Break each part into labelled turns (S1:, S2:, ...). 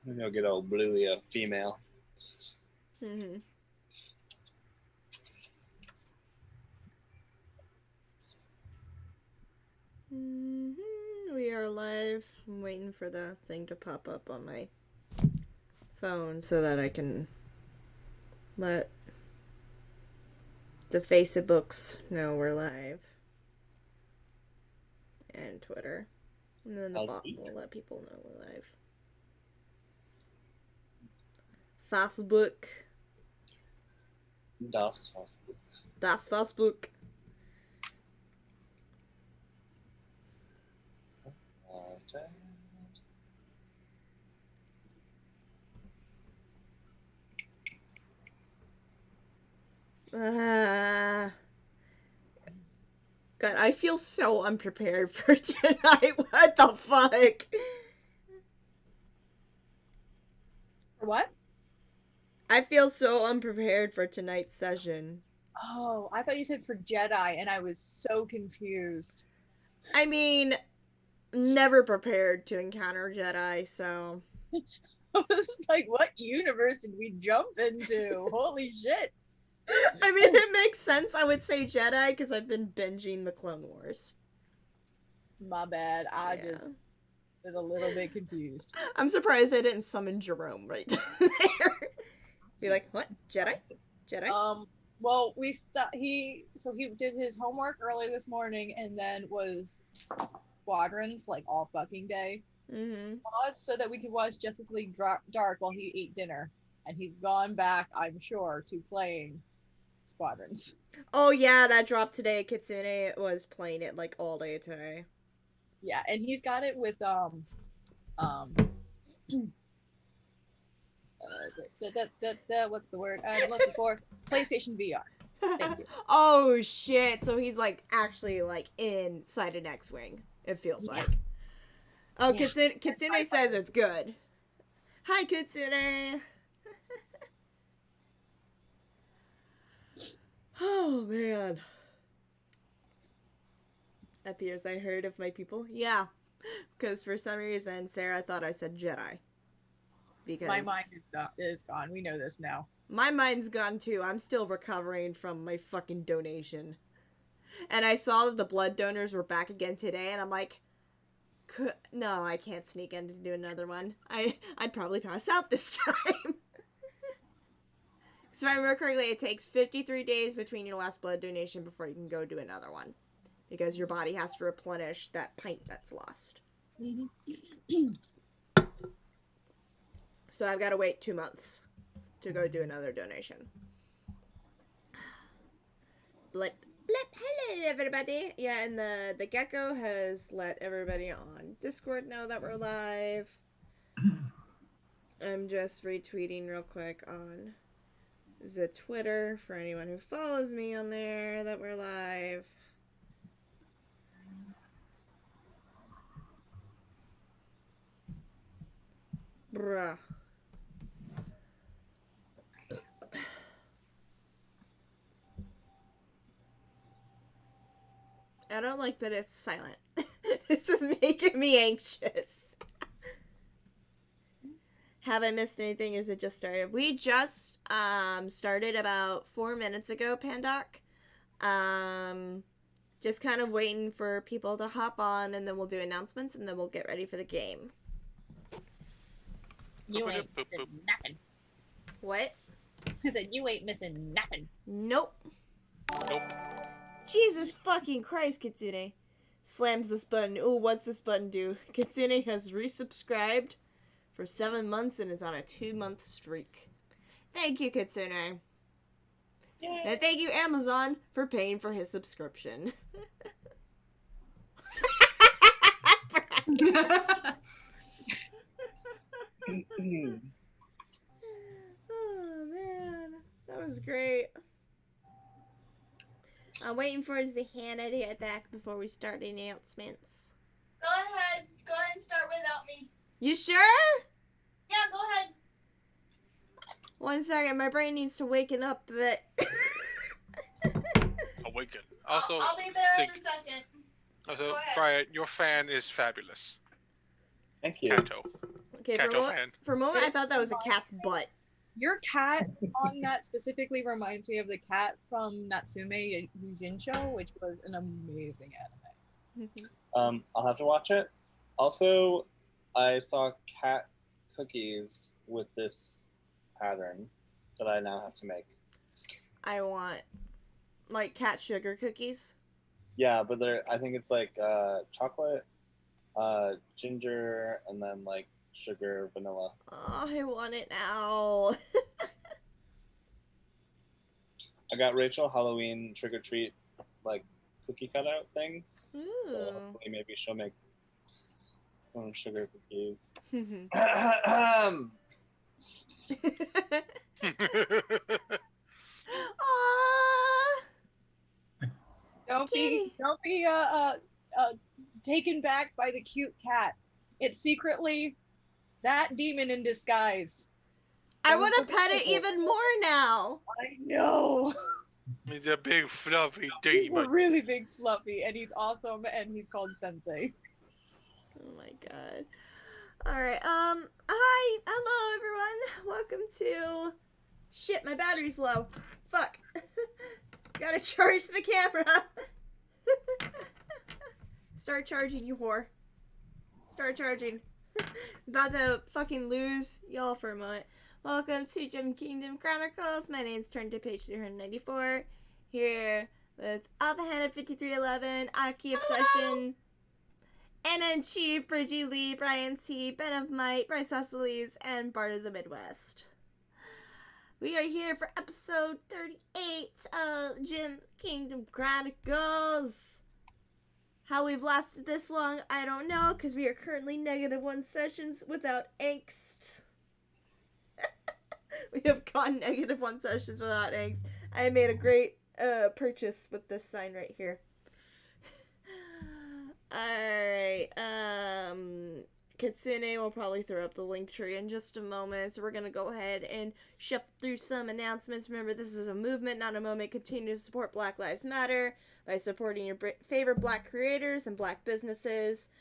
S1: Maybe I'll get old Bluey a female.
S2: Mm-hmm. We are live. I'm waiting for the thing to pop up on my phone so that I can let the Facebooks know we're live. And Twitter. And then the bot will let people know we're live. Facebook.
S1: Das Facebook.
S2: Das Facebook. God, I feel so unprepared for tonight. What the fuck?
S3: For what?
S2: I feel so unprepared for tonight's session.
S3: Oh, I thought you said for Jedi, and I was so confused.
S2: I mean, never prepared to encounter Jedi, so...
S3: I was like, what universe did we jump into? Holy shit.
S2: I mean, it makes sense. I would say Jedi because I've been binging the Clone Wars.
S3: My bad. I just was a little bit confused.
S2: I'm surprised I didn't summon Jerome right there. Be like, what? Jedi? Jedi?
S3: Well, he did his homework early this morning and then was squadrons like all fucking day.
S2: Mm-hmm.
S3: So that we could watch Justice League Dark while he ate dinner. And he's gone back, I'm sure, to playing Squadrons.
S2: Oh yeah, that dropped today. Kitsune was playing it like all day today.
S3: Yeah, and he's got it with what's the word I'm looking for? PlayStation VR. Thank you.
S2: Oh shit! So he's like actually like inside an X-wing. It feels like. Oh, yeah. Kitsune says it's good. Hi, Kitsune. Oh man. Appears I heard of my people. Yeah, because for some reason Sarah thought I said Jedi. Because
S3: my mind is gone. We know this now.
S2: My mind's gone too. I'm still recovering from my fucking donation. And I saw that the blood donors were back again today, and I'm like, no, I can't sneak in to do another one. I'd probably pass out this time. So if I remember correctly, it takes 53 days between your last blood donation before you can go do another one. Because your body has to replenish that pint that's lost. Mm-hmm. So I've got to wait 2 months to go do another donation. Blip. Hello, everybody. Yeah, and the Gecko has let everybody on Discord know that we're live. I'm just retweeting real quick on the Twitter for anyone who follows me on there that we're live. Bruh. I don't like that it's silent. This is making me anxious. Have I missed anything, or is it just started? We just started about 4 minutes ago, Pandoc. Just kind of waiting for people to hop on, and then we'll do announcements, and then we'll get ready for the game.
S3: You ain't missing nothing.
S2: What?
S3: I said you ain't missing nothing.
S2: Nope. Jesus fucking Christ, Kitsune. Slams this button. Ooh, what's this button do? Kitsune has resubscribed for 7 months and is on a 2-month streak. Thank you, Kitsune. Yay. And thank you, Amazon, for paying for his subscription. Oh, man. That was great. I'm waiting for Hannah to get back before we start the announcements.
S4: Go ahead. Go ahead and start without me.
S2: You sure?
S4: Yeah, go ahead.
S2: 1 second. My brain needs to waken up a bit.
S5: Awaken. Also,
S4: I'll be there in a second.
S5: Also, Brian, your fan is fabulous.
S1: Thank you.
S5: Kanto.
S2: Okay,
S5: Kato fan.
S2: for a moment I thought that was a cat's butt.
S3: Your cat on that specifically reminds me of the cat from Natsume Yujincho, which was an amazing anime.
S1: I'll have to watch it. Also, I saw cat cookies with this pattern that I now have to make.
S2: I want, like, cat sugar cookies.
S1: Yeah, but I think it's like chocolate, ginger, and then like sugar, vanilla.
S2: Oh, I want it now.
S1: I got Rachel Halloween trick or treat like cookie cutout things.
S2: Ooh.
S1: So hopefully maybe she'll make some sugar cookies.
S2: Aww.
S3: Don't
S2: Kitty.
S3: be taken back by the cute cat. It's secretly that demon in disguise.
S2: I want to pet it even more now.
S3: I know.
S5: He's a big fluffy
S3: He's a
S5: demon.
S3: really big fluffy, and he's awesome, and he's called Sensei.
S2: Oh my god. Alright, hi, hello everyone. Welcome to... Shit, my battery's low. Fuck. Gotta charge the camera. Start charging, you whore. Start charging. About to fucking lose y'all for a moment. Welcome to Kingdom Chronicles. My name's turned to page 394. Here with Alpha Hannah 5311, Aki Obsession, Anna-in-Chief, Bridgie Lee, Brian T, Ben of Might, Bryce Hustleys, and Bart of the Midwest. We are here for episode 38 of Kingdom Chronicles. How we've lasted this long, I don't know, because we are currently -1 sessions without angst. We have gone -1 sessions without angst. I made a great purchase with this sign right here. Alright, Kitsune will probably throw up the link tree in just a moment, so we're gonna go ahead and shuffle through some announcements. Remember, this is a movement, not a moment. Continue to support Black Lives Matter by supporting your favorite Black creators and Black businesses.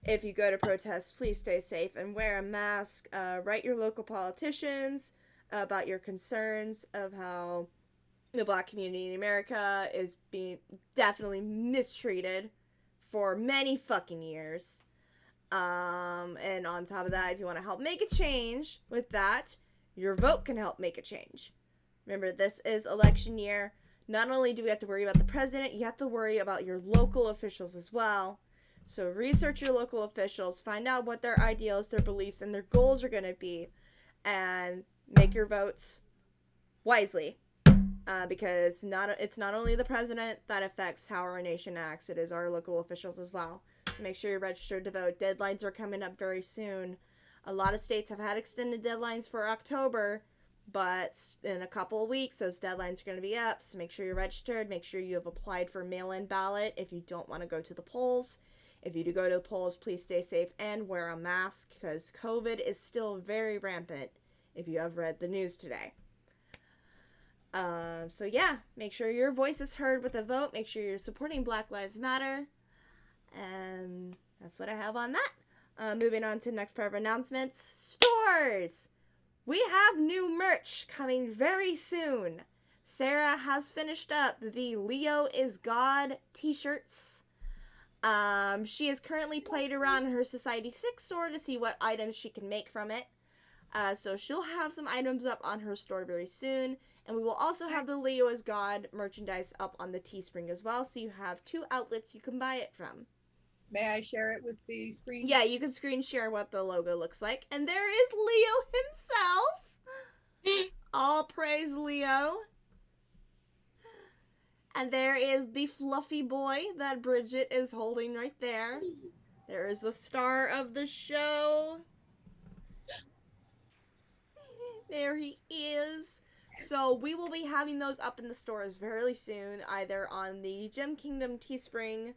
S2: If you go to protests, please stay safe and wear a mask. Write your local politicians about your concerns of how the Black community in America is being definitely mistreated for many fucking years. And on top of that, if you want to help make a change with that, your vote can help make a change. Remember, this is election year. Not only do we have to worry about the president, you have to worry about your local officials as well. So research your local officials, find out what their ideals, their beliefs, and their goals are going to be, and make your votes wisely. Because it's not only the president that affects how our nation acts, it is our local officials as well. So make sure you're registered to vote. Deadlines are coming up very soon. A lot of states have had extended deadlines for October, but in a couple of weeks, those deadlines are going to be up. So make sure you're registered. Make sure you have applied for mail-in ballot if you don't want to go to the polls. If you do go to the polls, please stay safe and wear a mask because COVID is still very rampant if you have read the news today. So yeah, make sure your voice is heard with a vote. Make sure you're supporting Black Lives Matter. And that's what I have on that. Moving on to the next part of announcements. Stores! We have new merch coming very soon. Sarah has finished up the Leo is God t-shirts. She has currently played around her Society 6 store to see what items she can make from it. So she'll have some items up on her store very soon. And we will also have the Leo is God merchandise up on the Teespring as well. So you have 2 outlets you can buy it from.
S3: May I share it with the screen?
S2: Yeah, you can screen share what the logo looks like. And there is Leo himself. All praise Leo. And there is the fluffy boy that Bridget is holding right there. There is the star of the show. There he is. So we will be having those up in the stores very soon, either on the Gem Kingdom Teespring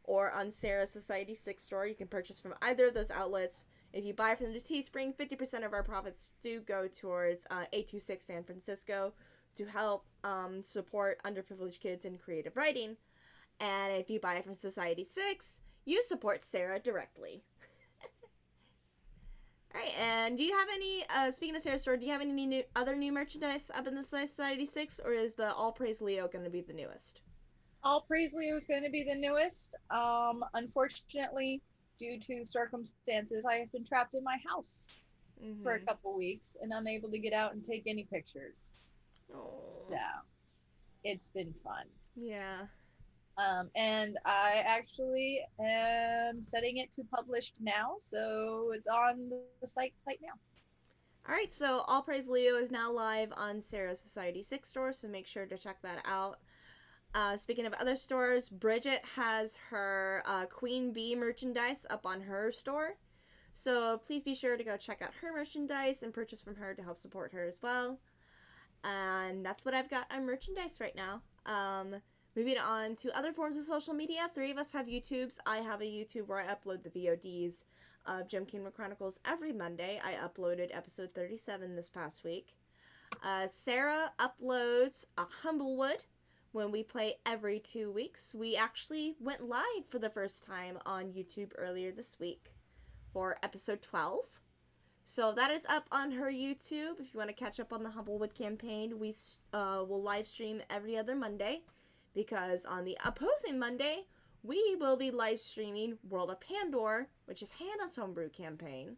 S2: or on Sarah's Society 6 store. You can purchase from either of those outlets. If you buy from the Teespring, 50% of our profits do go towards 826 San Francisco to help support underprivileged kids in creative writing. And if you buy from Society 6, you support Sarah directly. All right, and do you have any, speaking of Sarah's store, do you have any other new merchandise up in the Society 6, or is the All Praise Leo going to be the newest?
S3: All Praise Leo is going to be the newest. Unfortunately, due to circumstances, I have been trapped in my house for a couple weeks and unable to get out and take any pictures.
S2: Oh.
S3: So, it's been fun.
S2: Yeah.
S3: And I actually am setting it to published now, so it's on the site now.
S2: All right, so All Praise Leo is now live on Sarah's Society 6 store, so make sure to check that out. Speaking of other stores, Bridget has her Queen Bee merchandise up on her store. So please be sure to go check out her merchandise and purchase from her to help support her as well. And that's what I've got on merchandise right now. Moving on to other forms of social media, 3 of us have YouTubes. I have a YouTube where I upload the VODs of Kingdom Chronicles every Monday. I uploaded episode 37 this past week. Sarah uploads a Humblewood when we play every 2 weeks. We actually went live for the first time on YouTube earlier this week for episode 12. So that is up on her YouTube. If you want to catch up on the Humblewood campaign, we will live stream every other Monday, because on the opposing Monday, we will be live streaming World of Pandora, which is Hannah's homebrew campaign,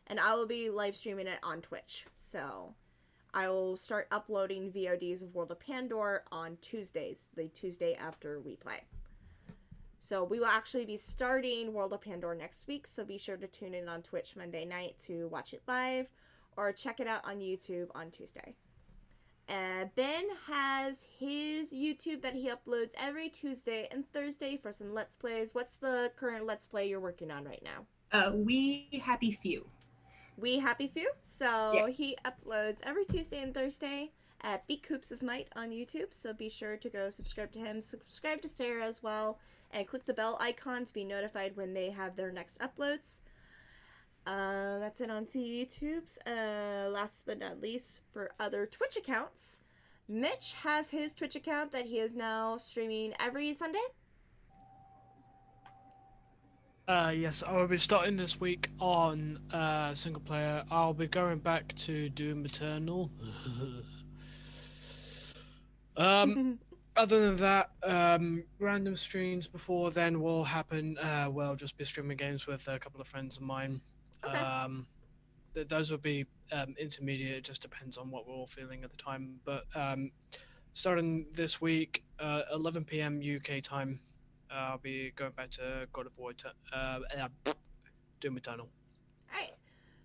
S2: and I will be live streaming it on Twitch. So I will start uploading VODs of World of Pandora on Tuesdays, the Tuesday after we play. So we will actually be starting World of Pandora next week, so be sure to tune in on Twitch Monday night to watch it live, or check it out on YouTube on Tuesday. Ben has his YouTube that he uploads every Tuesday and Thursday for some Let's Plays. What's the current Let's Play you're working on right now?
S6: We Happy Few.
S2: We Happy Few. So he uploads every Tuesday and Thursday at Big Coops of Might on YouTube. So be sure to go subscribe to him. Subscribe to Sarah as well. And click the bell icon to be notified when they have their next uploads. That's it on the YouTubes. Last but not least, for other Twitch accounts, Mitch has his Twitch account that he is now streaming every Sunday.
S7: Yes, I will be starting this week on single player. I'll be going back to Doom Eternal. Other than that, random streams before then will happen. We'll just be streaming games with a couple of friends of mine.
S2: Okay.
S7: Those will be intermediate. It just depends on what we're all feeling at the time. But starting this week, 11 p.m. UK time, I'll be going back to God of War, Doom Eternal.
S2: Alright.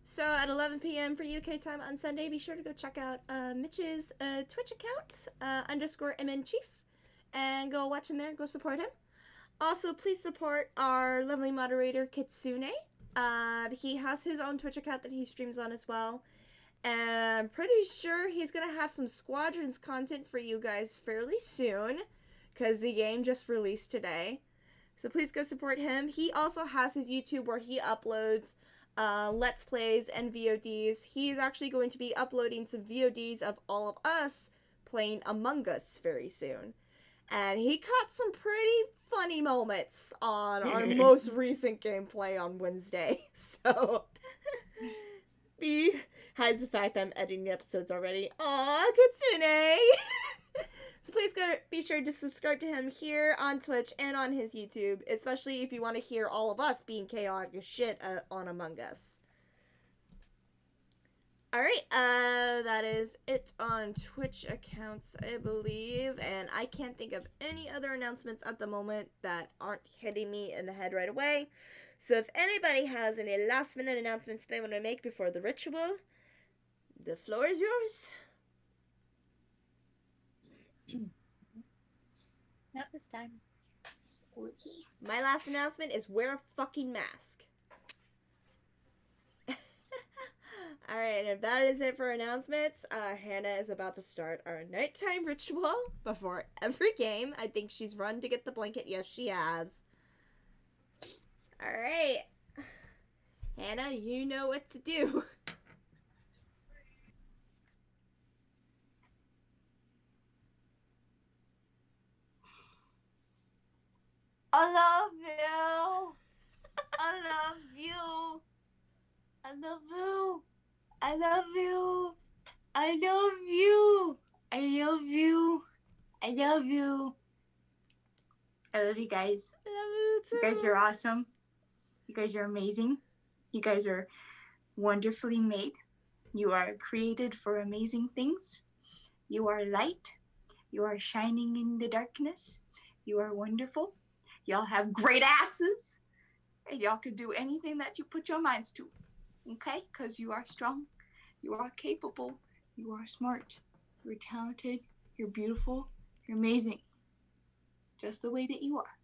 S2: So at 11 p.m. for UK time on Sunday, be sure to go check out Mitch's Twitch account, _MNChief, and go watch him there and go support him. Also, please support our lovely moderator, Kitsune. He has his own Twitch account that he streams on as well. And I'm pretty sure he's going to have some Squadrons content for you guys fairly soon, because the game just released today. So please go support him. He also has his YouTube where he uploads Let's Plays and VODs. He's actually going to be uploading some VODs of all of us playing Among Us very soon. And he caught some pretty funny moments on our most recent gameplay on Wednesday. So, hides the fact that I'm editing the episodes already. Aw, Kitsune! So please go be sure to subscribe to him here on Twitch and on his YouTube, especially if you want to hear all of us being chaotic as shit on Among Us. Alright, that is it on Twitch accounts, I believe, and I can't think of any other announcements at the moment that aren't hitting me in the head right away. So if anybody has any last minute announcements they want to make before the ritual, the floor is yours.
S3: Not this time.
S4: Okay.
S2: My last announcement is wear a fucking mask. Alright, and if that is it for announcements, Hannah is about to start our nighttime ritual before every game. I think she's run to get the blanket. Yes, she has. Alright. Hannah, you know what to do.
S4: I love you. I love you. I love you. love you. I love you. I love you. I love you. I love you guys.
S2: I love you too.
S4: You guys are awesome. You guys are amazing. You guys are wonderfully made. You are created for amazing things. You are light. You are shining in the darkness. You are wonderful. Y'all have great asses. And y'all can do anything that you put your minds to. Okay? Because you are strong. You are capable. You are smart. You're talented. You're beautiful. You're amazing. Just the way that you are.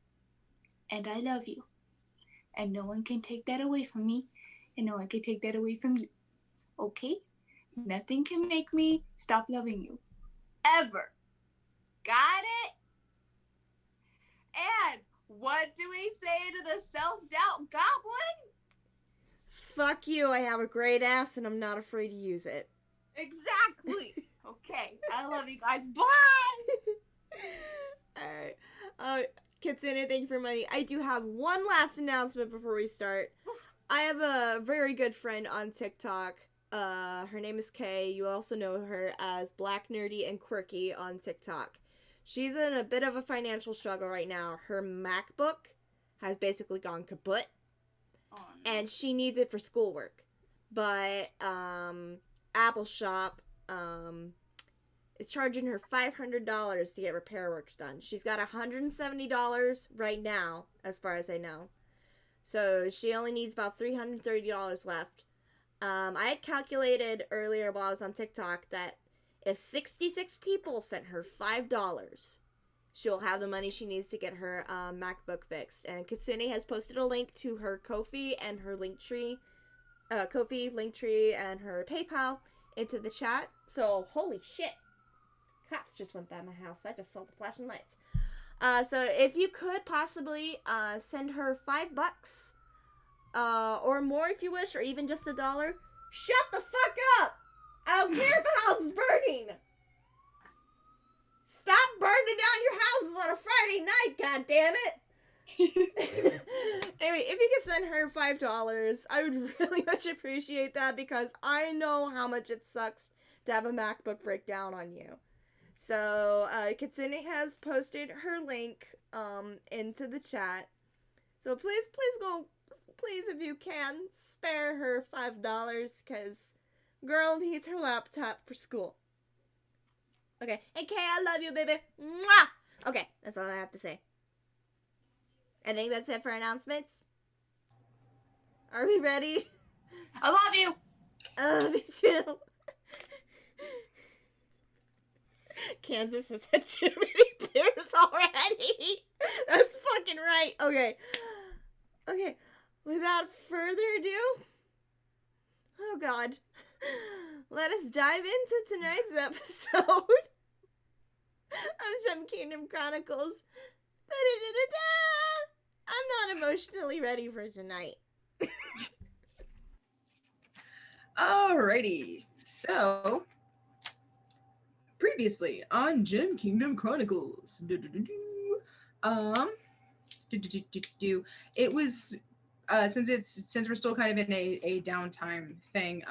S4: And I love you. And no one can take that away from me. And no one can take that away from you. Okay? Nothing can make me stop loving you. Ever. Got it? And what do we say to the self-doubt goblin?
S2: Fuck you, I have a great ass and I'm not afraid to use it.
S4: Exactly. Okay. I love you guys. Bye!
S2: Alright. Kitsune, thank you for money. I do have one last announcement before we start. I have a very good friend on TikTok. Her name is Kay. You also know her as Black Nerdy and Quirky on TikTok. She's in a bit of a financial struggle right now. Her MacBook has basically gone kaput.
S4: Oh, no.
S2: And she needs it for schoolwork. But Apple Shop is charging her $500 to get repair work done. She's got $170 right now, as far as I know. So she only needs about $330 left. I had calculated earlier while I was on TikTok that if 66 people sent her $5, she'll have the money she needs to get her MacBook fixed. And Kitsune has posted a link to her Ko-fi and her Linktree, and her PayPal into the chat. So, holy shit. Cops just went by my house. I just saw the flashing lights. So if you could possibly send her $5, or more if you wish, or even just $1, shut the fuck up! I don't care if the house is burning! Stop burning down your houses on a Friday night, goddammit! Anyway, if you could send her $5, I would really much appreciate that, because I know how much it sucks to have a MacBook break down on you. So, Kitsune has posted her link into the chat. So please go, if you can, spare her $5, because girl needs her laptop for school. Okay, hey Kay, I love you, baby. Mwah! Okay, that's all I have to say. I think that's it for announcements. Are we ready?
S4: I love you!
S2: Me too. Kansas has had too many beers already. That's fucking right. Okay. Without further ado, oh god, let us dive into tonight's episode of Kingdom Chronicles. I'm not emotionally ready for tonight.
S6: Alrighty, so previously on Kingdom Chronicles, it was since we're still kind of in a downtime thing,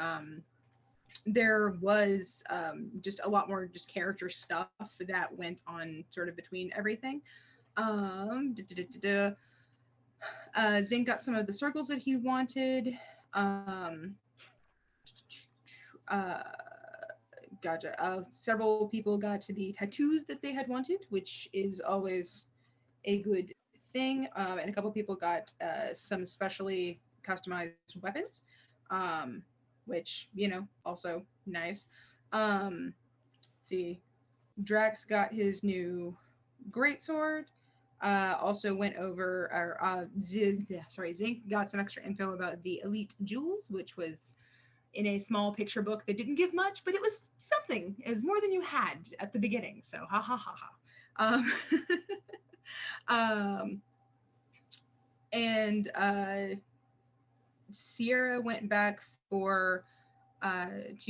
S6: there was just a lot more just character stuff that went on sort of between everything. Zink got some of the circles that he wanted. Several people got to the tattoos that they had wanted, which is always a good thing. And a couple people got some specially customized weapons, which, also nice. See, Drax got his new greatsword. Also went over, Zink got some extra info about the elite jewels, which was in a small picture book that didn't give much, but it was something. It was more than you had at the beginning, so ha ha ha ha. And Sierra went back to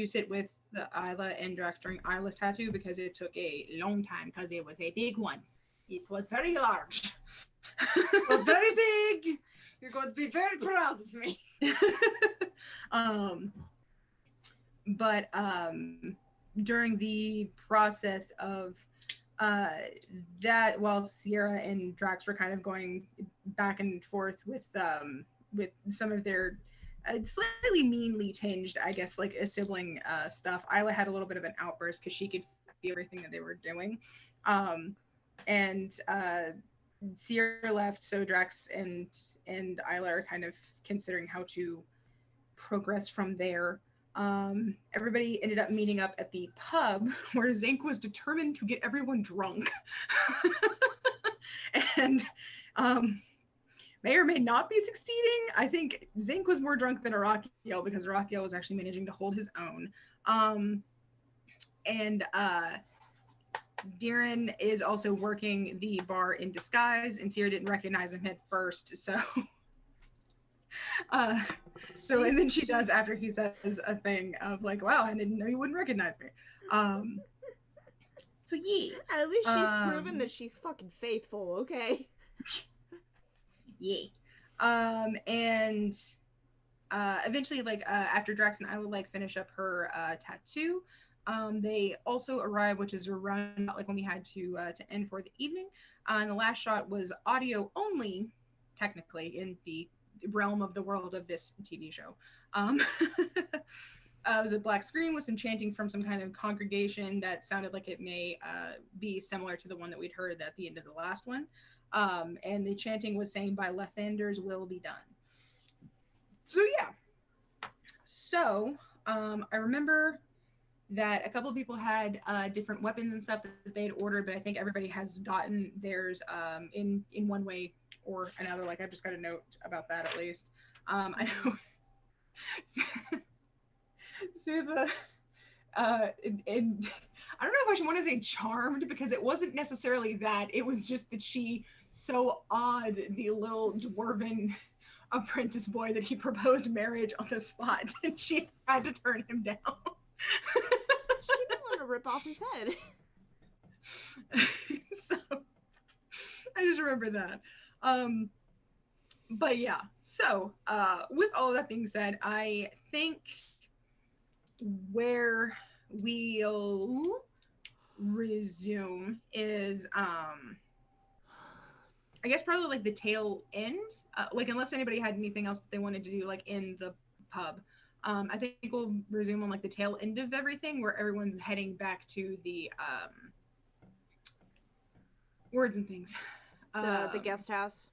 S6: sit with Isla and Drax during Isla's tattoo because it took a long time because it was a big one. It was very large.
S4: It was very big. You're going to be very proud of me.
S6: but during the process of that, while Sierra and Drax were kind of going back and forth with some of their slightly meanly tinged, I guess, like a sibling stuff, Isla had a little bit of an outburst because she could feel everything that they were doing. And Sierra left, so Drax and Isla are kind of considering how to progress from there. Everybody ended up meeting up at the pub where Zinc was determined to get everyone drunk. And may or may not be succeeding. I think Zinc was more drunk than Araquiel because Araquiel was actually managing to hold his own. And Darren is also working the bar in disguise, and Sierra didn't recognize him at first, so and then she does after he says a thing of like, wow, I didn't know you wouldn't recognize me. So yeah.
S2: At least she's proven that she's fucking faithful, okay?
S6: Yeah. And eventually, like, after Drax and Isla like finish up her tattoo, they also arrive, which is around like when we had to end for the evening. And the last shot was audio only, technically, in the realm of the world of this TV show. It was a black screen with some chanting from some kind of congregation that sounded like it may be similar to the one that we'd heard at the end of the last one. And the chanting was saying, "By Lethander's will be done." So yeah. So I remember that a couple of people had different weapons and stuff that they'd ordered, but I think everybody has gotten theirs in one way or another. Like, I've just got a note about that at least. I know. So the I don't know if I should want to say charmed, because it wasn't necessarily that. It was just that she so awed the little dwarven apprentice boy that he proposed marriage on the spot, and she had to turn him down.
S2: She didn't want to rip off his head.
S6: So I just remember that. But yeah, so with all of that being said, I think where we'll resume is I guess probably like the tail end, like unless anybody had anything else that they wanted to do like in the pub. I think we'll resume on like the tail end of everything, where everyone's heading back to the words and things.
S2: The guest house.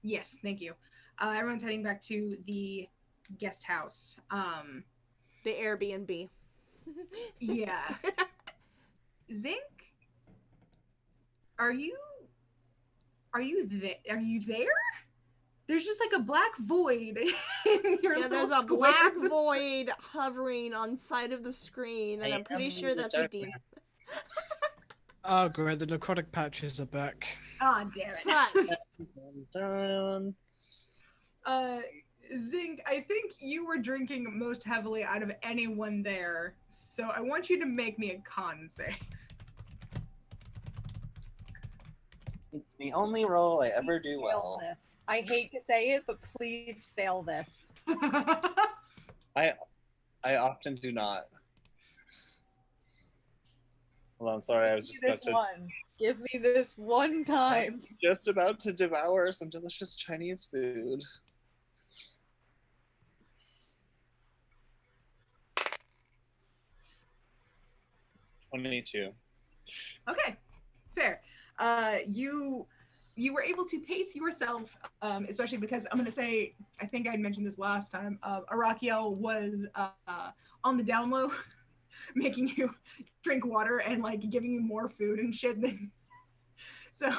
S6: Yes, thank you. Everyone's heading back to the guest house.
S2: The Airbnb.
S6: Yeah. Zinc, are you there? There's just like a black void in your
S2: Yeah, there's a black void hovering on side of the screen, and I'm pretty sure that's a demon.
S7: Oh, great, the necrotic patches are back.
S6: Oh, damn it.
S2: Fuck.
S6: Zinc, I think you were drinking most heavily out of anyone there, so I want you to make me a con save.
S1: It's the only roll I ever do well.
S3: This. I hate to say it, but please fail this.
S1: I often do not. Hold on, sorry, I was just about to...
S3: Give me this one time.
S1: Just about to devour some delicious Chinese food. $22.
S6: Okay, fair. You were able to pace yourself, especially because I'm gonna say, I think I'd mentioned this last time. Araquiel was on the down low, making you drink water and like giving you more food and shit. So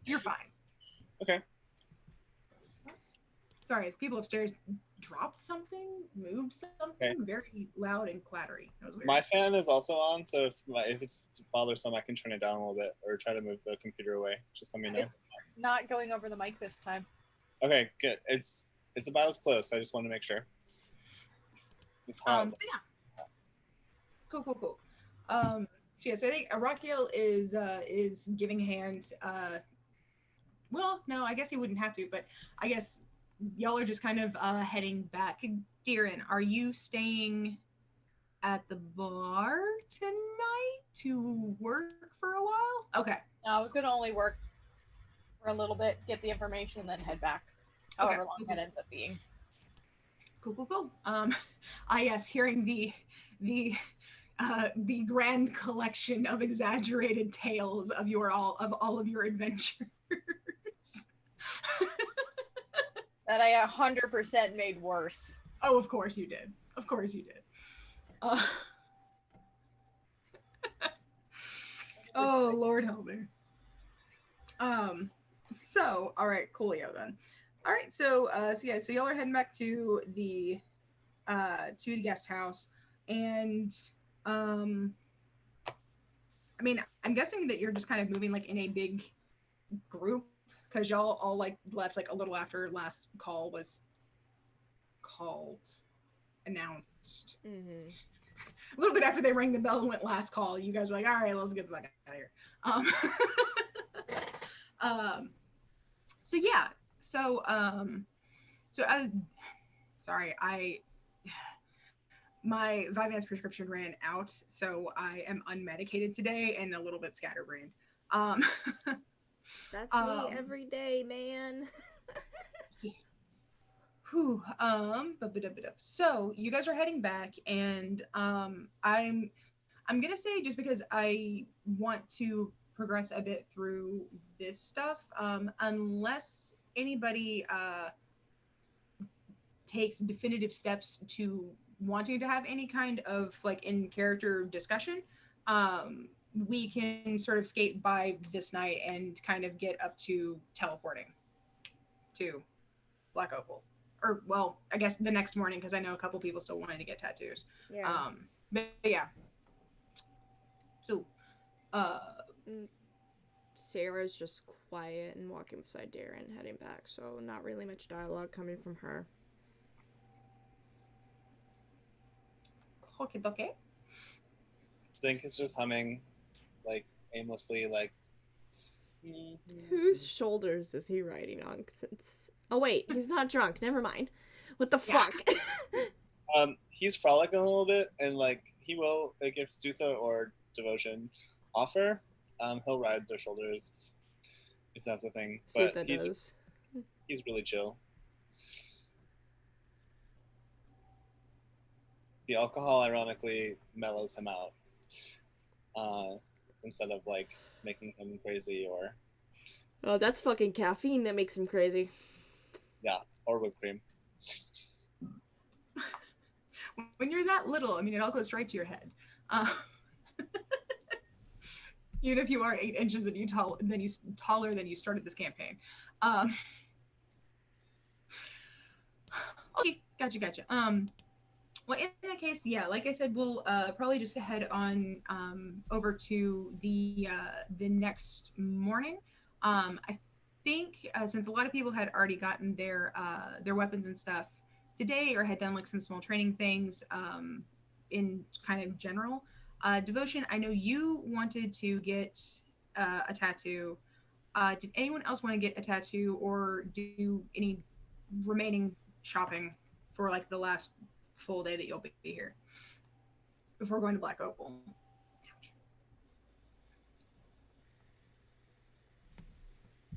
S6: you're fine.
S1: Okay.
S6: Sorry, the people upstairs dropped something, moved something, very loud and clattery. That was weird.
S1: My fan is also on, so if it's bothersome, I can turn it down a little bit or try to move the computer away. Just let me know.
S3: It's not going over the mic this time.
S1: Okay, good. It's about as close. I just want to make sure. It's hot.
S6: So yeah. Cool. So yeah, so I think Araquiel is giving hand. Well, no, I guess he wouldn't have to, but I guess y'all are just kind of heading back. Darren, are you staying at the bar tonight to work for a while? Okay.
S3: I was gonna only work for a little bit, get the information, and then head back. However long that ends up being.
S6: Cool. Yes, hearing the grand collection of exaggerated tales of all of your adventures.
S3: That I 100% made worse.
S6: Oh, of course you did. Oh, Lord help me. So, all right, coolio then. All right, so y'all are heading back to the guest house, and I mean, I'm guessing that you're just kind of moving like in a big group because y'all all like left like a little after last call was announced.
S2: Mm-hmm.
S6: A little bit after they rang the bell and went last call, you guys were like, all right, let's get the fuck out of here. My Vyvanse prescription ran out, so I am unmedicated today and a little bit scatterbrained.
S2: That's me every day, man.
S6: So you guys are heading back, and I'm gonna say, just because I want to progress a bit through this stuff, unless anybody takes definitive steps to wanting to have any kind of like in character discussion, we can sort of skate by this night and kind of get up to teleporting to Black Opal. Or, well, I guess the next morning, because I know a couple people still wanted to get tattoos.
S2: Yeah.
S6: But yeah. So,
S2: Sarah's just quiet and walking beside Darren, heading back, so not really much dialogue coming from her.
S6: Okay.
S1: Zink is just humming, like, aimlessly, like...
S2: Whose shoulders is he riding on? Since wait, he's not drunk. Never mind. What the fuck?
S1: He's frolicking a little bit, and like he will, like, if Sutha or Devotion offer, he'll ride their shoulders if that's a thing. But
S2: Sutha does.
S1: He's really chill. The alcohol, ironically, mellows him out. Instead of like making him crazy or...
S2: Oh, that's fucking caffeine that makes him crazy.
S1: Yeah, or whipped cream.
S6: When you're that little, I mean, it all goes straight to your head. Even if you are 8 inches and taller than you started this campaign. Okay, gotcha. Well, in that case, yeah, like I said, we'll probably just head on over to the next morning. I think since a lot of people had already gotten their weapons and stuff today, or had done like some small training things in kind of general. Devotion, I know you wanted to get a tattoo. Did anyone else want to get a tattoo or do any remaining shopping for like the last full day that you'll be here before going to Black Opal?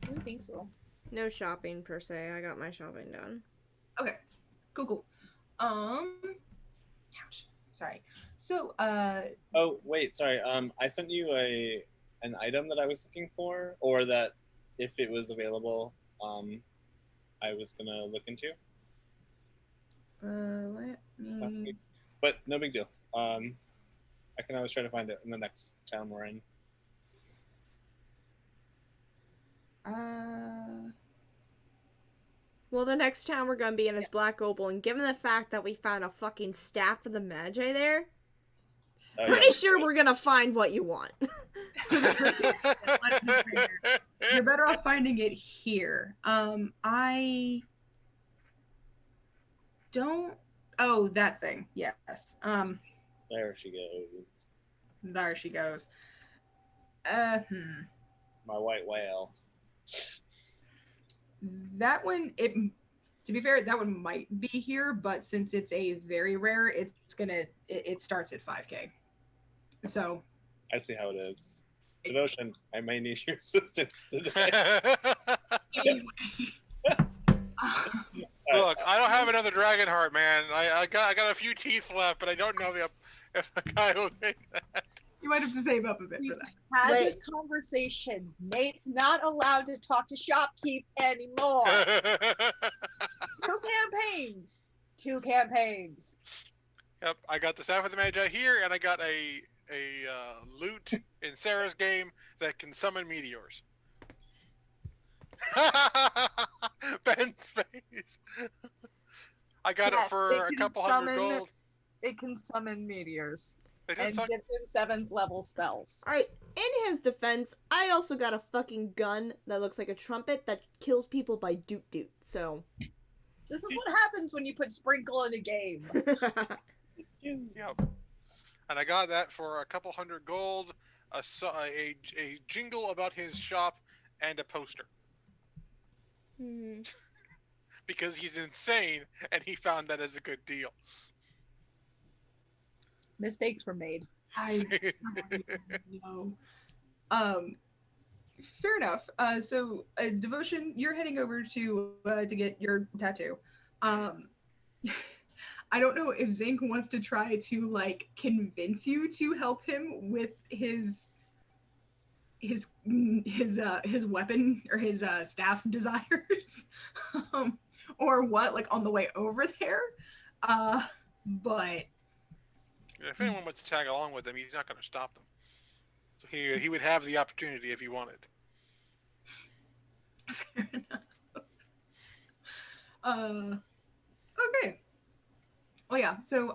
S3: I don't think so.
S2: No shopping per se. I got my shopping done.
S6: Okay, cool. Sorry. So,
S1: Oh wait, sorry. I sent you an item that I was looking for, or that if it was available, I was gonna look into.
S6: Let me.
S1: But no big deal. I can always try to find it in the next town we're in.
S2: Well, the next town we're gonna be in is Black Opal, and given the fact that we found a fucking staff of the Magi there, pretty sure we're gonna find what you want.
S6: You're better off finding it here. I don't. Oh, that thing. Yes.
S1: There she goes.
S6: There she goes.
S1: My white whale.
S6: That one, To be fair, that one might be here, but since it's a very rare, it starts at 5K. So
S1: I see how it is. Devotion, I may need your assistance today.
S5: Look, I don't have another dragon heart, man. I got a few teeth left, but I don't know if a guy will make that.
S6: You might have to save up a bit for that.
S3: Had
S2: Wait.
S3: this conversation. Nate's not allowed to talk to shopkeeps anymore. 2 campaigns.
S5: Yep, I got the Staff of the Magi here, and I got a loot in Sarah's game that can summon meteors. Ben's face. I got it for a couple hundred gold.
S3: It can summon meteors
S5: They
S3: and
S5: just
S3: gives him 7th level spells.
S2: Alright, in his defense, I also got a fucking gun that looks like a trumpet that kills people by doot-doot, so...
S3: This is what happens when you put Sprinkle in a game.
S5: Yep. And I got that for a couple hundred gold, a jingle about his shop, and a poster. Because he's insane, and he found that as a good deal.
S3: Mistakes were made.
S6: I know. Fair enough. So, Devotion, you're heading over to get your tattoo. I don't know if Zink wants to try to like convince you to help him with his weapon or his staff desires, or what, like on the way over there. But
S5: if anyone wants to tag along with him, he's not going to stop them. So he would have the opportunity if he wanted.
S6: Fair enough. Okay. Oh yeah. So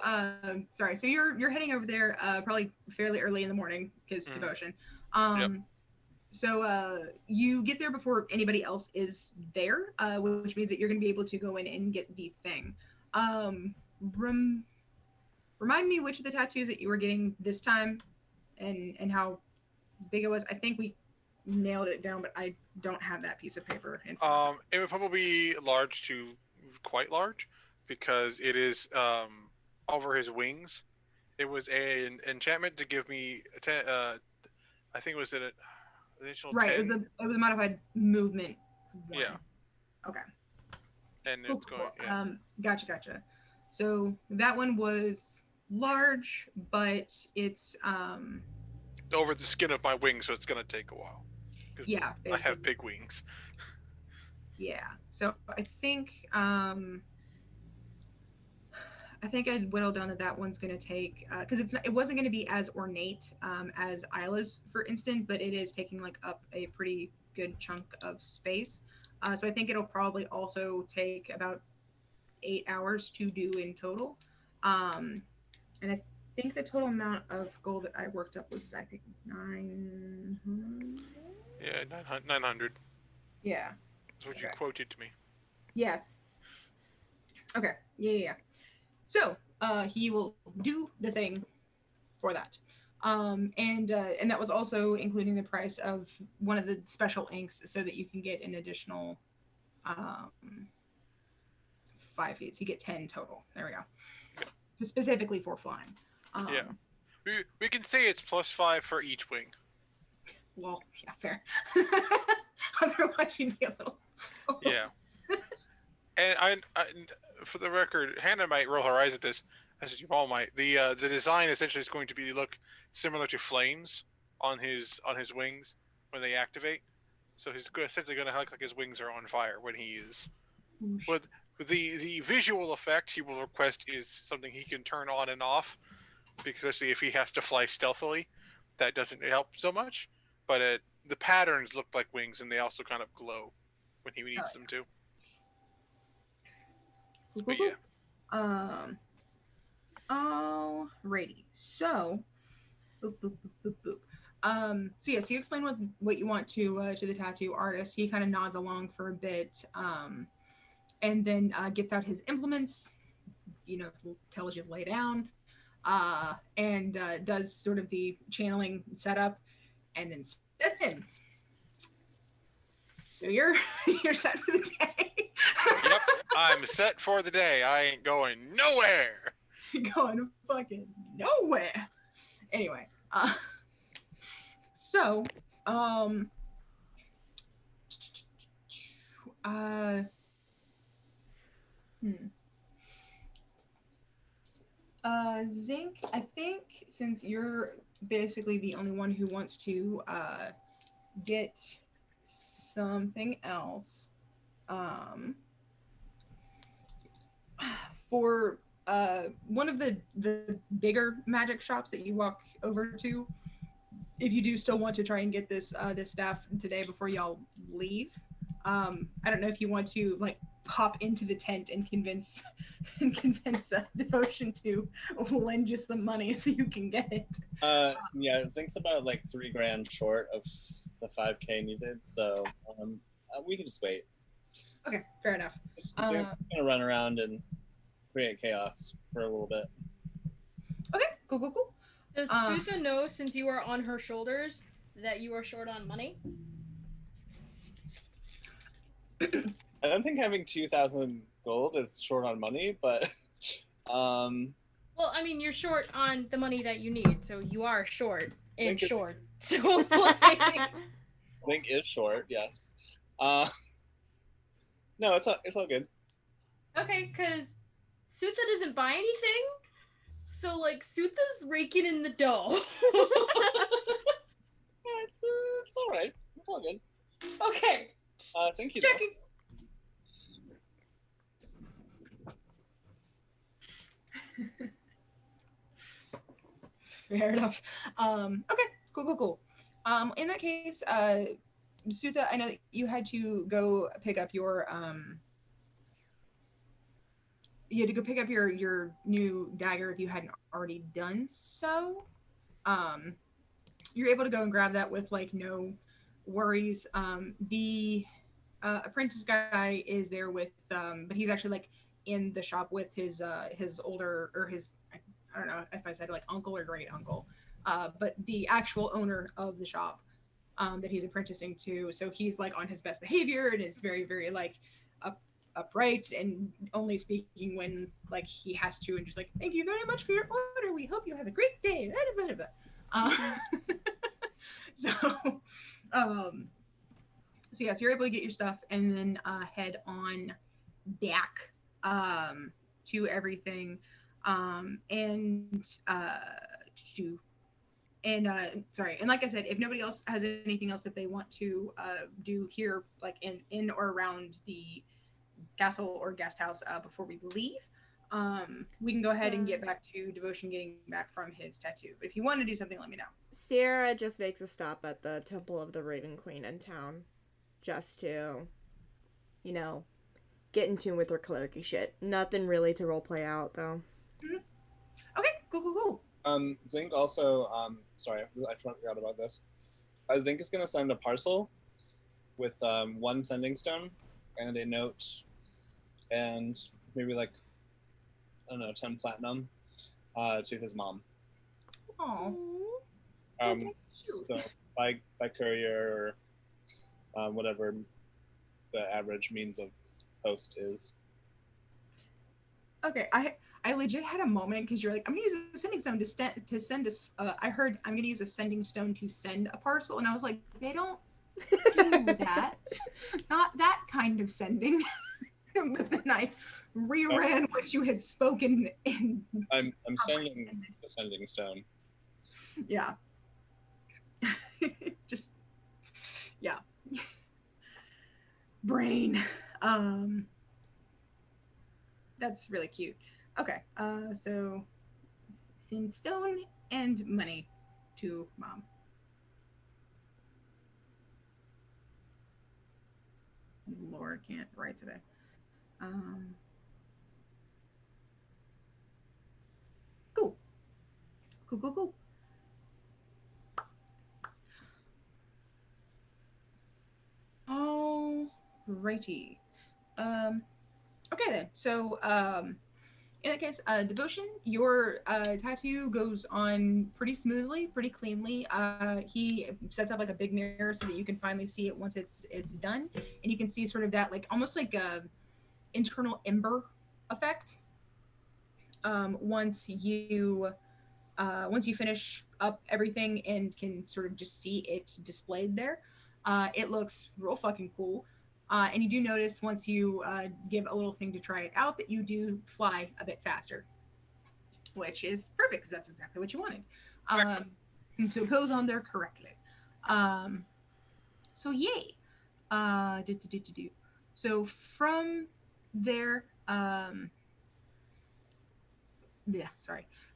S6: sorry. So you're heading over there probably fairly early in the morning because Devotion.
S5: Yep.
S6: So you get there before anybody else is there, which means that you're going to be able to go in and get the thing. Remind me which of the tattoos that you were getting this time, and how big it was. I think we nailed it down, but I don't have that piece of paper.
S5: It would probably be large to quite large, because it is over his wings. It was an enchantment to give me I think it was an additional 10.
S6: It was a modified movement one.
S5: Yeah.
S6: Okay.
S5: And
S6: Cool,
S5: it's going.
S6: cool.
S5: Yeah.
S6: Gotcha. So that one was large, but it's
S5: over the skin of my wings, so it's gonna take a while.
S6: Yeah.
S5: I have big wings.
S6: Yeah. So I think I whittled down that one's going to take, because it wasn't going to be as ornate as Isla's, for instance, but it is taking like up a pretty good chunk of space. So I think it'll probably also take about 8 hours to do in total. And I think the total amount of gold that I worked up was, I think, 900.
S5: Yeah, 900.
S6: Yeah.
S5: That's what you quoted to me.
S6: Yeah. Okay. Yeah. So he will do the thing for that, and that was also including the price of one of the special inks, so that you can get an additional 5 feet. So you get 10 total. There we go.
S5: Yeah.
S6: Specifically for flying.
S5: Yeah. We can say it's +5 for each wing.
S6: Well, yeah, fair. Otherwise, you'd be a little.
S5: Yeah. And I, for the record, Hannah might roll her eyes at this, as you all might. The design essentially is going to look similar to flames on his wings when they activate. So he's essentially going to look like his wings are on fire when he is. But the visual effect he will request is something he can turn on and off, because especially if he has to fly stealthily, that doesn't help so much. But the patterns look like wings, and they also kind of glow when he needs them to. But yeah.
S6: Alrighty. So, so yes, you explain what you want to the tattoo artist. He kind of nods along for a bit, and then gets out his implements. Tells you to lay down, and does sort of the channeling setup, and then steps in. So you're set for the day.
S5: Yep. I'm set for the day. I ain't going nowhere.
S6: Going fucking nowhere. Anyway, so, uh, hmm. Zinc, I think since you're basically the only one who wants to get something else, for one of the bigger magic shops that you walk over to, if you do still want to try and get this this staff today before y'all leave, I don't know if you want to like pop into the tent and convince Devotion to lend you some money so you can get it.
S1: Yeah, Zinc's about like $3,000 short of the 5K needed, so we can just wait.
S6: Okay, fair enough.
S1: Zinc's gonna run around and create chaos for a little bit.
S6: Okay, cool.
S2: Does Sutha know, since you are on her shoulders, that you are short on money?
S1: I don't think having 2,000 gold is short on money, but
S2: well, I mean, you're short on the money that you need, so you are short and short. So
S1: Link is short, yes. No, it's all good.
S2: Okay, because Sutha doesn't buy anything, so like Sutha's raking in the dough.
S1: It's all right. It's all good.
S2: Okay.
S1: Thank you.
S2: Checking.
S6: Fair enough. Okay, cool. In that case, Sutha, I know that you had to go pick up your your new dagger if you hadn't already done so. You're able to go and grab that with like no worries. The apprentice guy is there with but he's actually like in the shop with his older, or his, I don't know if I said like uncle or great uncle, but the actual owner of the shop that he's apprenticing to. So he's like on his best behavior and is very, very like upright and only speaking when like he has to, and just like, thank you very much for your order. We hope you have a great day. So yes, you're able to get your stuff and then head on back to everything. Sorry, and like I said, if nobody else has anything else that they want to do here, like in or around the castle or guest house before we leave, we can go ahead and get back to Devotion getting back from his tattoo. But if you want to do something, let me know.
S2: Sierra just makes a stop at the Temple of the Raven Queen in town, just to, you know, get in tune with her clericy shit. Nothing really to roleplay out, though.
S6: Mm-hmm. Okay, cool.
S1: Zinc also, sorry, I forgot about this. Zinc is going to send a parcel with 1 sending stone and a note and maybe like, I don't know, 10 platinum to his mom.
S6: Aww.
S1: So by courier or whatever the average means of post is.
S6: Okay, I legit had a moment because you're like, I'm gonna use a sending stone to send us. I heard I'm gonna use a sending stone to send a parcel, and I was like, they don't do that. Not that kind of sending. But then I reran what you had spoken in.
S1: I'm sending the sending stone.
S6: Yeah. Just yeah. Brain. That's really cute. Okay, so send stone and money to mom. Laura can't write today. Cool. Alrighty. Okay then. So in that case, Devotion, your tattoo goes on pretty smoothly, pretty cleanly. He sets up like a big mirror so that you can finally see it once it's done, and you can see sort of that like almost like internal ember effect. Once you finish up everything and can sort of just see it displayed there, it looks real fucking cool. And you do notice once you give a little thing to try it out that you do fly a bit faster, which is perfect because that's exactly what you wanted. So it goes on there correctly. So yay. So from there,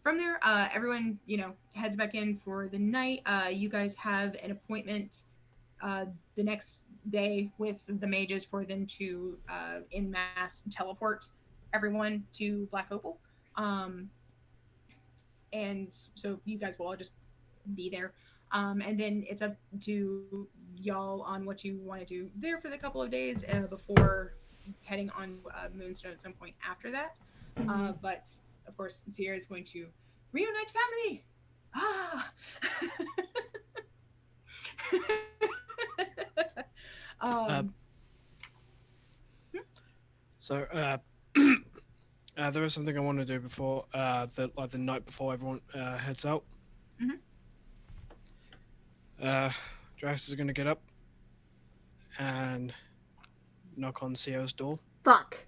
S6: From there, everyone, heads back in for the night. You guys have an appointment the next day with the mages for them to in mass teleport everyone to Black Opal. And so you guys will all just be there. And then it's up to y'all on what you want to do there for the couple of days before heading on Moonstone at some point after that. But of course, Sierra is going to reunite family. Ah. um,
S7: So there is something I want to do before the night before everyone heads out. Drax is going to get up and knock on Sierra's door.
S2: Fuck.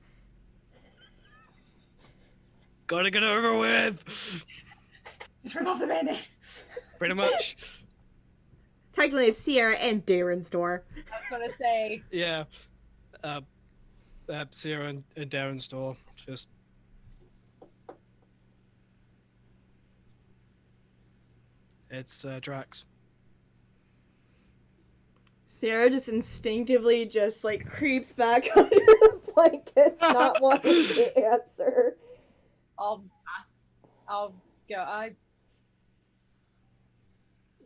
S7: Gotta get over with.
S6: Just rip off the band-aid.
S7: Pretty much.
S2: Technically, it's Sierra and Darren's door.
S3: I was gonna say.
S7: Yeah. Sierra and Darren's door. Just. It's Drax.
S2: Sierra just instinctively just like creeps back under the blanket, not wanting to answer.
S3: I'll go.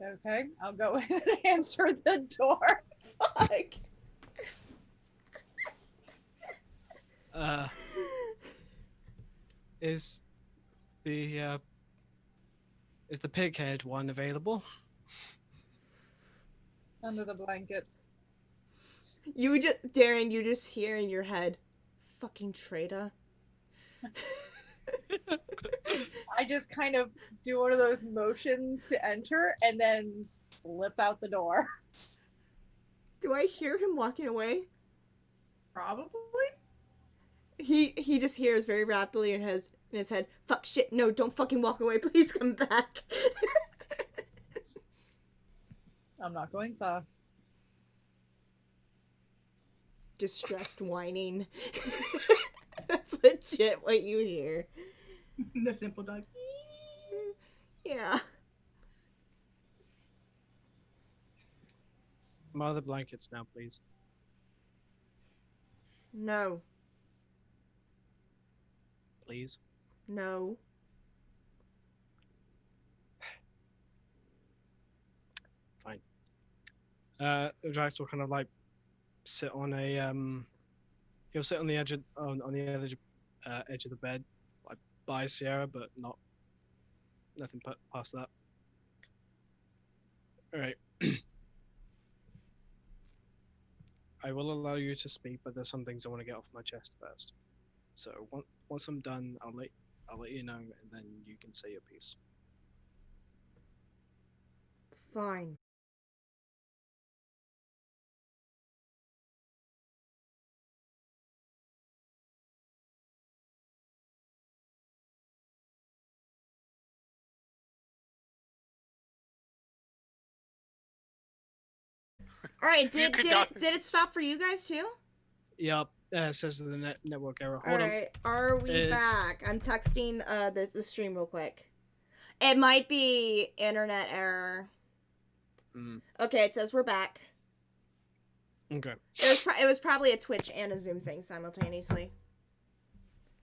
S3: Okay, I'll go and answer the door.
S2: Fuck.
S7: Is the pig-head one available?
S3: Under the blankets.
S2: Darren, you just hear in your head, fucking traitor.
S3: I just kind of do one of those motions to enter and then slip out the door.
S2: Do I hear him walking away?
S6: Probably.
S2: He just hears very rapidly in his head, fuck shit, no, don't fucking walk away, please come back.
S3: I'm not going far.
S2: Distressed whining. That's legit what you hear.
S6: The simple dog.
S2: Yeah.
S7: My other blankets now, please.
S2: No.
S7: Please.
S2: No.
S7: Fine. Drax will kind of like sit on a he'll sit on the edge of edge of the bed, like by Sierra, but nothing past that. All right. I will allow you to speak, but there's some things I want to get off my chest first. So once I'm done, I'll let you know, and then you can say your piece.
S2: Fine. All right, did it stop for you guys too?
S7: Yep. Says the network error.
S2: All right, are we back? I'm texting the stream real quick. It might be internet error. Okay, it says we're back.
S7: Okay.
S2: It was probably a Twitch and a Zoom thing simultaneously.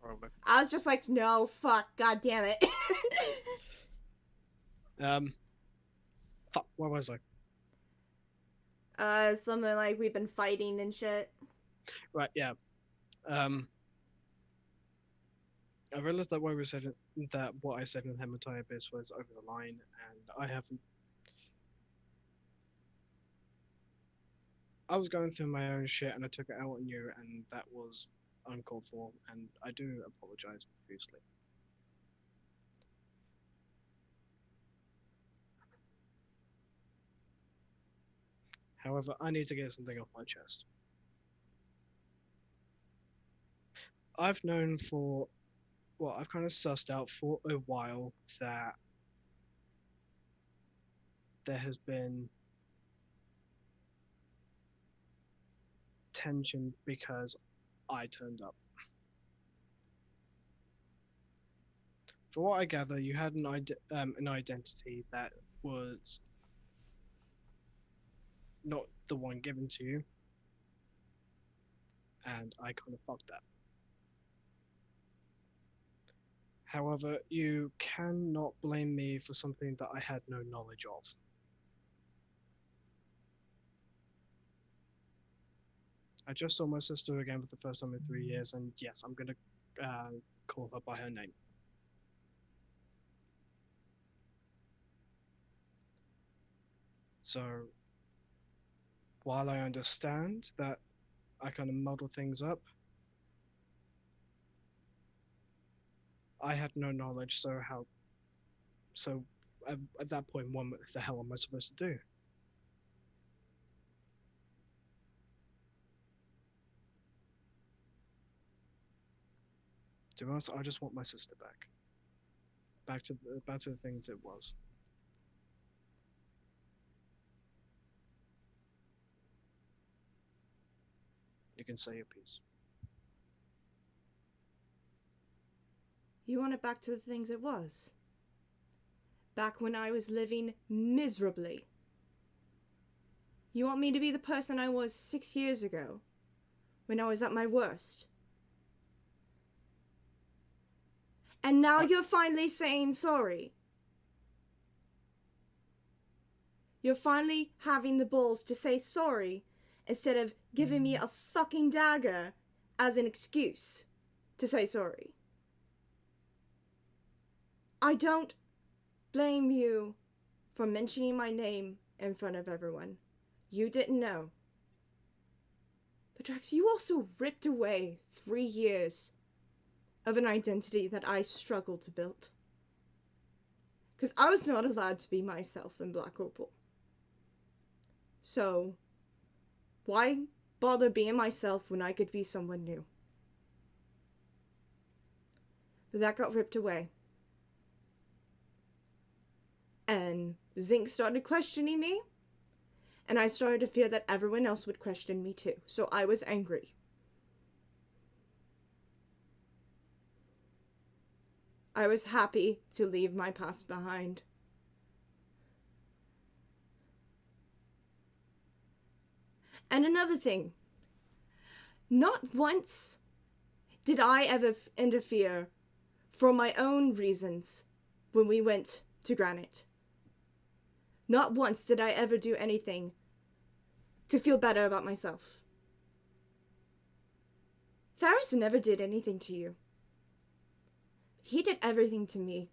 S7: Probably.
S2: I was just like, no, fuck, god damn it.
S7: Fuck, what was I?
S2: Something like we've been fighting and shit.
S7: Right, yeah. I realized that what I said in the Hematite Abyss was over the line, and I haven't. I was going through my own shit, and I took it out on you, and that was uncalled for, and I do apologize profusely. However, I need to get something off my chest. I've known for, well, I've kind of sussed out for a while that there has been tension because I turned up. For what I gather, you had an identity that was not the one given to you, and I kind of fucked that. However, you cannot blame me for something that I had no knowledge of. I just saw my sister again for the first time in 3 years, and yes, I'm gonna call her by her name. So, while I understand that I kind of muddle things up, I had no knowledge, so at that point, what the hell am I supposed to do? To be honest, I just want my sister back. Back to the things it was. You can say your piece.
S2: You want it back to the things it was? Back when I was living miserably? You want me to be the person I was 6 years ago, when I was at my worst? And now you're finally saying sorry. You're finally having the balls to say sorry instead of giving me a fucking dagger as an excuse to say sorry. I don't blame you for mentioning my name in front of everyone. You didn't know. But Drax, you also ripped away 3 years of an identity that I struggled to build. Because I was not allowed to be myself in Black Opal. So, why bother being myself when I could be someone new? But that got ripped away. And Zinc started questioning me. And I started to fear that everyone else would question me too. So I was angry. I was happy to leave my past behind. And another thing. Not once did I ever interfere for my own reasons when we went to Granite. Not once did I ever do anything to feel better about myself. Ferris never did anything to you. He did everything to me.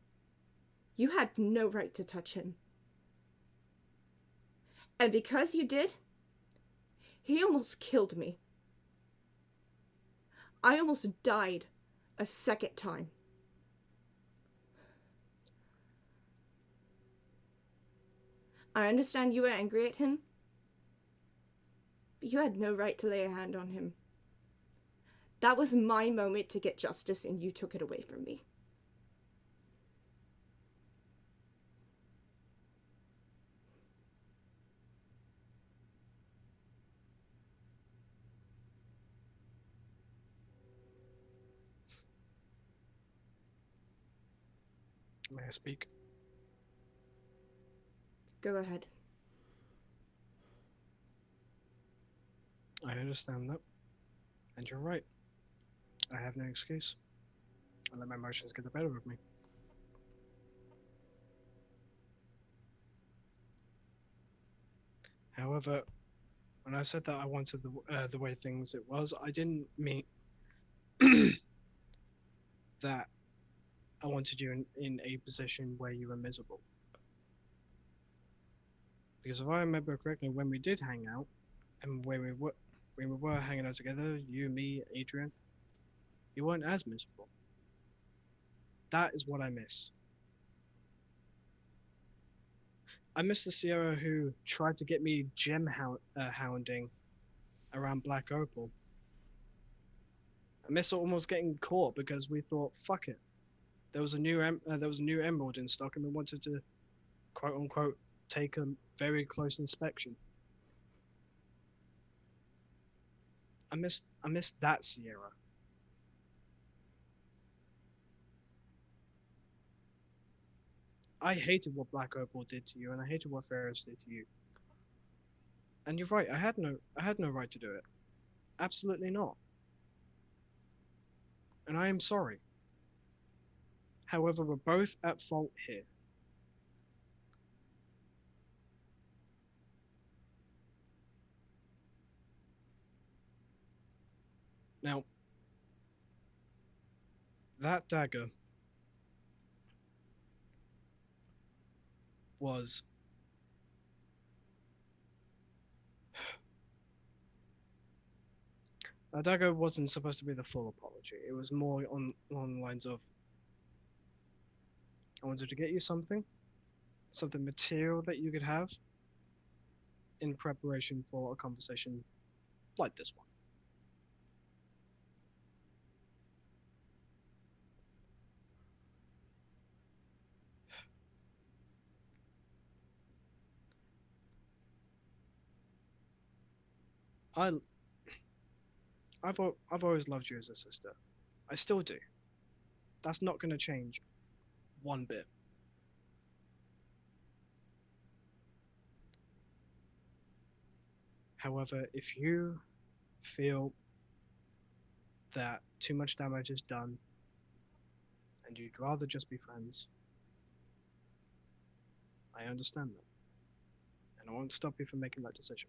S2: You had no right to touch him. And because you did, he almost killed me. I almost died a second time. I understand you were angry at him, but you had no right to lay a hand on him. That was my moment to get justice, and you took it away from me.
S7: May I speak?
S2: Go ahead.
S7: I understand that. And you're right. I have no excuse. I let my emotions get the better of me. However, when I said that I wanted the way things it was, I didn't mean that I wanted you in a position where you were miserable. Because if I remember correctly, when we did hang out, and when we were hanging out together, you, me, Adrian, You weren't as miserable. That is what I miss. I miss the Sierra who tried to get me hounding around Black Opal. I miss almost getting caught because we thought, fuck it. There was a new emerald in stock, and we wanted to, quote unquote, take a very close inspection. I miss that Sierra. I hated what Black Opal did to you, and I hated what Ferris did to you. And you're right. I had no right to do it. Absolutely not. And I am sorry. However, we're both at fault here. Now, that dagger was that dagger wasn't supposed to be the full apology. It was more on the lines of, I wanted to get you something material that you could have in preparation for a conversation like this one. I've always loved you as a sister. I still do. That's not going to change one bit. However, if you feel that too much damage is done and you'd rather just be friends, I understand that. And I won't stop you from making that decision.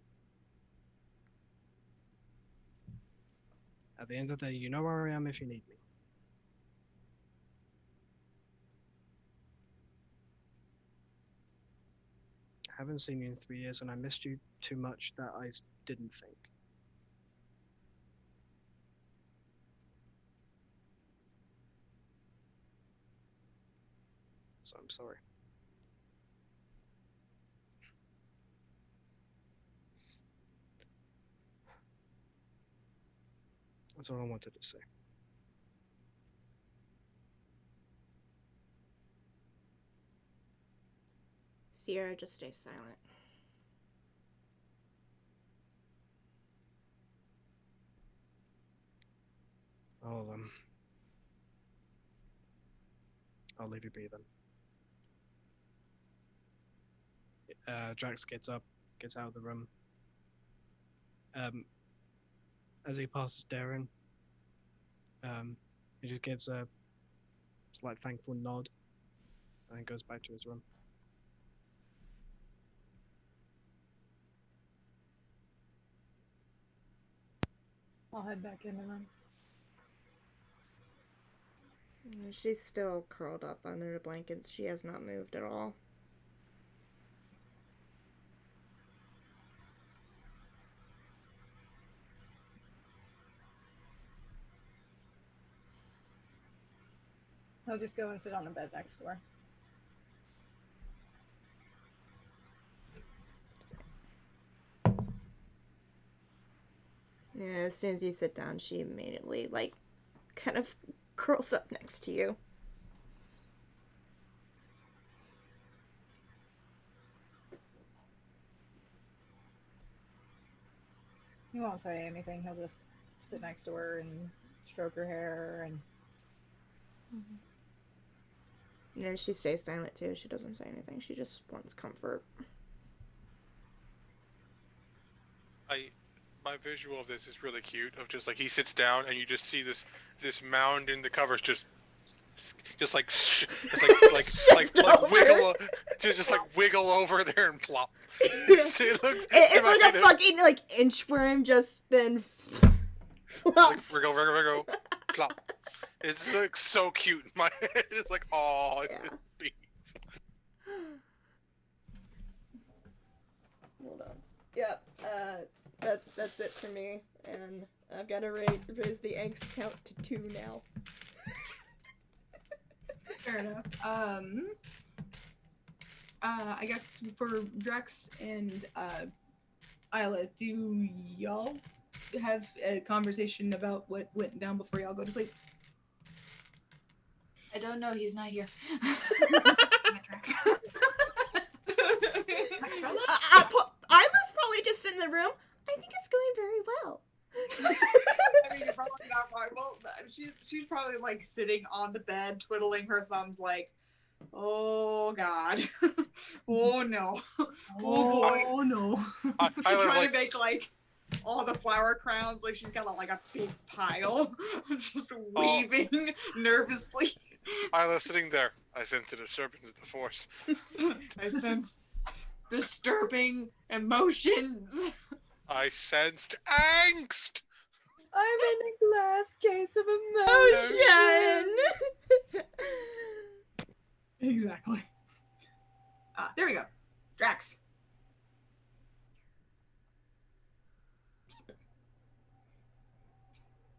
S7: At the end of the day, you know where I am if you need me. I haven't seen you in 3 years, and I missed you too much that I didn't think. So I'm sorry. That's all I wanted to say.
S2: Sierra just stays silent.
S7: I'll leave you be then. Drax gets up, gets out of the room. As he passes Darren, he just gives a slight thankful nod and then goes back to his room.
S3: I'll head back in the room.
S2: She's still curled up under the blankets. She has not moved at all.
S3: I'll just go and sit on the bed next to her.
S2: Yeah, as soon as you sit down, she immediately, kind of curls up next to you.
S3: He won't say anything. He'll just sit next to her and stroke her hair and...
S2: Yeah, she stays silent too. She doesn't say anything. She just wants comfort.
S5: My visual of this is really cute. Of just like he sits down and you just see this mound in the covers just like wiggle just like wiggle over there and plop.
S2: It's like a fucking inch worm just then flops.
S5: Like, wriggle, plop. It looks so cute in my head. It's like, oh,
S2: Yeah.
S5: it beats.
S2: Hold on. Yep. That's it for me. And I've got to raise the angst count to 2 now.
S6: Fair enough. I guess for Drex and Isla, do y'all have a conversation about what went down before y'all go to sleep?
S4: I don't know. He's not here.
S2: Isla's probably just in the room. I think it's going very well.
S8: I mean, you're probably not wrong. Well, she's probably like sitting on the bed, twiddling her thumbs, like, "Oh God, oh no, oh boy,
S6: Oh no.
S8: trying to make like all the flower crowns. Like she's got like a big pile, just weaving nervously.
S5: Isla sitting there. I sense a disturbance of the force.
S8: I sense disturbing emotions.
S5: I sensed angst.
S3: I'm in a glass case of
S2: Ocean!
S6: Exactly. There we go. Drax.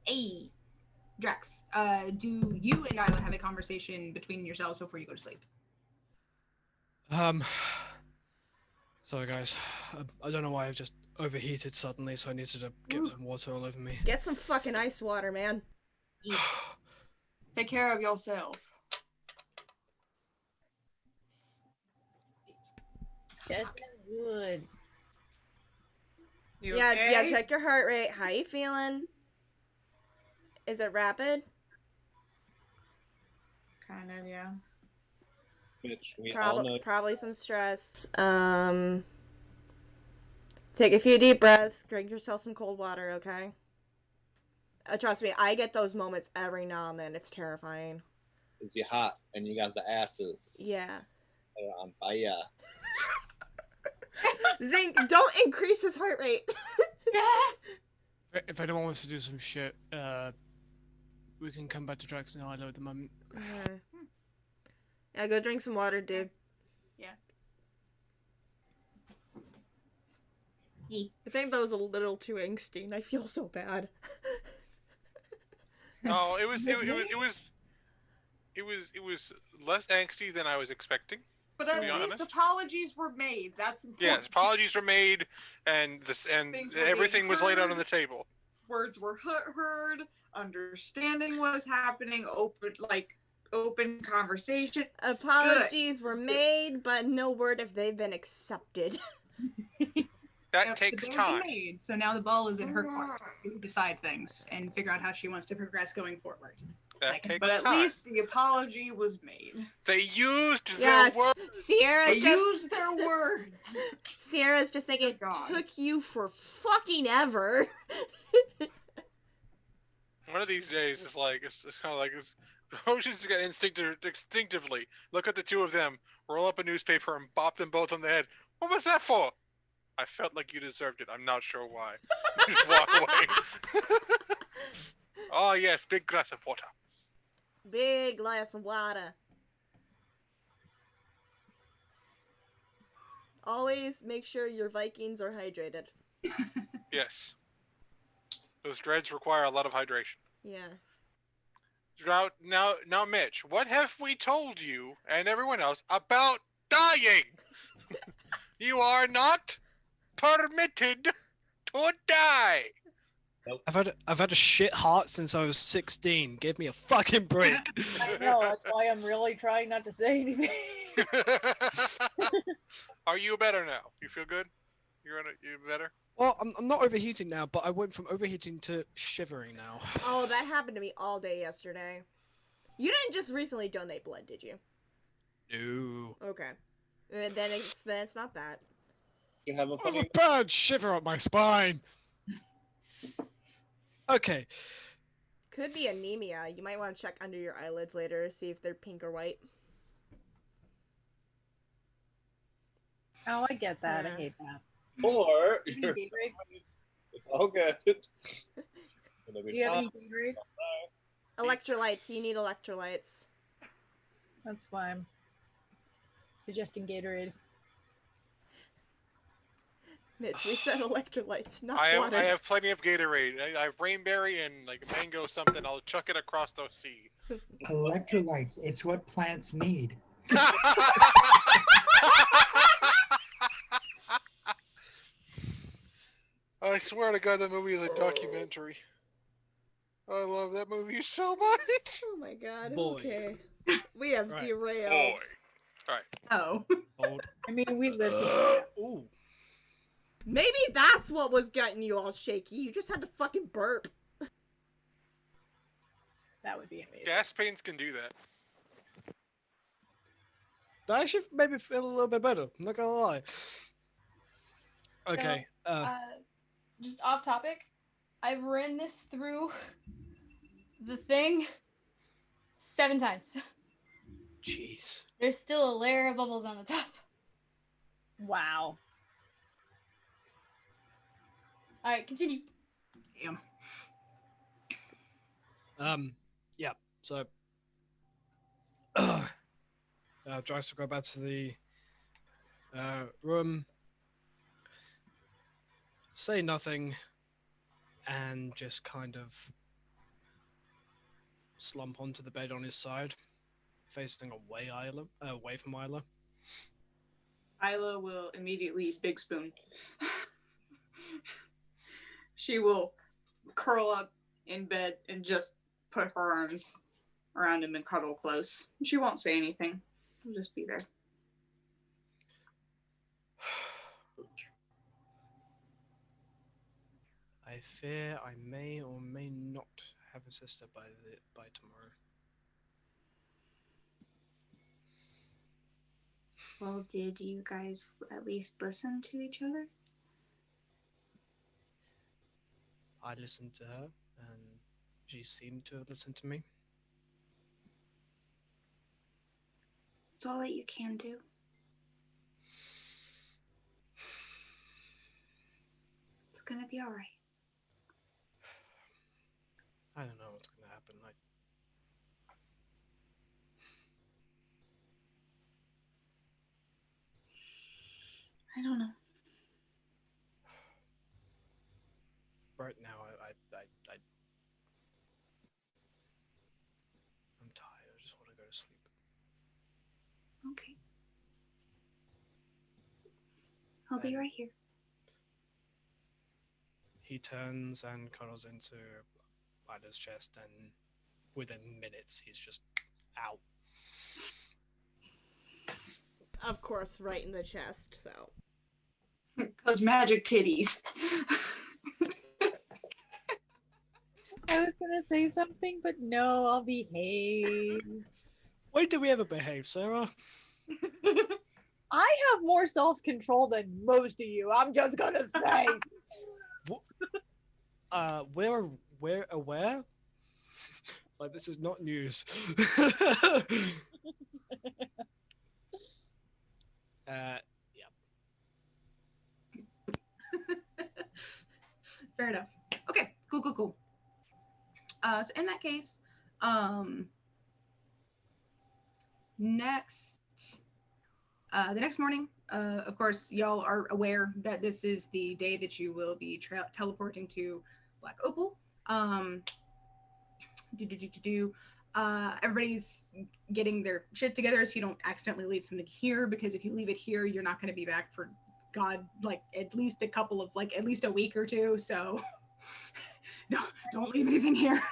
S6: Hey, Drax. Do you and Isla have a conversation between yourselves before you go to sleep?
S7: Sorry guys, I don't know why I've just overheated suddenly, so I needed to get some water all over me.
S2: Get some fucking ice water, man.
S8: Take care of yourself.
S3: That's good.
S8: You
S2: Yeah,
S8: okay?
S2: yeah, check your heart rate. How you feeling? Is it rapid?
S8: Kind of, yeah.
S1: Which we all know.
S2: Probably some stress. Take a few deep breaths. Drink yourself some cold water, okay? Trust me, I get those moments every now and then. It's terrifying.
S1: Cause you're hot and you got the asses.
S2: Yeah.
S1: They're on fire.
S2: Zink, don't increase his heart rate.
S7: If anyone wants to do some shit, we can come back to Drax and Isla at the moment.
S2: Yeah, go drink some water, dude.
S8: Yeah.
S2: I think that was a little too angsty, and I feel so bad.
S5: No, it was less angsty than I was expecting.
S8: But at
S5: be
S8: least
S5: honest.
S8: apologies were made. That's important.
S5: Yes, apologies were made, and
S8: Things were being
S5: everything was laid out on
S8: heard.
S5: the table.
S8: Words were heard. Understanding was happening. Open conversation. It's
S2: Apologies
S8: good.
S2: were
S8: It's good.
S2: made, but no word if they've been accepted.
S5: That
S6: Yep,
S5: takes
S6: the ball's been
S5: time.
S6: made, so now the ball is in her court to decide things and figure out how she wants to progress going forward.
S5: That takes
S8: But at
S5: time.
S8: least the apology was made.
S5: They used
S2: Yes,
S5: their words.
S2: Sierra's
S8: They
S2: just
S8: used their words.
S2: Sierra's just thinking it
S8: God.
S2: took you for fucking ever.
S5: One of these days, it's kind of like Ocean's got instinctively look at the two of them, roll up a newspaper, and bop them both on the head. What was that for? I felt like you deserved it. I'm not sure why. Just walk away. Oh yes, big glass of water.
S2: Big glass of water. Always make sure your Vikings are hydrated.
S5: Yes. Those dreads require a lot of hydration.
S2: Yeah.
S5: Now, Mitch, what have we told you and everyone else about dying? You are not permitted to die.
S7: I've had a shit heart since I was 16. Give me a fucking break.
S3: I know, that's why I'm really trying not to say anything.
S5: Are you better now? You feel good? You better?
S7: Well, I'm not overheating now, but I went from overheating to shivering now.
S2: Oh, that happened to me all day yesterday. You didn't just recently donate blood, did you?
S7: No.
S2: Okay. Then it's not that.
S1: You have a
S7: That was a
S1: fucking
S7: bad shiver up my spine. Okay.
S2: Could be anemia. You might want to check under your eyelids later, see if they're pink or white.
S3: Oh, I get that.
S2: Yeah.
S3: I hate that.
S1: or
S3: Do you
S1: you're,
S3: have any Gatorade?
S1: it's all good.
S3: Do you have any Gatorade?
S2: Electrolytes. You need electrolytes.
S3: That's why I'm suggesting Gatorade.
S2: Mitch, we said electrolytes, not
S5: I
S2: water.
S5: have plenty of Gatorade. I have rainberry and like mango something. I'll chuck it across the sea.
S9: Electrolytes. It's what plants need.
S5: I swear to God, that movie is a documentary. I love that movie so much.
S2: Oh my god.
S7: Boy.
S2: Okay. We have
S7: Right.
S2: derailed.
S5: Boy. Alright.
S6: Oh.
S7: Hold.
S3: I mean, we lived to
S7: Ooh.
S2: Maybe that's what was getting you all shaky. You just had to fucking burp.
S3: That would be amazing.
S5: Gas pains can do that.
S7: That actually made me feel a little bit better. I'm not gonna lie. Okay.
S10: Just off topic, I've ran this through the thing 7 times.
S7: Jeez.
S10: There's still a layer of bubbles on the top.
S3: Wow.
S10: Alright, continue.
S6: Damn.
S7: Yeah. So. Tries to go back to the room. Say nothing. And just kind of slump onto the bed on his side, facing away from Isla.
S8: Isla will immediately big spoon. She will curl up in bed and just put her arms around him and cuddle close. She won't say anything. She'll just be there.
S7: I fear I may or may not have a sister by tomorrow.
S4: Well, did you guys at least listen to each other?
S7: I listened to her, and she seemed to listen to me.
S4: It's all that you can do. It's gonna be alright.
S7: I don't know what's gonna happen.
S4: I don't know.
S7: Right now, I'm tired. I just want to go to sleep.
S4: Okay. I'll be
S7: And-
S4: right here.
S7: He turns and cuddles into Ida's chest, and within minutes, he's just out.
S2: Of course, right in the chest, so.
S8: Cause magic titties.
S3: I was gonna say something, but no, I'll behave.
S7: When do we ever behave, Sarah?
S3: I have more self-control than most of you. I'm just gonna say.
S7: We're aware? Like, this is not news. Yeah.
S6: Fair enough. Okay, cool. So in that case, the next morning, of course, y'all are aware that this is the day that you will be teleporting to Black Opal. Everybody's getting their shit together so you don't accidentally leave something here, because if you leave it here, you're not going to be back for at least at least a week or two. So don't leave anything here.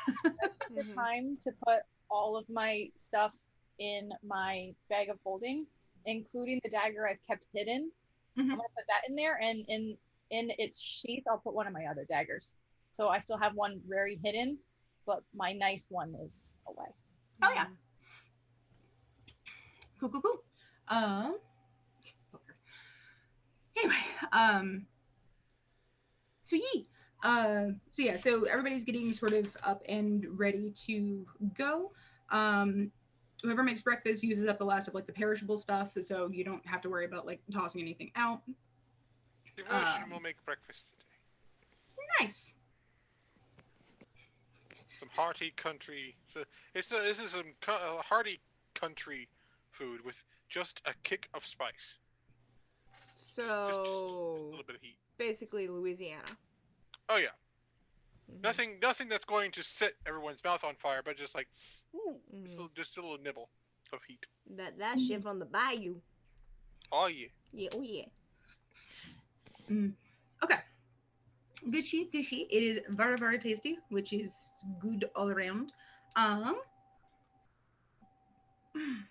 S3: The time to put all of my stuff in my bag of holding, including the dagger I've kept hidden. I'm gonna put that in there, and in its sheath, I'll put one of my other daggers. So I still have one very hidden, but my nice one is away.
S6: Oh yeah. Cool. Anyway, so everybody's getting sort of up and ready to go. Whoever makes breakfast uses up the last of the perishable stuff, so you don't have to worry about tossing anything out.
S5: Devotion will make breakfast today.
S6: Nice.
S5: Some hearty country. This is some hearty country food with just a kick of spice. Just a
S2: So
S5: little bit of heat.
S2: basically Louisiana.
S5: Oh yeah.
S2: Mhm.
S5: Nothing that's going to set everyone's mouth on fire, but just like, ooh,
S2: Mhm.
S5: just a little nibble of heat.
S2: That shit from the bayou.
S5: Oh yeah.
S2: Yeah, oh yeah.
S6: Okay. Good sheet, good sheet. It is very, very tasty, which is good all around.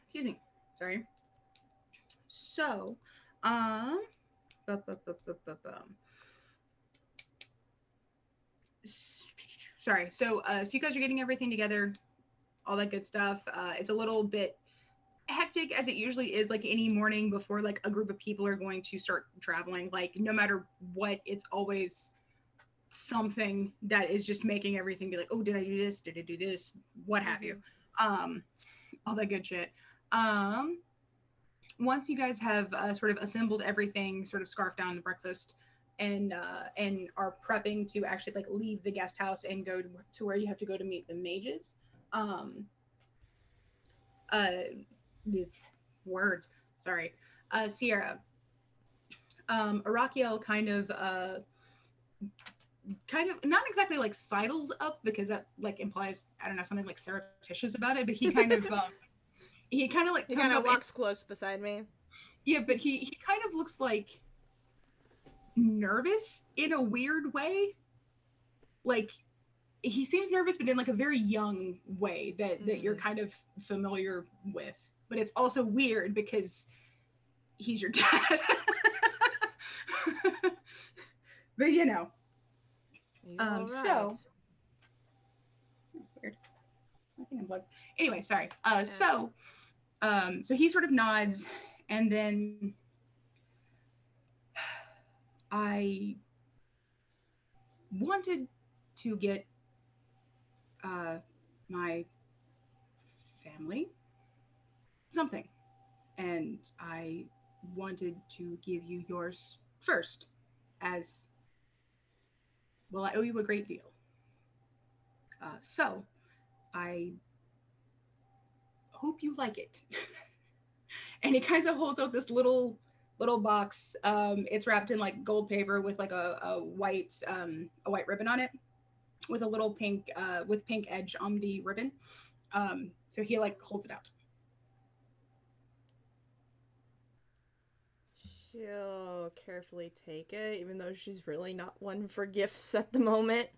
S6: Excuse me. Sorry. So, um, bu- bu- bu- bu- bu- bum. Sorry. So you guys are getting everything together, all that good stuff. It's a little bit hectic as it usually is, like any morning before like a group of people are going to start traveling. Like no matter what, it's always something that is just making everything be like, oh, did I do this? Did I do this? What have you? All that good shit. Once you guys have sort of assembled everything, sort of scarfed down to breakfast, and are prepping to actually like leave the guest house and go to where you have to go to meet the mages. Uh, with words, sorry. Sierra. Araquiel kind of not exactly like sidles up because that like implies I don't know something like surreptitious about it, but he kind of like
S2: He
S6: comes
S2: kind of
S6: up
S2: walks close beside me.
S6: yeah, but he kind of looks like nervous in a weird way. Like he seems nervous, but in like a very young way that you're kind of familiar with. But it's also weird because he's your dad. But you know.
S2: All right.
S6: So that's weird. I think I'm plugged. Anyway, sorry. So he sort of nods, and then I wanted to get my family something, and I wanted to give you yours first, as well. I owe you a great deal. So I hope you like it. And he kind of holds out this little box. It's wrapped in like gold paper with like a white ribbon on it, with a little pink with pink edge on the ribbon. So he like holds it out.
S2: She'll carefully take it, even though she's really not one for gifts at the moment.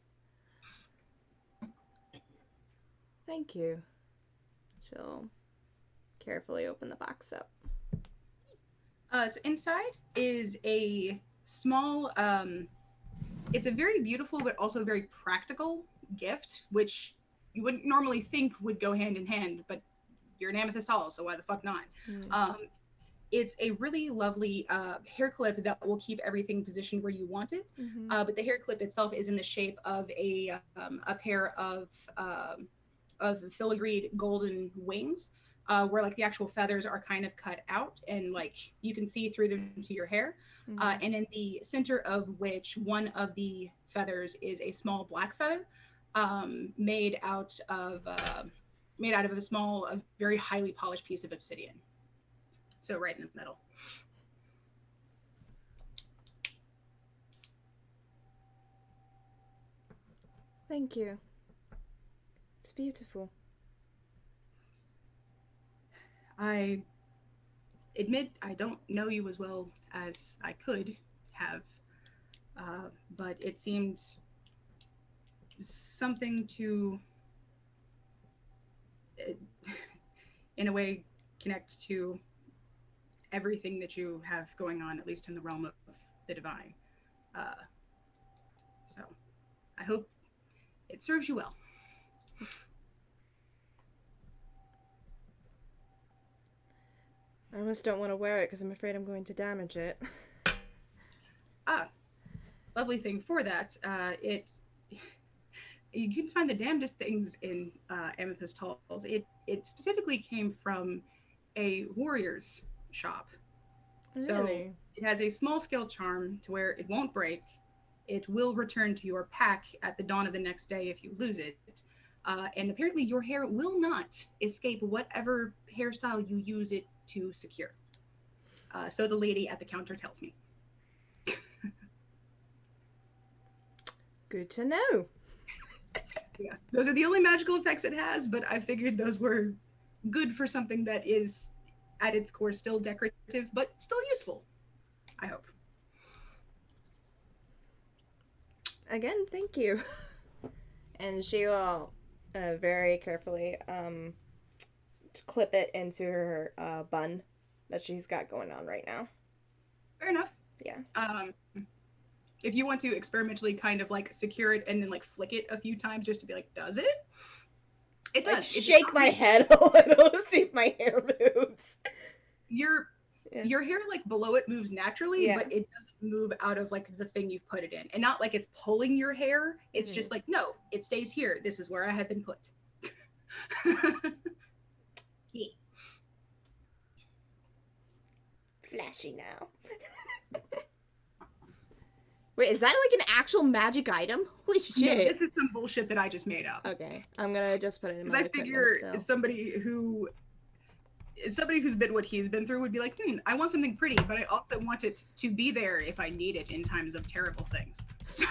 S2: Thank you. She'll carefully open the box up.
S6: So inside is a small, it's a very beautiful but also very practical gift, which you wouldn't normally think would go hand in hand, but you're an Amethyst Halls, so why the fuck not? It's a really lovely hair clip that will keep everything positioned where you want it. But the hair clip itself is in the shape of a pair of filigreed golden wings, where like the actual feathers are kind of cut out and like you can see through them to your hair. And in the center of which one of the feathers is a small black feather, made out of a small, a very highly polished piece of obsidian. So right in the middle.
S2: Thank you. It's beautiful.
S6: I admit I don't know you as well as I could have, but it seemed something to, in a way, connect to everything that you have going on, at least in the realm of the divine. So I hope it serves you well.
S2: I almost don't want to wear it because I'm afraid I'm going to damage it.
S6: Lovely thing for that. You can find the damnedest things in Amethyst Halls. It specifically came from a warrior's shop.
S2: Really?
S6: So it has a small scale charm to where it won't break. It will return to your pack at the dawn of the next day if you lose it. And apparently your hair will not escape whatever hairstyle you use it to secure. So the lady at the counter tells me.
S2: Good to know.
S6: Yeah, those are the only magical effects it has, but I figured those were good for something that is, at its core, still decorative, but still useful. I hope.
S2: Again, thank you. And she will very carefully clip it into her bun that she's got going on right now.
S6: Fair enough.
S2: Yeah.
S6: If you want to experimentally kind of like secure it and then like flick it a few times just to be like, does it? It does.
S2: Like, shake my head a little to see if my hair moves.
S6: Your hair like below it moves naturally,
S2: Yeah.
S6: but it doesn't move out of like the thing you've put it in. And not like it's pulling your hair. It's just like, no, it stays here. This is where I have been put. Yeah.
S2: Flashy now. Wait, is that like an actual magic item? Holy shit.
S6: Yeah, this is some bullshit that I just made up.
S2: Okay, I'm gonna just put it in my
S6: I
S2: equipment
S6: figure
S2: still.
S6: somebody who's been what he's been through would be like, I want something pretty, but I also want it to be there if I need it in times of terrible things. So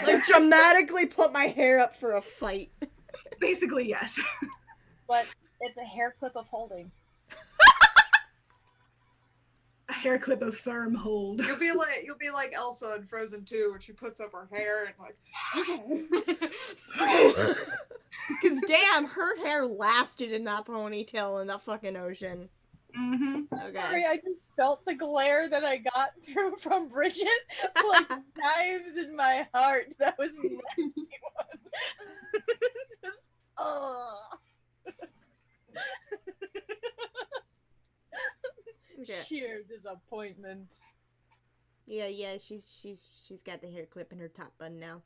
S2: Like, dramatically put my hair up for a fight.
S6: basically, yes.
S3: But it's a hair clip of holding.
S6: A hair clip of firm hold.
S8: You'll be like Elsa in Frozen 2 when she puts up her hair and like, okay.
S2: Cause damn, her hair lasted in that ponytail in that fucking ocean.
S6: Mm-hmm.
S2: Okay.
S3: Sorry, I just felt the glare that I got through from Bridget, like knives in my heart. That was a nasty one. Just,
S2: Okay.
S3: sheer disappointment.
S2: Yeah, she's got the hair clip in her top bun now.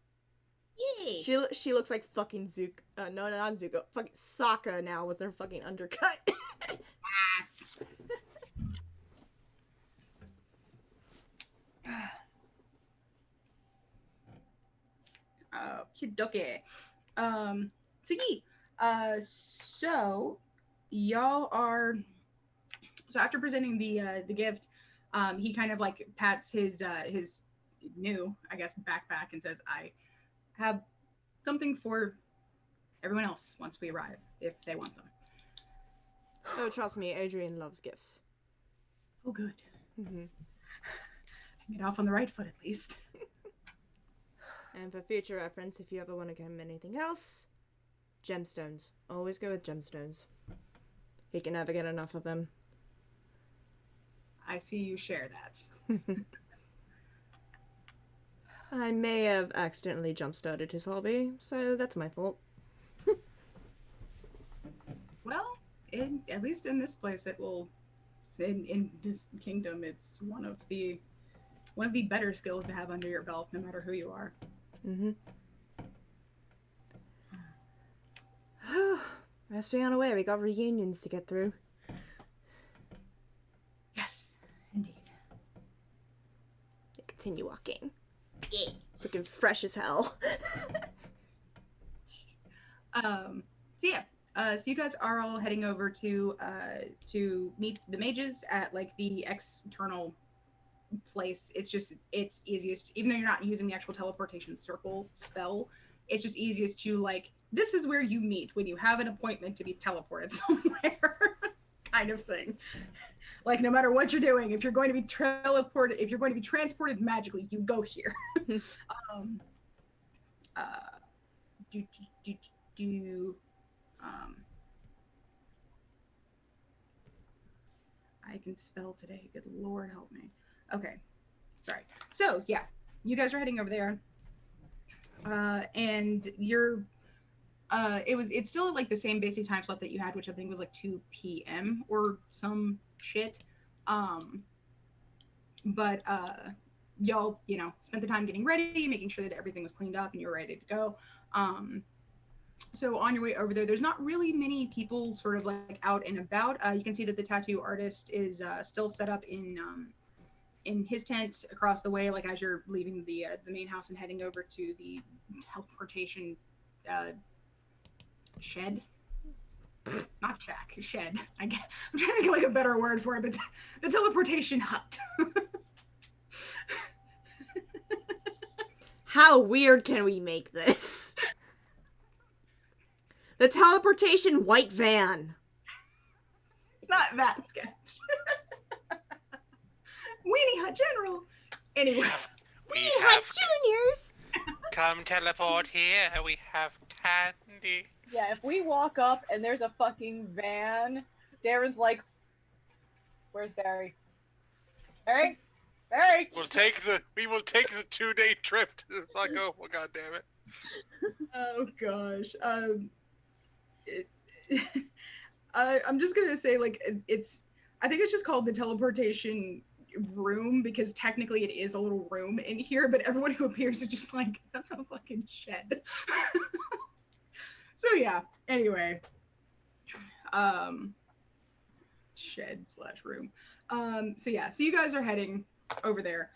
S6: Yay.
S2: She looks like fucking Zuko. No, not Zuko. Fucking Sokka now with her fucking undercut.
S6: Kidoke. So y'all are. So after presenting the gift, he kind of like pats his new, I guess, backpack and says, "I have something for everyone else once we arrive, if they want them."
S2: Oh, trust me, Adrian loves gifts.
S6: Oh, good.
S2: Mm-hmm.
S6: I get off on the right foot at least.
S2: And for future reference, if you ever want to get him anything else, gemstones. Always go with gemstones. He can never get enough of them.
S6: I see you share that.
S2: I may have accidentally jump-started his hobby, so that's my fault.
S6: Well, at least in this place, it will. In this kingdom, it's one of the better skills to have under your belt, no matter who you are.
S2: Mm-hmm. Rest be unaware, we got reunions to get through.
S6: Yes, indeed.
S2: Continue walking.
S6: Yeah.
S2: Freaking fresh as hell.
S6: So you guys are all heading over to meet the mages at like the external place. It's easiest, even though you're not using the actual teleportation circle spell, it's just easiest to like, this is where you meet when you have an appointment to be teleported somewhere kind of thing. Like, no matter what you're doing, if you're going to be transported magically, you go here. I can spell today. Good Lord help me. Okay. Sorry. So yeah, you guys are heading over there. And you're it's still like the same basic time slot that you had, which I think was like 2 p.m. or some shit. But y'all, spent the time getting ready, making sure that everything was cleaned up and you're ready to go. So on your way over there, there's not really many people sort of like out and about. You can see that the tattoo artist is still set up in his tent across the way, like as you're leaving the main house and heading over to the teleportation shed. Not shack, shed. I'm trying to think of like a better word for it, but the teleportation hut.
S2: How weird can we make this? The teleportation white van.
S6: It's not that sketch. Weenie Hut General. Anyway.
S5: We
S2: have juniors.
S5: Come teleport here. We have candy.
S3: Yeah, if we walk up and there's a fucking van, Darren's like, "Where's Barry? Barry? Barry?"
S5: We will take the 2-day trip to like, oh well, god damn it.
S6: Oh gosh. I'm just gonna say, like, I think it's just called the teleportation room because technically it is a little room in here, but everyone who appears is just like, that's a fucking shed. So yeah, anyway. Shed / room. So yeah, so you guys are heading over there.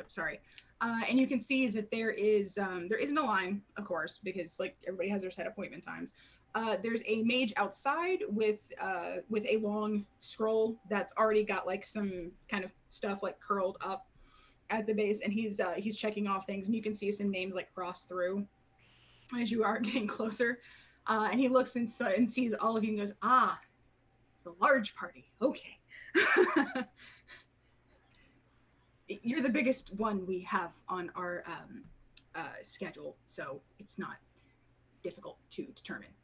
S6: Sorry. And you can see that there isn't a line, of course, because like everybody has their set appointment times. There's a mage outside with a long scroll that's already got like some kind of stuff like curled up at the base, and he's checking off things, and you can see some names like crossed through as you are getting closer. And he looks and sees all of you and goes, "Ah, the large party. Okay." You're the biggest one we have on our schedule, so it's not difficult to determine.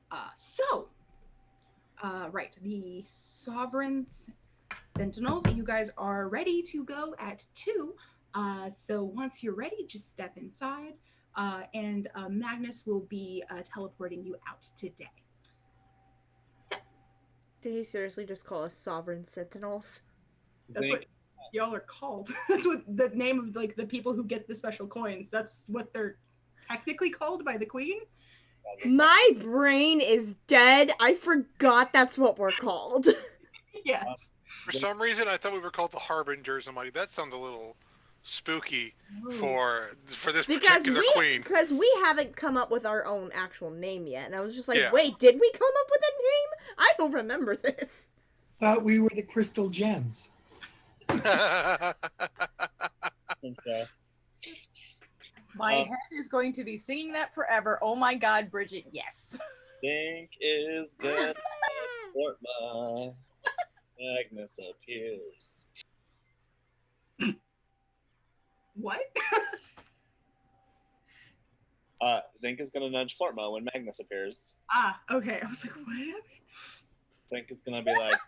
S6: Right, the Sovereign Sentinels, you guys are ready to go at 2. So once you're ready, just step inside, and Magnus will be teleporting you out today. So,
S2: Did he seriously just call us Sovereign Sentinels?
S6: that's what y'all are called. That's what the name of like the people who get the special coins. That's what they're technically called by the queen.
S2: My brain is dead. I forgot that's what we're called.
S6: Yeah.
S5: For some reason, I thought we were called the Harbingers. I'm like, that sounds a little spooky for this particular queen.
S2: Because we haven't come up with our own actual name yet. And I was just like,
S5: Yeah.
S2: wait, did we come up with a name? I don't remember this.
S9: Thought we were the Crystal Gems.
S1: Okay.
S3: My head is going to be singing that forever. Oh my god, Bridget, yes.
S1: Think is good. Fortma. Magnus appears.
S6: What?
S1: Zink is gonna nudge Fortma when Magnus appears.
S6: Okay. I was like, what happened?
S1: Zink is gonna be like,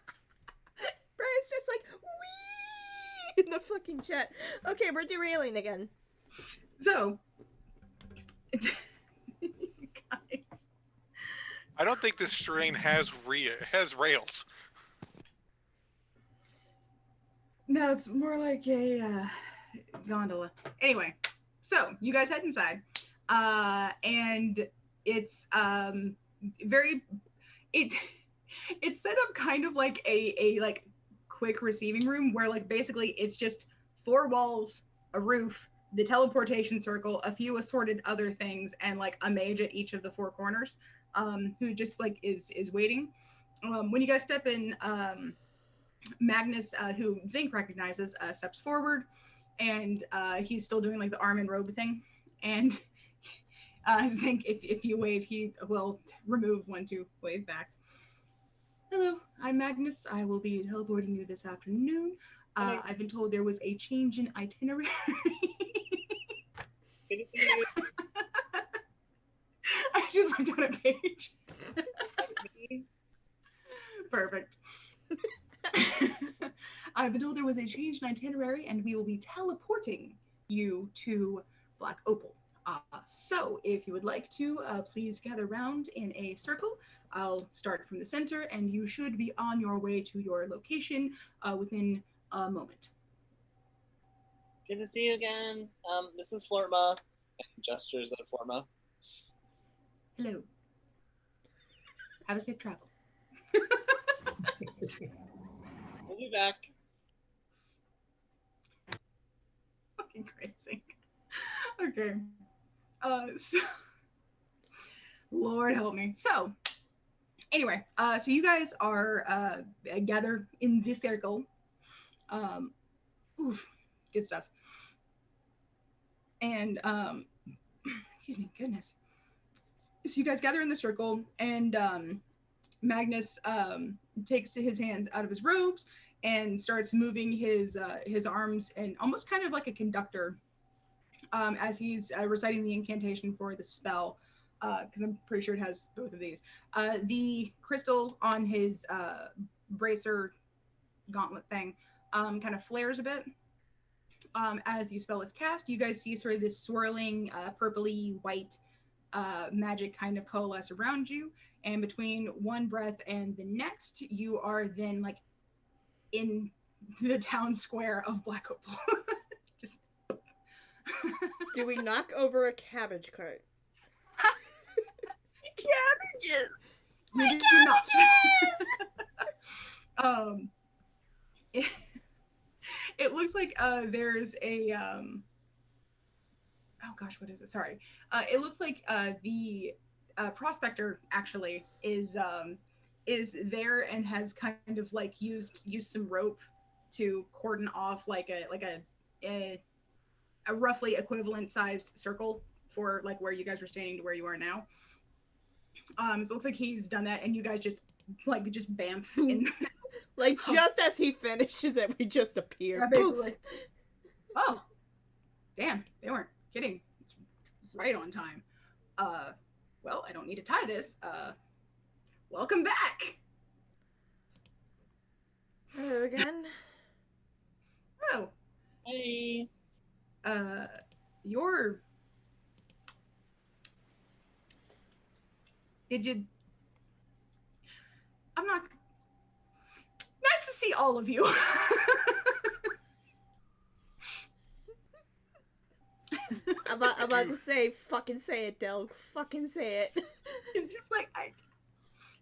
S2: Brian's just like, wee in the fucking chat. Okay, we're derailing again.
S6: So, guys.
S5: I don't think this train has rails.
S6: No, it's more like a gondola. Anyway, so you guys head inside, and it's it's set up kind of like a like quick receiving room where like basically it's just 4 walls, a roof, the teleportation circle, a few assorted other things, and like a mage at each of the 4 corners, who just like is waiting. When you guys step in, Magnus, who Zink recognizes, steps forward, and he's still doing like the arm and robe thing. And Zink, if you wave, he will remove one to wave back. Hello, I'm Magnus. I will be teleporting you this afternoon. I've been told there was a change in itinerary.
S1: good to see you.
S6: I just looked on a page. Perfect. I've been told there was a change in itinerary, and we will be teleporting you to Black Opal. So if you would like to, please gather round in a circle. I'll start from the center, and you should be on your way to your location within a moment.
S1: Good to see you again. This is Fortma. And gestures at Fortma.
S6: Hello. Have a safe travel.
S1: We'll be back.
S6: Fucking crazy. Okay. So Lord help me. So anyway, so you guys are gathered in this circle. Good stuff. And excuse me, goodness. So you guys gather in the circle, and Magnus takes his hands out of his robes and starts moving his arms, and almost kind of like a conductor, as he's reciting the incantation for the spell, because I'm pretty sure it has both of these. The crystal on his bracer gauntlet thing kind of flares a bit as the spell is cast. You guys see sort of this swirling purpley white magic kind of coalesce around you, and between one breath and the next, you are then like in the town square of Black Opal. Just
S2: Do we knock over a cabbage cart?
S4: Cabbages.
S6: you do not. It looks like there's a oh gosh, what is it? Sorry. It looks like the prospector actually is there and has kind of like used some rope to cordon off like a roughly equivalent sized circle for like where you guys were standing to where you are now. So it looks like he's done that, and you guys just bamf in.
S2: Like just as he finishes it, we just appear.
S6: Yeah, basically. Oh, damn! They weren't kidding. It's right on time. Well, I don't need to tie this. Welcome back.
S2: Hello again.
S6: Oh,
S1: Hey.
S6: You're. Did you? I'm not. Nice to see all of you.
S2: I'm about to say, fucking say it, Del. Fucking say it.
S6: It's just like,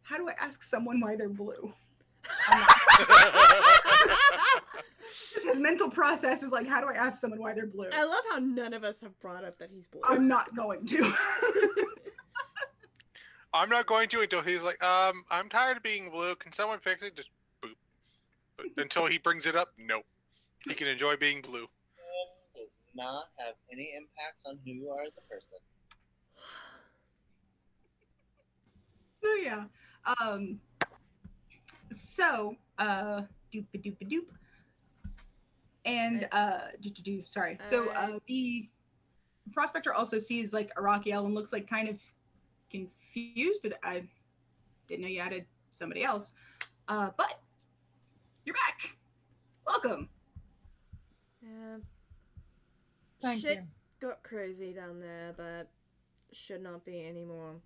S6: how do I ask someone why they're blue? Just his mental process is like, how do I ask someone why they're blue?
S2: I love how none of us have brought up that he's blue.
S6: I'm not going to.
S5: I'm not going to until he's like, I'm tired of being blue. Can someone fix it? Just boop. But until he brings it up, no. He can enjoy being blue.
S1: Does not have any impact on who you are as a person.
S6: So yeah. Doop-a-doop-a-doop. And sorry. So the prospector also sees like Araquiel and looks like kind of confused, but I didn't know you added somebody else. But you're back. Welcome.
S2: Yeah.
S3: Thank
S2: Shit
S3: you.
S2: got crazy down there, but should not be any more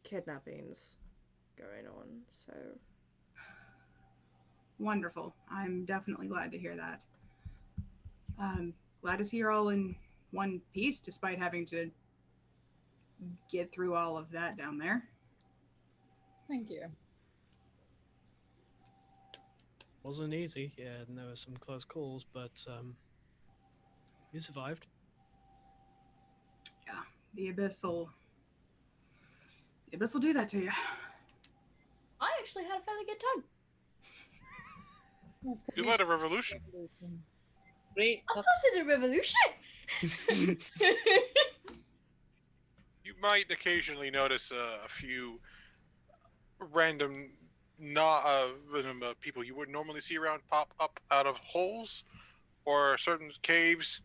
S2: kidnappings going on, so.
S6: Wonderful. I'm definitely glad to hear that. Glad to see you're all in one piece despite having to get through all of that down there.
S3: Thank you.
S7: Wasn't easy, yeah, and there were some close calls, but you survived.
S6: Yeah, the abyss will do that to you.
S10: I actually had a fairly good time.
S5: You led a revolution.
S1: Great.
S10: I started a revolution.
S5: You might occasionally notice a few random people you wouldn't normally see around pop up out of holes or certain caves.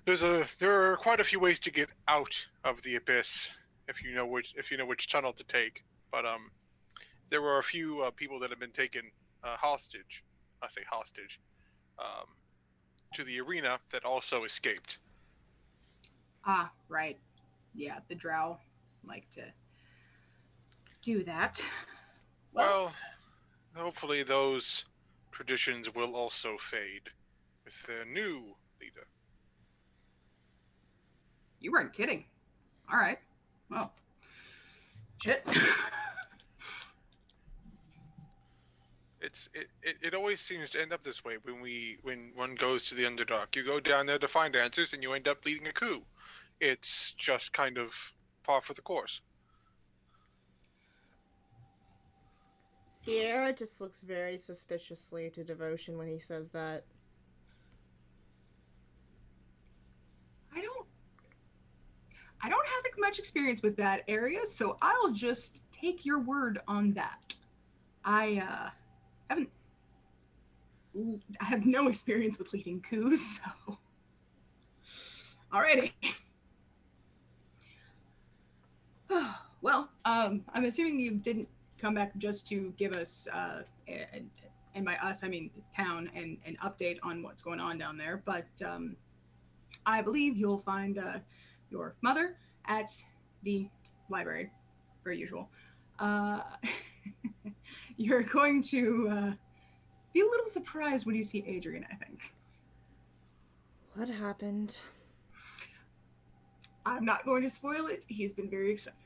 S5: There are quite a few ways to get out of the abyss if you know which tunnel to take. But there were a few people that have been taken hostage. I say hostage. To the arena that also escaped.
S6: Ah, right. Yeah, the drow like to do that.
S5: Well, hopefully those traditions will also fade with their new leader.
S6: You weren't kidding. All right. Well, shit.
S5: It always seems to end up this way when one goes to the Underdark. You go down there to find answers, and you end up leading a coup. It's just kind of par for the course.
S2: Sierra just looks very suspiciously to Devotion when he says that.
S6: I don't have much experience with that area, so I'll just take your word on that. I have no experience with leading coups, so. Alrighty. Well, I'm assuming you didn't come back just to give us, and by us I mean town, and an update on what's going on down there. But I believe you'll find your mother at the library, per usual. You're going to be a little surprised when you see Adrian, I think.
S2: What happened?
S6: I'm not going to spoil it. He's been very excited.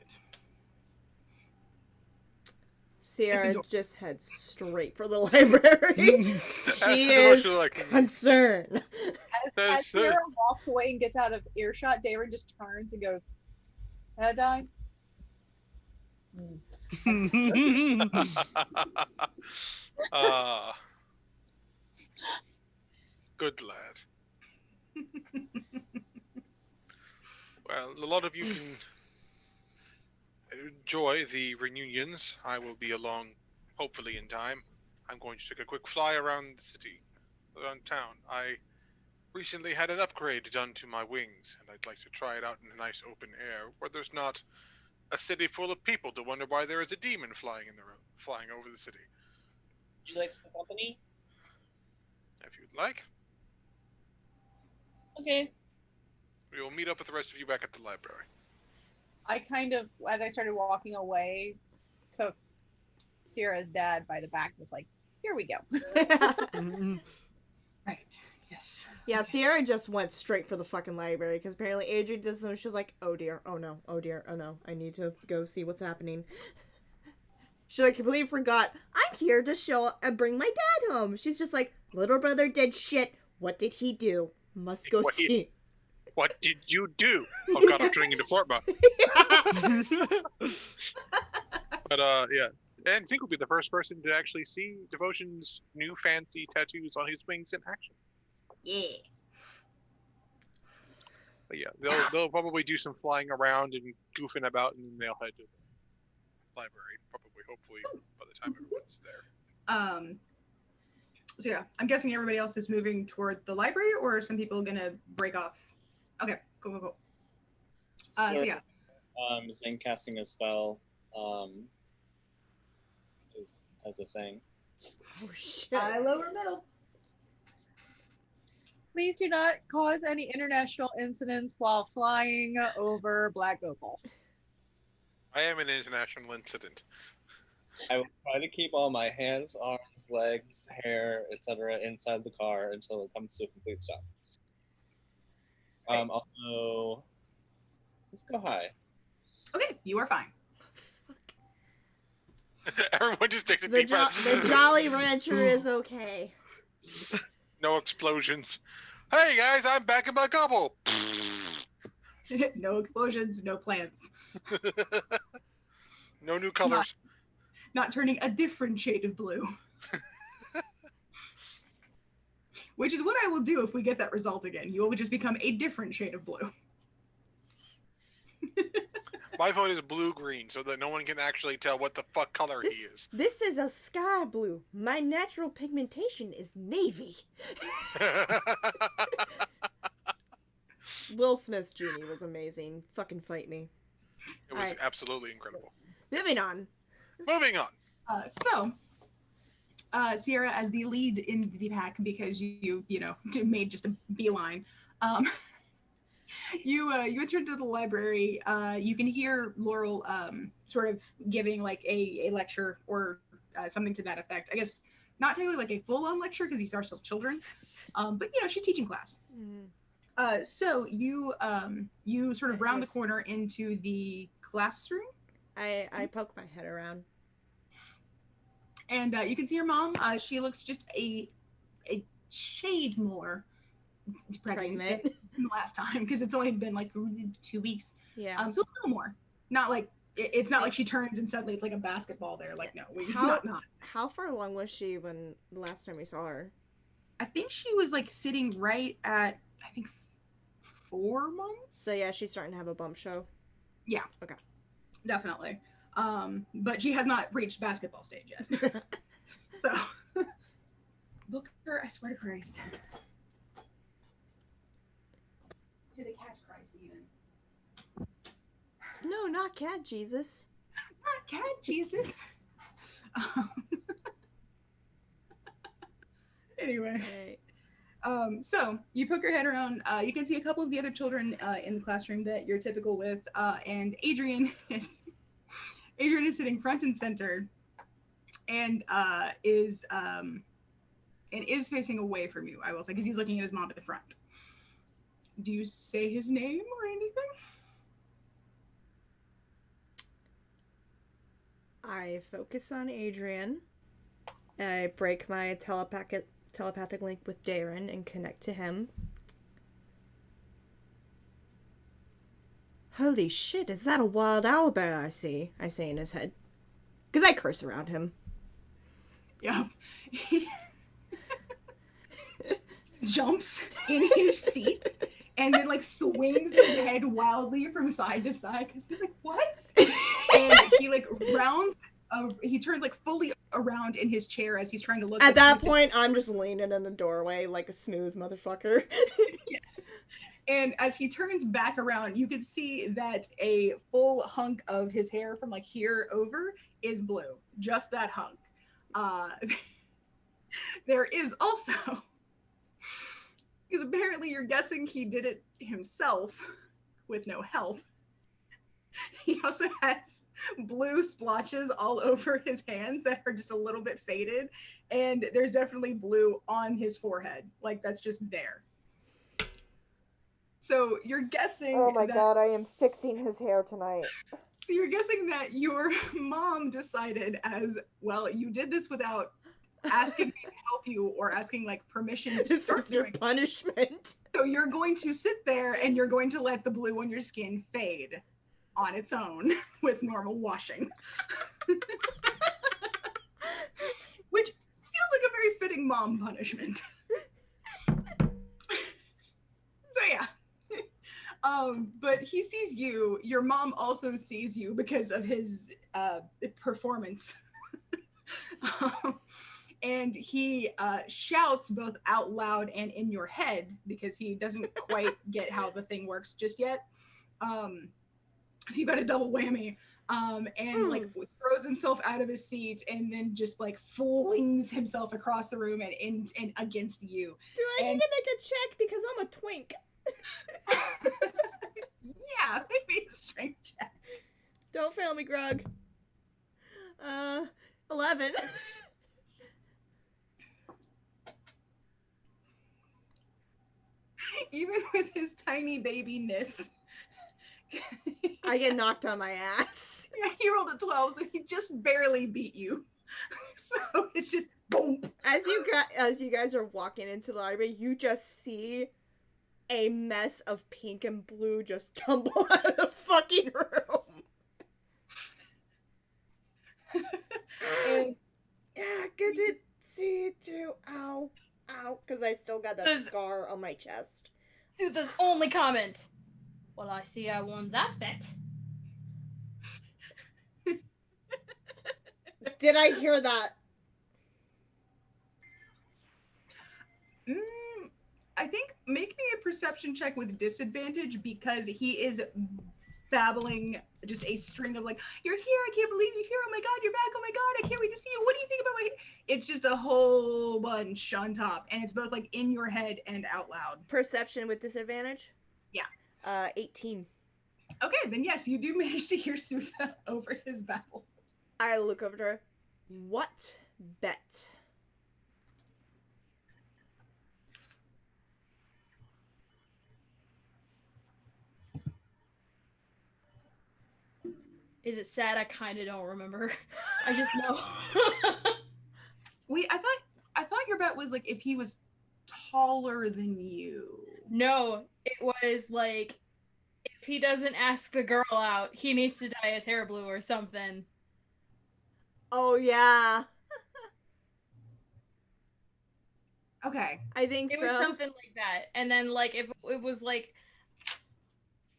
S2: Sierra just heads straight for the library. She is concerned.
S3: As Sierra walks away and gets out of earshot, David just turns and goes, "Had I?"
S5: Good lad. Well, a lot of you can enjoy the reunions. I will be along, hopefully in time. I'm going to take a quick fly around the city, around town. I recently had an upgrade done to my wings, and I'd like to try it out in a nice open air, where there's not a city full of people to wonder why there is a demon flying over the city.
S1: Would you like some company?
S5: If you'd like.
S1: Okay.
S5: We will meet up with the rest of you back at the library.
S3: I kind of, as I started walking away, took Sierra's dad by the back, was like, "Here we go."
S6: Right. Yes.
S2: Yeah, Sierra just went straight for the fucking library because apparently Adrian did something. She was like, "Oh dear, oh no, oh dear, oh no, I need to go see what's happening." She like completely forgot. I'm here to show and bring my dad home. She's just like, "Little brother did shit. What did he do? Must go see."
S5: What did you do? Oh god, I'm turning into Flortma. But yeah. And Zink will be the first person to actually see Devotion's new fancy tattoos on his wings in action.
S4: Yeah.
S5: But yeah, they'll probably do some flying around and goofing about, and then they'll head to the library. Probably, hopefully, by the time everyone's there.
S6: So yeah, I'm guessing everybody else is moving toward the library, or are some people gonna break off? Okay, go. So yeah.
S1: Zane casting a spell as a thing.
S2: Oh shit.
S10: High, lower, middle.
S3: Please do not cause any international incidents while flying over Black Opal.
S5: I am an international incident.
S1: I will try to keep all my hands, arms, legs, hair, etc. inside the car until it comes to a complete stop. Also, let's go high.
S6: Okay, you are fine.
S5: Everyone just takes a deep breath.
S2: The Jolly Rancher is okay.
S5: No explosions. Hey guys, I'm back in Black Opal.
S6: No explosions, no plants.
S5: No new colors.
S6: Not turning a different shade of blue. Which is what I will do if we get that result again. You will just become a different shade of blue.
S5: My vote is blue-green, so that no one can actually tell what the fuck color he is.
S2: This is a sky blue. My natural pigmentation is navy. Will Smith's genie was amazing. Fucking fight me.
S5: It was absolutely incredible.
S2: Moving on.
S6: Sierra, as the lead in the pack, because you made just a beeline, you enter into the library. You can hear Laurel sort of giving like a lecture or something to that effect. I guess not technically like a full-on lecture because these are still children, but she's teaching class.
S2: Mm-hmm.
S6: So you sort of round the corner into the classroom.
S2: I poke my head around.
S6: And you can see her mom. She looks just a shade more pregnant than the last time because it's only been like 2 weeks.
S2: Yeah.
S6: So a little more. Not like it's not like she turns and suddenly it's like a basketball there. Like no, not.
S2: How far along was she when the last time we saw her?
S6: I think she was like sitting right at 4 months.
S2: So yeah, she's starting to have a bump show.
S6: Yeah.
S2: Okay.
S6: Definitely. But she has not reached basketball stage yet. So, Booker, I swear to Christ. To the cat Christ, even.
S2: No, not cat Jesus.
S6: Not cat Jesus. Anyway.
S2: Right.
S6: So you poke your head around. You can see a couple of the other children in the classroom that you're typical with, and Adrian is sitting front and center, and is facing away from you. I will say, because he's looking at his mom at the front. Do you say his name or anything?
S2: I focus on Adrian. I break my telepathic link with Darren and connect to him. Holy shit, is that a wild owlbear I see? I say in his head. Because I curse around him.
S6: Yep. He jumps in his seat and then, like, swings his head wildly from side to side because he's like, what? And he, like, he turns, like, fully around in his chair as he's trying to look.
S2: At that point, I'm just leaning in the doorway like a smooth motherfucker.
S6: Yes. And as he turns back around, you can see that a full hunk of his hair from, like, here over is blue. Just that hunk. There is also, because apparently you're guessing he did it himself with no help, he also has blue splotches all over his hands that are just a little bit faded, and there's definitely blue on his forehead. Like, that's just there. So you're guessing
S2: Oh my god, I am fixing his hair tonight.
S6: So you're guessing that your mom decided, as well, you did this without asking me to help you or asking, like, permission to
S2: This
S6: start
S2: is your
S6: doing it.
S2: punishment.
S6: So you're going to sit there and you're going to let the blue on your skin fade on its own with normal washing. Which feels like a very fitting mom punishment. So yeah. But he sees you. Your mom also sees you because of his performance. And he shouts both out loud and in your head because he doesn't quite get how the thing works just yet. So you got a double whammy. And like throws himself out of his seat and then just like flings himself across the room and against you.
S2: Do I need to make a check because I'm a twink?
S6: Yeah, maybe a strength check.
S2: Don't fail me, Grug. 11.
S6: Even with his tiny babyness.
S2: I get knocked on my ass.
S6: Yeah, he rolled a 12, so he just barely beat you. So it's just boom.
S2: As you guys are walking into the library, you just see a mess of pink and blue just tumble out of the fucking room. And yeah, good to see you too. Ow, ow, because I still got that scar on my chest.
S10: Sutha's only comment. Well, I see I won that bet.
S2: Did I hear that?
S6: I think make me a perception check with disadvantage because he is babbling just a string of like, you're here, I can't believe you're here, oh my god, you're back, oh my god, I can't wait to see you, what do you think about my hair? It's just a whole bunch on top, and it's both like in your head and out loud.
S2: Perception with disadvantage?
S6: Yeah.
S2: 18.
S6: Okay, then yes, you do manage to hear Sutha over his babble.
S2: I look over to her. What bet?
S10: Is it sad? I kind of don't remember. I just know.
S6: Wait, I thought your bet was like if he was taller than you.
S10: No, it was like if he doesn't ask the girl out, he needs to dye his hair blue or something.
S2: Oh yeah.
S6: Okay.
S2: I think
S10: it
S2: so.
S10: was something like that. And then like if it was like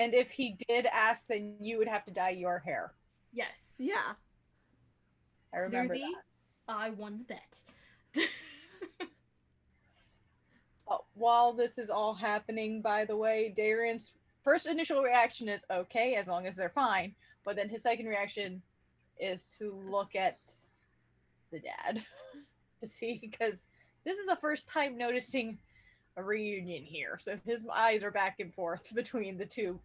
S3: And if he did ask, then you would have to dye your hair.
S10: Yes.
S2: Yeah.
S3: I remember
S10: Ruby,
S3: that.
S10: I won the bet.
S3: While this is all happening, by the way, Darian's first initial reaction is okay, as long as they're fine. But then his second reaction is to look at the dad to see, because this is the first time noticing a reunion here. So his eyes are back and forth between the two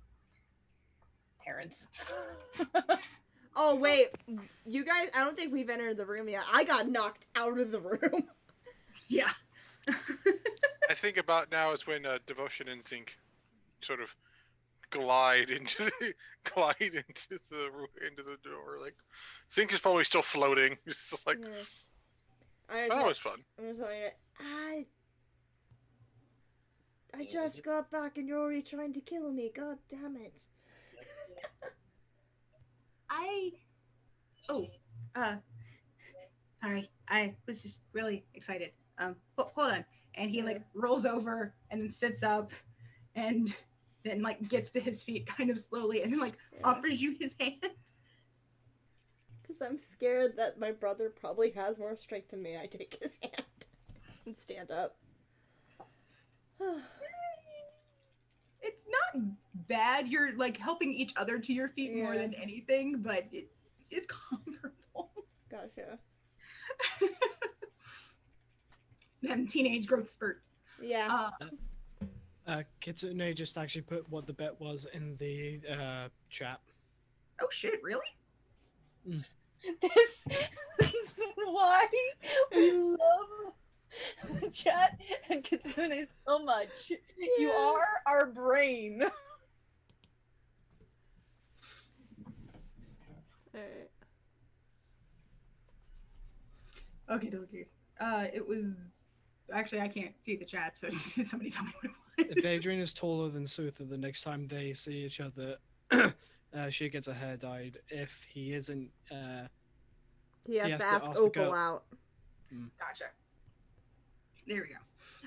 S3: parents.
S2: Oh, wait. You guys, I don't think we've entered the room yet. I got knocked out of the room.
S6: Yeah.
S5: I think about now is when Devotion and Zinc sort of glide into the door. Like Zinc is probably still floating. It's just like that was fun.
S2: I'm just like, I just got back and you're already trying to kill me. God damn it.
S6: Sorry, I was just really excited. Hold on. And he like rolls over and then sits up and then like gets to his feet kind of slowly and then like offers you his hand.
S2: Because I'm scared that my brother probably has more strength than me. I take his hand and stand up.
S6: It's not bad. You're like helping each other to your feet more than anything, but it's comfortable.
S2: Gotcha.
S6: Them teenage growth spurts.
S2: Yeah.
S7: Kitsune just actually put what the bet was in the chat.
S6: Oh shit, really?
S3: This is why we love chat and Kitsune so much. You are our brain.
S6: Okay. It was actually I can't see the chat, so somebody tell me what it was.
S7: If Adrian is taller than Suther, the next time they see each other, she gets her hair dyed. If he isn't,
S2: he has to ask Opal out.
S6: Gotcha. There we go.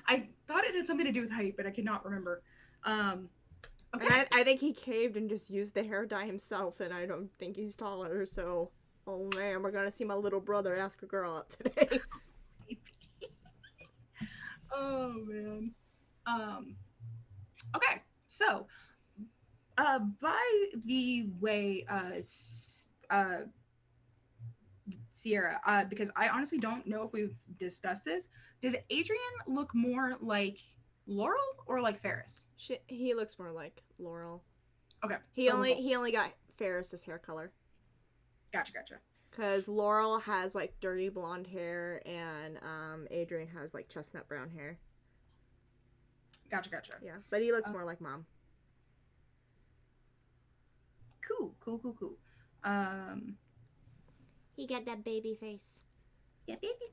S6: I thought it had something to do with height, but I could not remember. Okay.
S2: And I think he caved and just used the hair dye himself, and I don't think he's taller, so... Oh man, we're gonna see my little brother ask a girl out today.
S6: Oh man. Okay, so by the way, Sierra, because I honestly don't know if we've discussed this, does Adrian look more like Laurel or like Ferris?
S2: He looks more like Laurel.
S6: Okay.
S2: He only got Ferris's hair color.
S6: Gotcha.
S2: Because Laurel has like dirty blonde hair and Adrian has like chestnut brown hair.
S6: Gotcha.
S2: Yeah, but he looks more like Mom.
S6: Cool.
S2: He got that baby face.
S6: Yeah, baby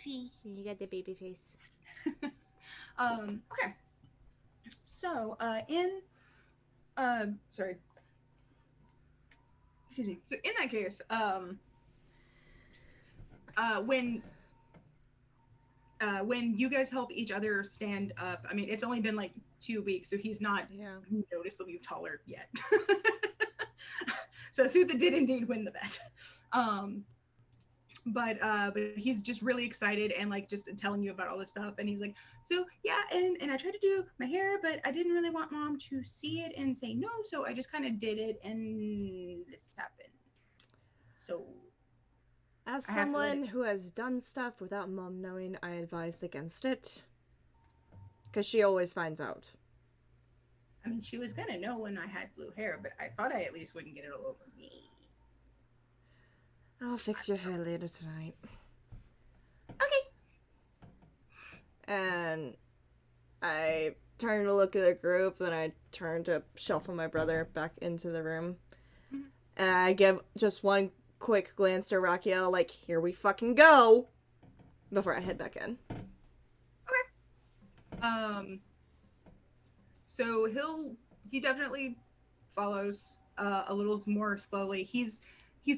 S6: face.
S2: You got the baby face.
S6: Okay. So, sorry. Excuse me. So in that case, when you guys help each other stand up, I mean, it's only been like 2 weeks, so he's not noticeably taller yet. So Sutha did indeed win the bet. But he's just really excited and like just telling you about all this stuff, and he's like, so yeah, and I tried to do my hair, but I didn't really want Mom to see it and say no, so I just kind of did it, and this happened. So
S2: as someone who has done stuff without Mom knowing, I advised against it, because she always finds out.
S6: I mean, she was gonna know when I had blue hair, but I thought I at least wouldn't get it all over me.
S2: I'll fix your hair later tonight.
S6: Okay.
S2: And I turn to look at the group, then I turn to shuffle my brother back into the room. Mm-hmm. And I give just one quick glance to Araquiel, like, here we fucking go, before I head back in.
S6: Okay. So he definitely follows a little more slowly. He's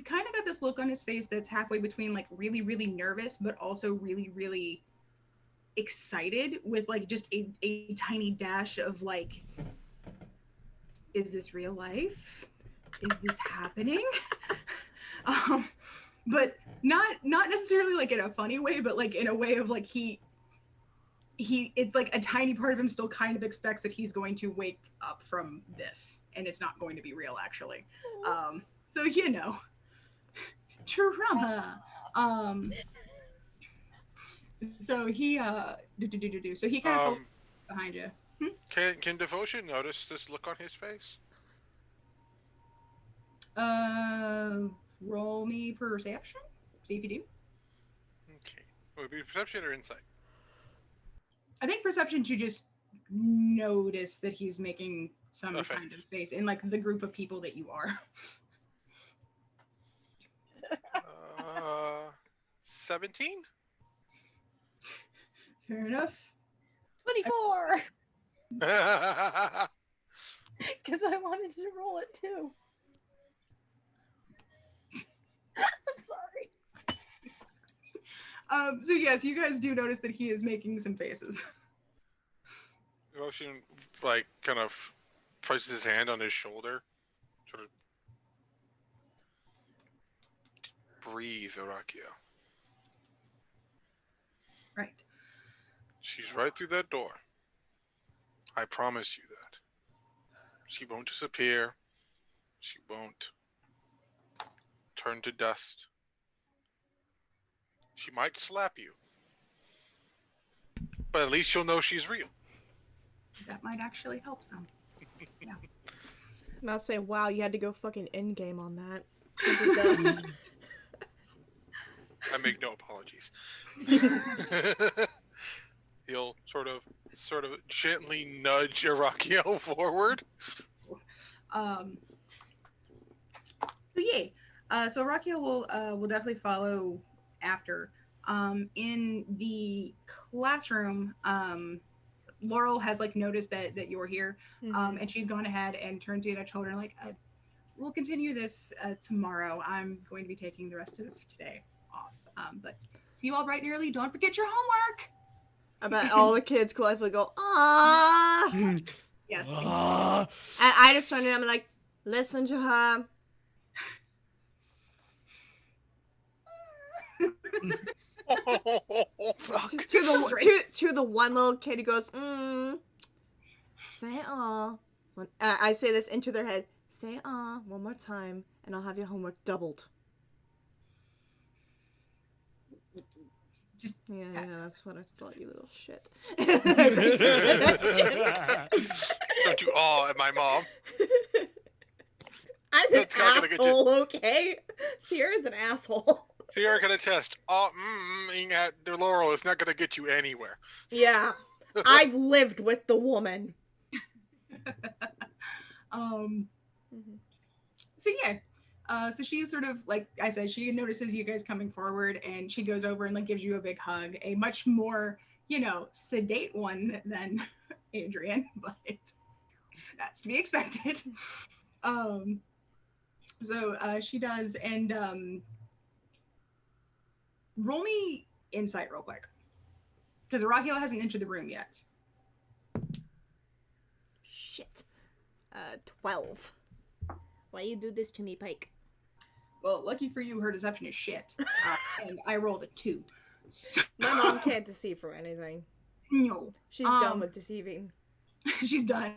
S6: kind of got this look on his face that's halfway between like really, really nervous, but also really, really excited, with like just a tiny dash of like is this real life? Is this happening? But not necessarily like in a funny way, but like in a way of like he it's like a tiny part of him still kind of expects that he's going to wake up from this and it's not going to be real actually. So you know, trauma. So he so he kind of folds behind you.
S5: Can Devotion notice this look on his face?
S6: Roll me perception. See if you do.
S5: Okay. Would it be perception or insight?
S6: I think perception to just notice that he's making some kind of face in like the group of people that you are.
S5: 17?
S6: Fair enough.
S10: 24. Because I wanted to roll it too. I'm sorry.
S6: So yes, you guys do notice that he is making some faces.
S5: Devotion, like, kind of places his hand on his shoulder. Sort of breathe, Araquiel.
S6: Right.
S5: She's right through that door. I promise you that. She won't disappear. She won't turn to dust. She might slap you. But at least you'll know she's real.
S6: That might actually help some. Yeah.
S2: Not say, wow, you had to go fucking end game on that. Turn to dust.
S5: I make no apologies. He'll sort of gently nudge Araquiel forward.
S6: So yay. So Araquiel will definitely follow after. In the classroom, Laurel has like noticed that you're here, and she's gone ahead and turned to the other children like, we'll continue this tomorrow. I'm going to be taking the rest of today off. But see you all bright and early. Don't forget your homework.
S2: I bet all the kids collectively go, ah.
S6: Yes.
S2: And I just turned to them and like, listen to her. to the one little kid who goes, say aw. I say this into their head. Say aw one more time, and I'll have your homework doubled. Yeah, that's what I thought, you little shit.
S5: Don't you awe at my mom.
S2: I'm an asshole, okay? Sierra's an asshole.
S5: Sierra can attest. At the Laurel is not going to get you anywhere.
S2: Yeah. I've lived with the woman.
S6: So yeah. So she sort of, like I said, she notices you guys coming forward and she goes over and like gives you a big hug, a much more, sedate one than Adrian, but that's to be expected. So she does, and roll me insight real quick, because Araquiel hasn't entered the room yet.
S2: Shit. 12. Why you do this to me, Pike?
S6: Well, lucky for you, her deception is shit, and I rolled a 2. So...
S2: My mom can't deceive for anything.
S6: No.
S2: She's done with deceiving.
S6: She's done.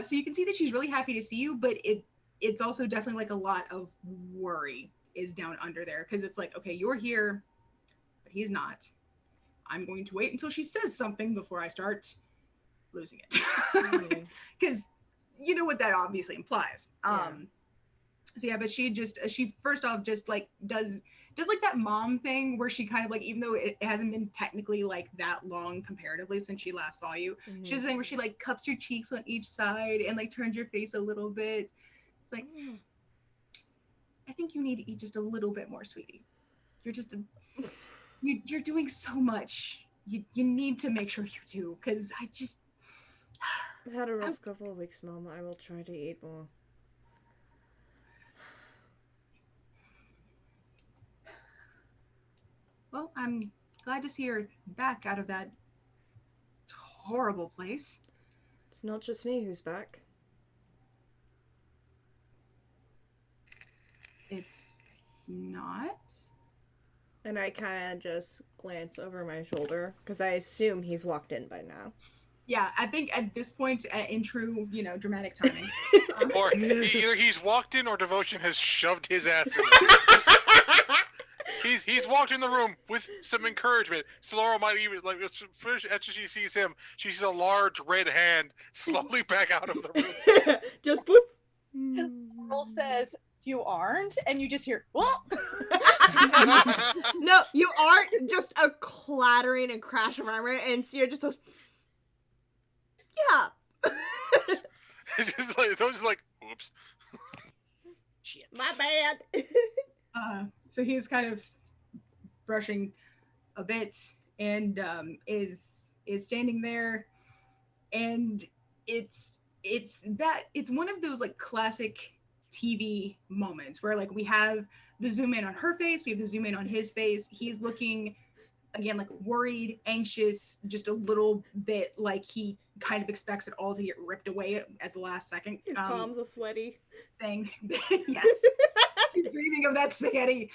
S6: So you can see that she's really happy to see you, but it's also definitely like a lot of worry is down under there, because it's like, okay, you're here, but he's not. I'm going to wait until she says something before I start losing it. Because you know what that obviously implies. So yeah, but she first off just like does like that mom thing where she kind of like, even though it hasn't been technically like that long comparatively since she last saw you, she does a thing where she like cups your cheeks on each side and like turns your face a little bit. It's like, I think you need to eat just a little bit more, sweetie. You're just you're doing so much. You need to make sure you do, because I've
S2: had a rough couple of weeks, Mom. I will try to eat more.
S6: Well, I'm glad to see her back out of that horrible place.
S2: It's not just me who's back.
S6: it's not.
S2: And I kind of just glance over my shoulder because I assume he's walked in by now.
S6: Yeah, I think at this point, in true, dramatic timing.
S5: Or either he's walked in or devotion has shoved his ass in. He's walked in the room with some encouragement. So Laurel might even first after she sees him, she sees a large red hand slowly back out of the room.
S2: Just boop.
S11: Laurel says, "You aren't," and you just hear, "Whoa!"
S2: No, you aren't. Just a clattering and crash of armor, and Seer just goes, yeah.
S5: It's just like, oops.
S2: Shit. My bad.
S6: So he's kind of brushing a bit and is standing there, and it's one of those like classic TV moments where like we have the zoom in on her face, we have the zoom in on his face. He's looking again like worried, anxious, just a little bit like he kind of expects it all to get ripped away at the last second.
S2: His palms are sweaty.
S6: Thing. Yes. He's dreaming of that spaghetti.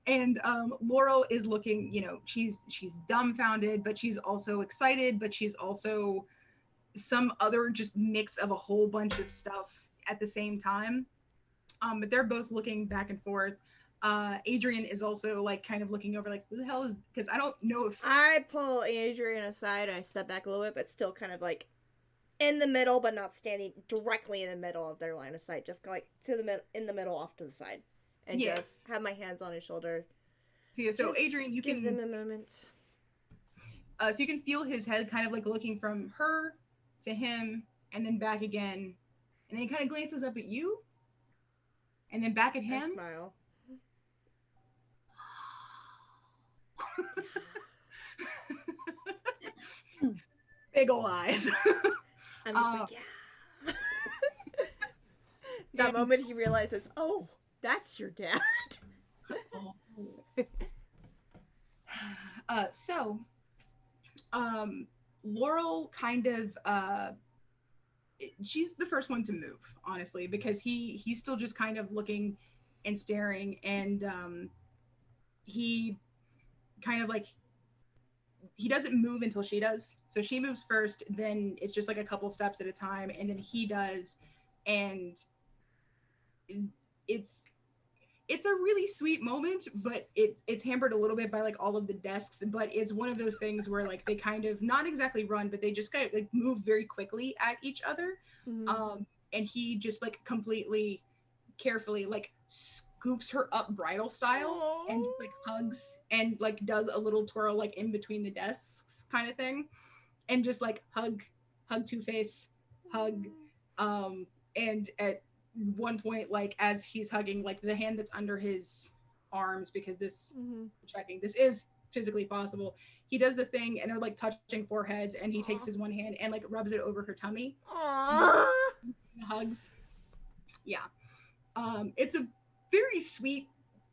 S6: And Laurel is looking, she's dumbfounded, but she's also excited, but she's also some other just mix of a whole bunch of stuff at the same time. But they're both looking back and forth. Adrian is also like kind of looking over like, who the hell is, because I don't know if
S2: I pull Adrian aside and I step back a little bit, but still kind of like in the middle, but not standing directly in the middle of their line of sight, just like in the middle off to the side, and just have my hands on his shoulder.
S6: So
S2: just
S6: Adrian, you
S2: give
S6: can
S2: them a moment.
S6: So you can feel his head kind of like looking from her to him and then back again, and then he kind of glances up at you and then back at him.
S2: I smile.
S6: Big ol' eyes.
S2: I'm just like, yeah. That moment he realizes, oh, that's your dad.
S6: Laurel kind of she's the first one to move, honestly, because he's still just kind of looking and staring, and he kind of like, he doesn't move until she does. So she moves first, then it's just like a couple steps at a time, and then he does, and it's a really sweet moment, but it's hampered a little bit by like all of the desks, but it's one of those things where like they kind of not exactly run, but they just kind of like move very quickly at each other.
S2: Mm-hmm.
S6: And he just like completely carefully like scoops her up bridal style. Aww. And like hugs and like does a little twirl like in between the desks kind of thing, and just like hug Two-Face, hug, and at one point, like as he's hugging, like the hand that's under his arms, because this checking this is physically possible, he does the thing and they're like touching foreheads, and he takes his one hand and like rubs it over her tummy.
S2: Aww.
S6: Hugs. Yeah. It's a very sweet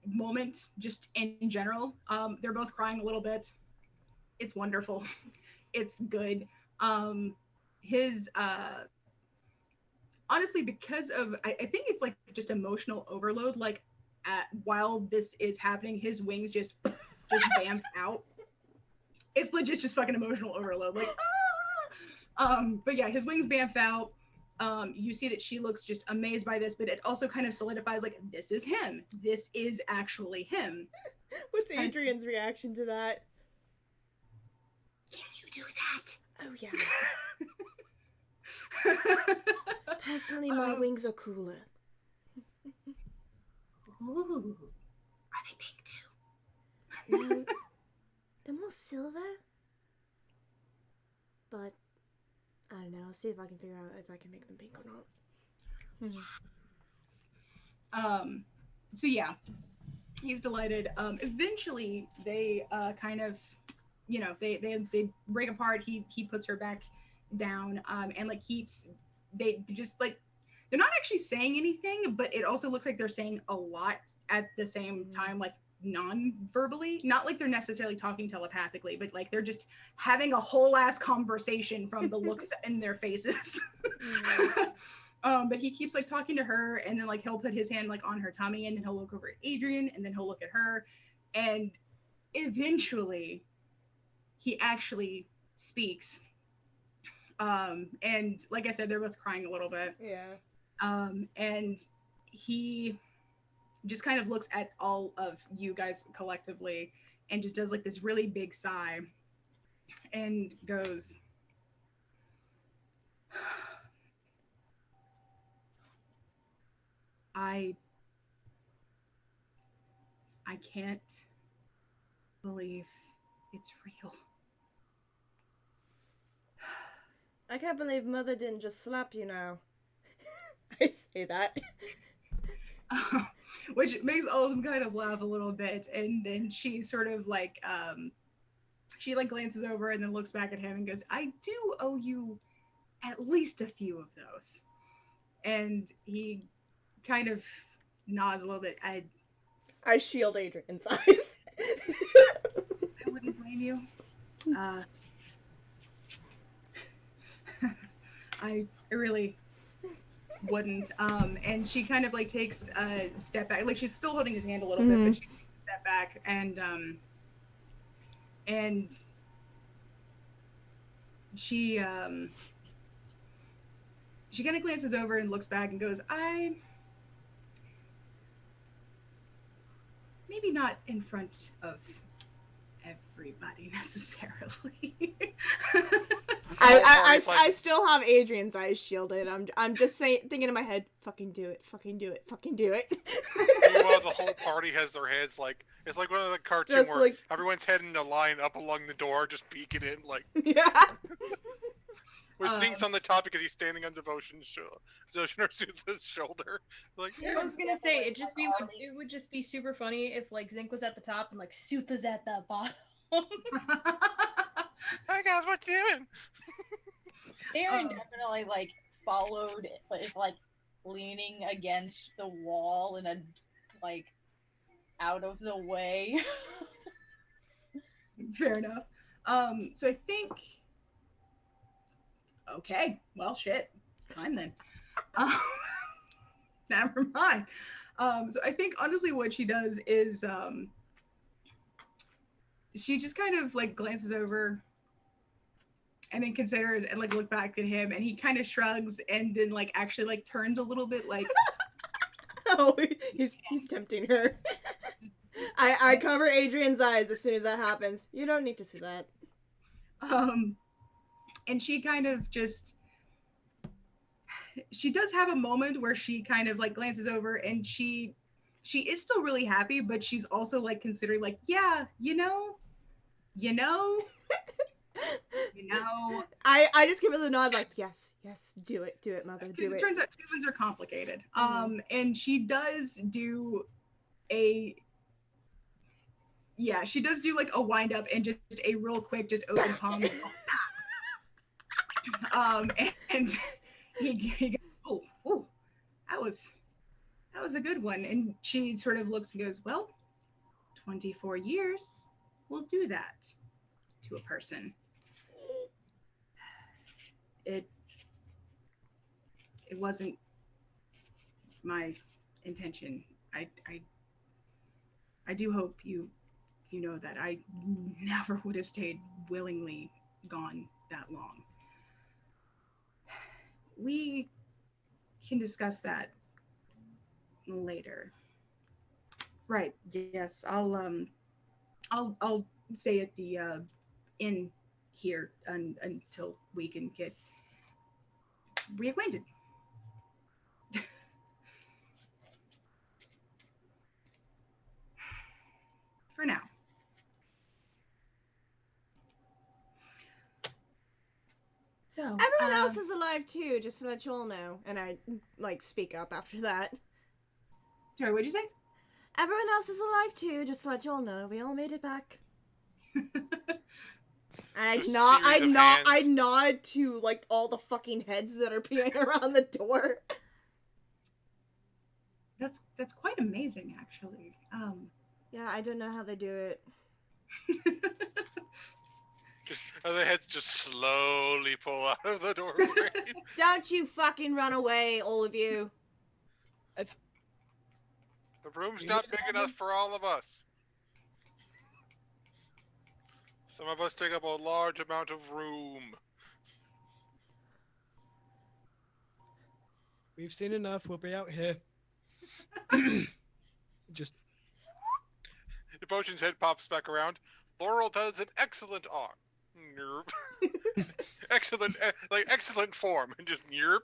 S6: moment just in general. They're both crying a little bit. It's wonderful. It's good. His honestly, because of I think it's like just emotional overload, like while this is happening, his wings just vamp out. It's legit just fucking emotional overload, like but yeah, his wings vamp out. You see that she looks just amazed by this, but it also kind of solidifies like, this is him, this is actually him.
S2: What's Adrian's reaction to that?
S6: Can you do that?
S2: Oh yeah. Personally, my wings are cooler.
S6: Ooh. Are they pink too?
S2: No, they're more silver. But I don't know. I'll see if I can figure out if I can make them pink or not.
S6: So yeah, he's delighted. Eventually, they kind of, they break apart. He puts her back down, and like they just like, they're not actually saying anything, but it also looks like they're saying a lot at the same time, like non-verbally. Not like they're necessarily talking telepathically, but like they're just having a whole ass conversation from the looks in their faces. But he keeps like talking to her, and then like he'll put his hand like on her tummy, and then he'll look over at Adrian, and then he'll look at her, and eventually he actually speaks. And like I said, they're both crying a little bit.
S2: Yeah.
S6: And he just kind of looks at all of you guys collectively and just does like this really big sigh and goes, I can't believe it's real.
S2: I can't believe Mother didn't just slap you now. I say that.
S6: Which makes all of them kind of laugh a little bit, and then she sort of like she like glances over and then looks back at him and goes, I do owe you at least a few of those. And he kind of nods a little bit.
S2: I shield Adrian's eyes.
S6: I wouldn't blame you. I really wouldn't. And she kind of like takes a step back. Like she's still holding his hand a little bit, but she takes a step back and she kind of glances over and looks back and goes, maybe not in front of everybody necessarily.
S2: I still have Adrian's eyes shielded. I'm just thinking in my head, fucking do it, fucking do it, fucking do it.
S5: Meanwhile, the whole party has their heads like, it's like one of the cartoons
S2: Just
S5: where
S2: like-
S5: everyone's head in a line up along the door, just peeking in, like,
S2: Yeah.
S5: with Zink's on the top because he's standing on Devotion's shoulder. Like,
S10: I was gonna say it would just be super funny if like Zink was at the top and like Sutha's at the bottom.
S5: Hey guys, what you doing?
S3: Aaron definitely like followed, but is like leaning against the wall in a like out of the way.
S6: Fair enough. So I think. Okay, well, shit. Fine then. Never mind. So I think honestly, what she does is she just kind of like glances over and then considers and like look back at him, and he kind of shrugs and then like actually like turns a little bit like.
S2: Oh, he's tempting her. I cover Adrian's eyes as soon as that happens. You don't need to see that.
S6: And she kind of just. She does have a moment where she kind of like glances over and she is still really happy, but she's also like considering like, yeah, you know.
S2: I just give her the nod like, yes, do it, mother, do it.
S6: It turns out humans are complicated. And she does do like a wind up and just a real quick just open palm. And he goes, oh, that was a good one. And she sort of looks and goes, well, 24 years will do that to a person. It wasn't my intention. I do hope you know that I never would have stayed willingly gone that long. We can discuss that later. Right. Yes. I'll stay at the inn here until we can get reacquainted. For now. So
S2: everyone else is alive too, just to let you all know. And I like speak up after that.
S6: Sorry, what'd you say?
S2: Everyone else is alive too, just to let you all know. We all made it back. And I nod to like all the fucking heads that are peering around the door.
S6: That's quite amazing, actually.
S2: Yeah, I don't know how they do it.
S5: And the heads just slowly pull out of the doorway.
S2: Don't you fucking run away, all of you.
S5: The room's not big enough for all of us. Some of us take up a large amount of room.
S7: We've seen enough. We'll be out here. Just
S5: The potion's head pops back around. Laurel does an excellent arm. Excellent, excellent form, and just yerp.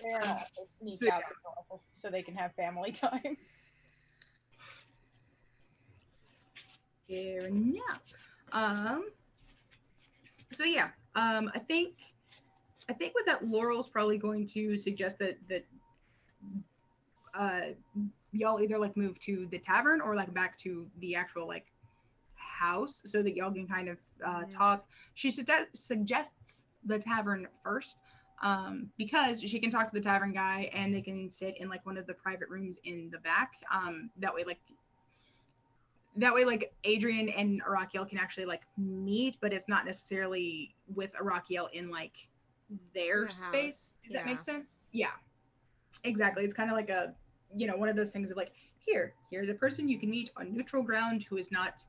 S11: Yeah, they'll sneak out the door so they can have family time.
S6: Fair enough. So yeah, I think with that, Laurel's probably going to suggest that y'all either like move to the tavern or like back to the actual like house so that y'all can kind of talk. She suggests the tavern first, because she can talk to the tavern guy and they can sit in like one of the private rooms in the back. That way like Adrian and Araquiel can actually like meet, but it's not necessarily with Araquiel in like their space. Does that make sense? Yeah, exactly. It's kind of like a, you know, one of those things of like, here's a person you can meet on neutral ground who is not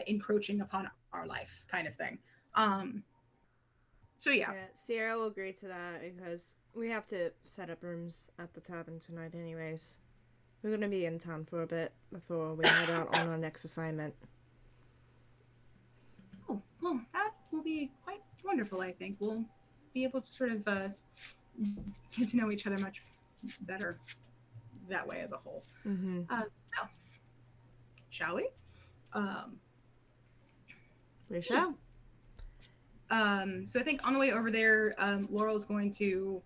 S6: encroaching upon our life, kind of thing. So yeah.
S2: Sierra will agree to that because we have to set up rooms at the tavern tonight anyways. We're going to be in town for a bit before we head out on our next assignment.
S6: Oh, well, that will be quite wonderful, I think. We'll be able to sort of get to know each other much better that way as a whole.
S2: Mm-hmm.
S6: So, shall we?
S2: We shall.
S6: So I think on the way over there, Laurel's going to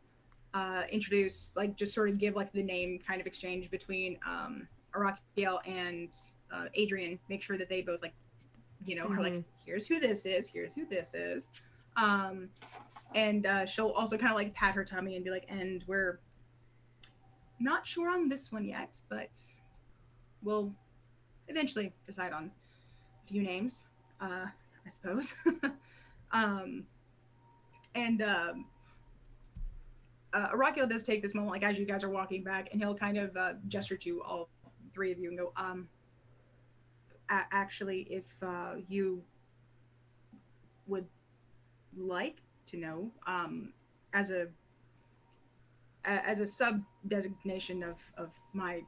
S6: introduce, like, just sort of give like the name kind of exchange between Araquiel and Adrian. Make sure that they both like, you know, are like, here's who this is, here's who this is. And she'll also kind of like pat her tummy and be like, and we're not sure on this one yet, but we'll eventually decide on a few names, I suppose. Araquiel does take this moment, like as you guys are walking back, and he'll kind of gesture to all three of you and go, actually, if you would like to know, as a sub designation of my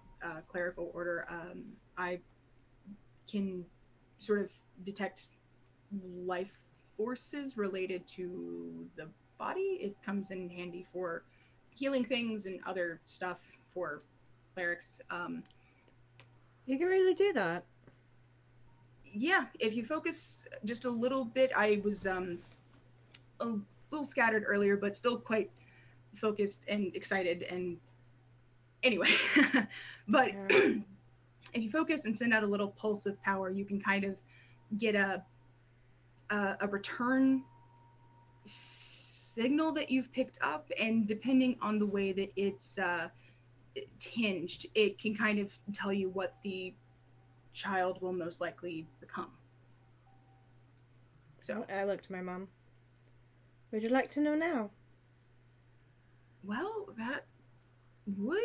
S6: clerical order, I can sort of detect life forces related to the body. It comes in handy for healing things and other stuff for clerics.
S2: You can really do that.
S6: Yeah, if you focus just a little bit. I was a little scattered earlier, but still quite focused and excited. And anyway, but if you focus and send out a little pulse of power, you can kind of get a return signal that you've picked up, and depending on the way that it's tinged, it can kind of tell you what the child will most likely become. So
S2: I looked to my mom. Would you like to know now?
S6: Well, that would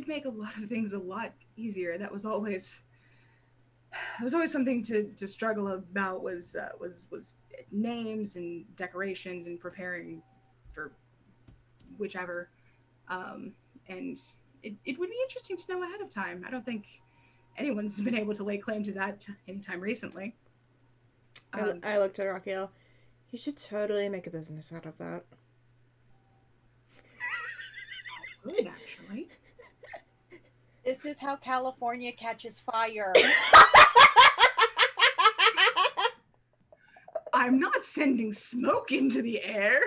S6: make a lot of things a lot easier. That was always something to struggle about, was names and decorations and preparing for whichever, and it would be interesting to know ahead of time. I don't think anyone's been able to lay claim to that anytime recently.
S2: I looked at Araquiel. You should totally make a business out of that.
S6: Good, actually.
S11: This is how California catches fire.
S6: I'm not sending smoke into the air.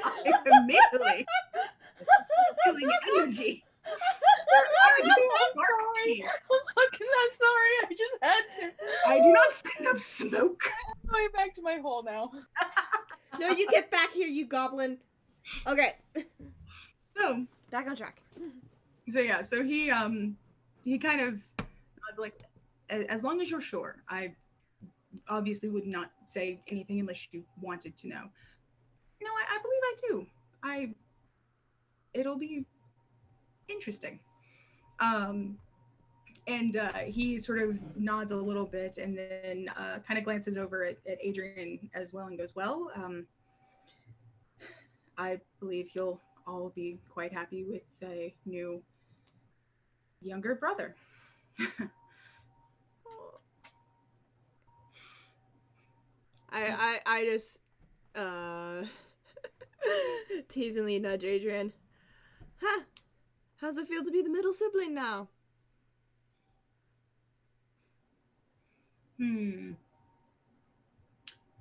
S6: I'm immediately feeling energy.
S11: I'm sorry. I'm fucking not sorry. I just had to.
S6: I do not send up smoke.
S11: I'm going back to my hole now.
S2: No, you get back here, you goblin. Okay.
S6: So
S2: back on track.
S6: So yeah, so he he kind of nods like, as long as you're sure. I obviously would not say anything unless you wanted to know. No, I believe I do. It'll be interesting. And he sort of nods a little bit and then kind of glances over at Adrian as well and goes, well, I believe you'll all be quite happy with a new younger brother.
S2: I just teasingly nudge Adrian. Huh? How's it feel to be the middle sibling now?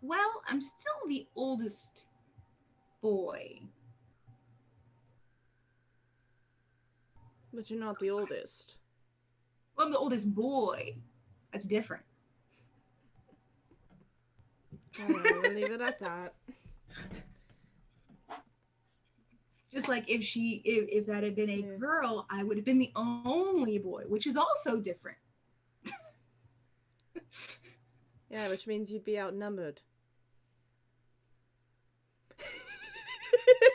S6: Well, I'm still the oldest boy.
S2: But you're not the oldest.
S6: Well, I'm the oldest boy. That's different.
S2: Alright, we'll leave it at that.
S6: Just like if that had been a girl, I would have been the only boy, which is also different.
S2: Yeah, which means you'd be outnumbered.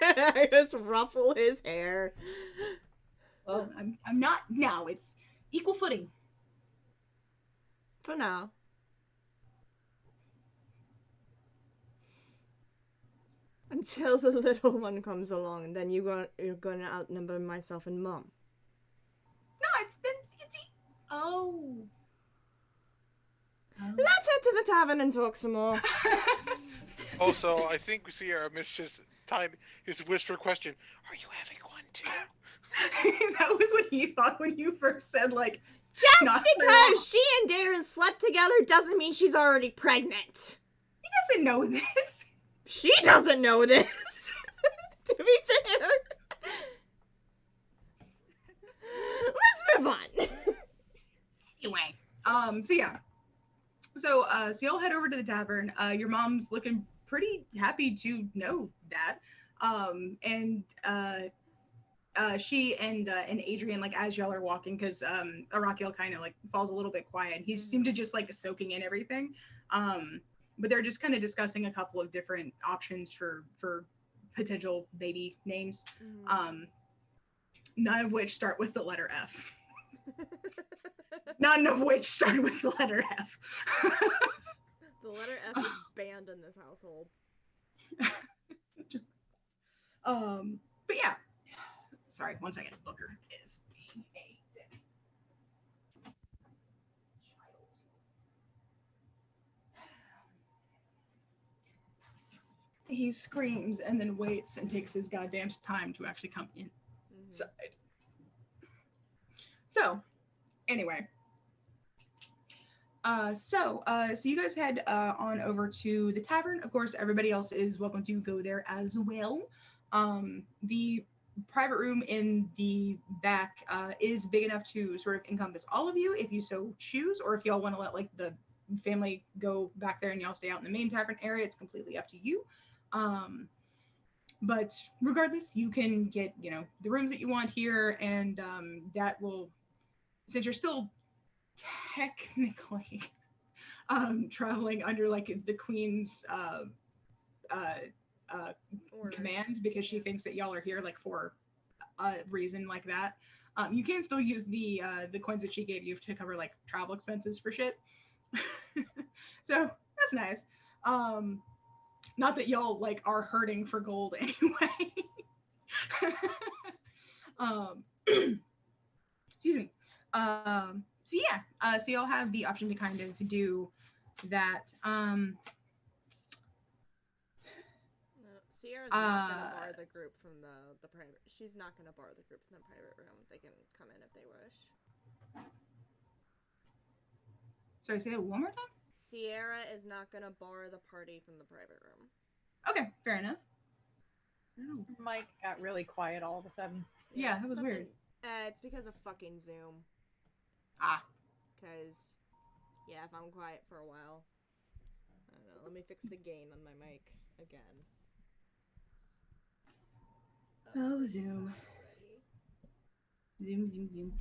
S2: I just ruffle his hair.
S6: Well, I'm not now. It's equal footing.
S2: For now. Until the little one comes along, and then you're going to outnumber myself and Mom.
S6: No, it's oh.
S2: Let's head to the tavern and talk some more.
S5: Also, I think Sierra missed his whisper question. Are you having one too?
S6: That was what he thought when you first said, like,
S2: just because she and Darren slept together doesn't mean she's already pregnant.
S6: He doesn't know this.
S2: She doesn't know this. To be fair. Let's move on.
S6: Anyway, so yeah. So y'all head over to the tavern. Your mom's looking pretty happy to know that. And she and Adrian, like, as y'all are walking, because Araquiel kind of like falls a little bit quiet. He seemed to just like soaking in everything. But they're just kind of discussing a couple of different options for potential baby names. None of which start with the letter F. None of which start with the letter F.
S2: The letter F is banned in this household.
S6: Just, but yeah. Sorry, one second. Booker is being a dick. He screams and then waits and takes his goddamn time to actually come inside. So, anyway. So you guys head on over to the tavern. Of course, everybody else is welcome to go there as well. The private room in the back is big enough to sort of encompass all of you if you so choose, or if y'all want to let like the family go back there and y'all stay out in the main tavern area, it's completely up to you. But regardless, you can get, you know, the rooms that you want here, and that will, since you're still technically traveling under like the queen's command, because she thinks that y'all are here like for a reason like that. You can still use the coins that she gave you to cover like travel expenses for shit. So that's nice. Not that y'all like are hurting for gold anyway. Excuse me. So yeah, so y'all have the option to kind of do that.
S2: Sierra's not gonna bar the group from the private. She's not gonna bar the group from the private room. They can come in if they wish.
S6: Sorry, say that one more time?
S2: Sierra is not gonna bar the party from the private room.
S6: Okay, fair enough.
S3: Mike got really quiet all of a sudden.
S6: Yeah, that was weird.
S2: It's because of fucking Zoom. Because, yeah, if I'm quiet for a while. I don't know, let me fix the gain on my mic again.
S6: Oh, Zoom. Zoom.